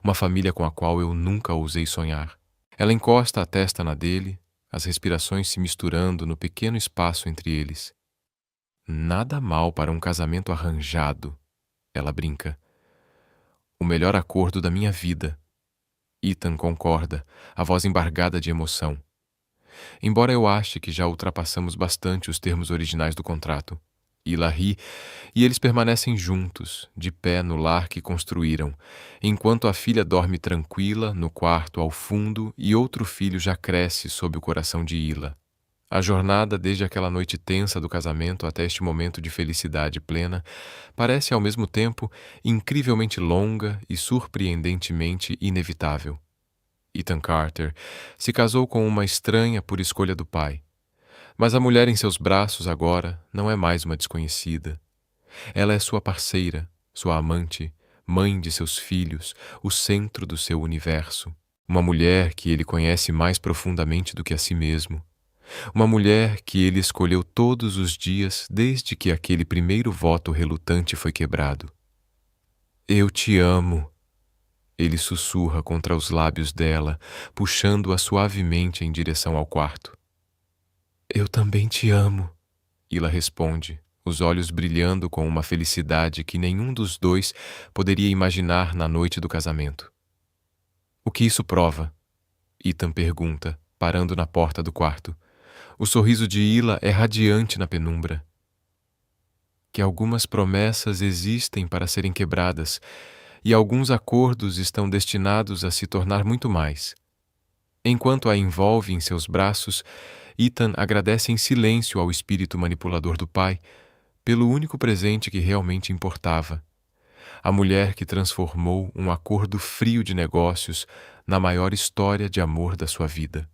Uma família com a qual eu nunca ousei sonhar. Ela encosta a testa na dele, as respirações se misturando no pequeno espaço entre eles. Nada mal para um casamento arranjado, ela brinca. O melhor acordo da minha vida. Ethan concorda, a voz embargada de emoção. Embora eu ache que já ultrapassamos bastante os termos originais do contrato. Hila ri, e eles permanecem juntos, de pé no lar que construíram, enquanto a filha dorme tranquila no quarto ao fundo e outro filho já cresce sob o coração de Hila. A jornada desde aquela noite tensa do casamento até este momento de felicidade plena parece ao mesmo tempo incrivelmente longa e surpreendentemente inevitável. Ethan Carter se casou com uma estranha por escolha do pai. Mas a mulher em seus braços agora não é mais uma desconhecida. Ela é sua parceira, sua amante, mãe de seus filhos, o centro do seu universo. Uma mulher que ele conhece mais profundamente do que a si mesmo. Uma mulher que ele escolheu todos os dias desde que aquele primeiro voto relutante foi quebrado. Eu te amo. Ele sussurra contra os lábios dela, puxando-a suavemente em direção ao quarto. Eu também te amo, Hila responde, os olhos brilhando com uma felicidade que nenhum dos dois poderia imaginar na noite do casamento. O que isso prova? Ethan pergunta, parando na porta do quarto. O sorriso de Hila é radiante na penumbra. Que algumas promessas existem para serem quebradas, e alguns acordos estão destinados a se tornar muito mais. Enquanto a envolve em seus braços, Ethan agradece em silêncio ao espírito manipulador do pai pelo único presente que realmente importava, a mulher que transformou um acordo frio de negócios na maior história de amor da sua vida.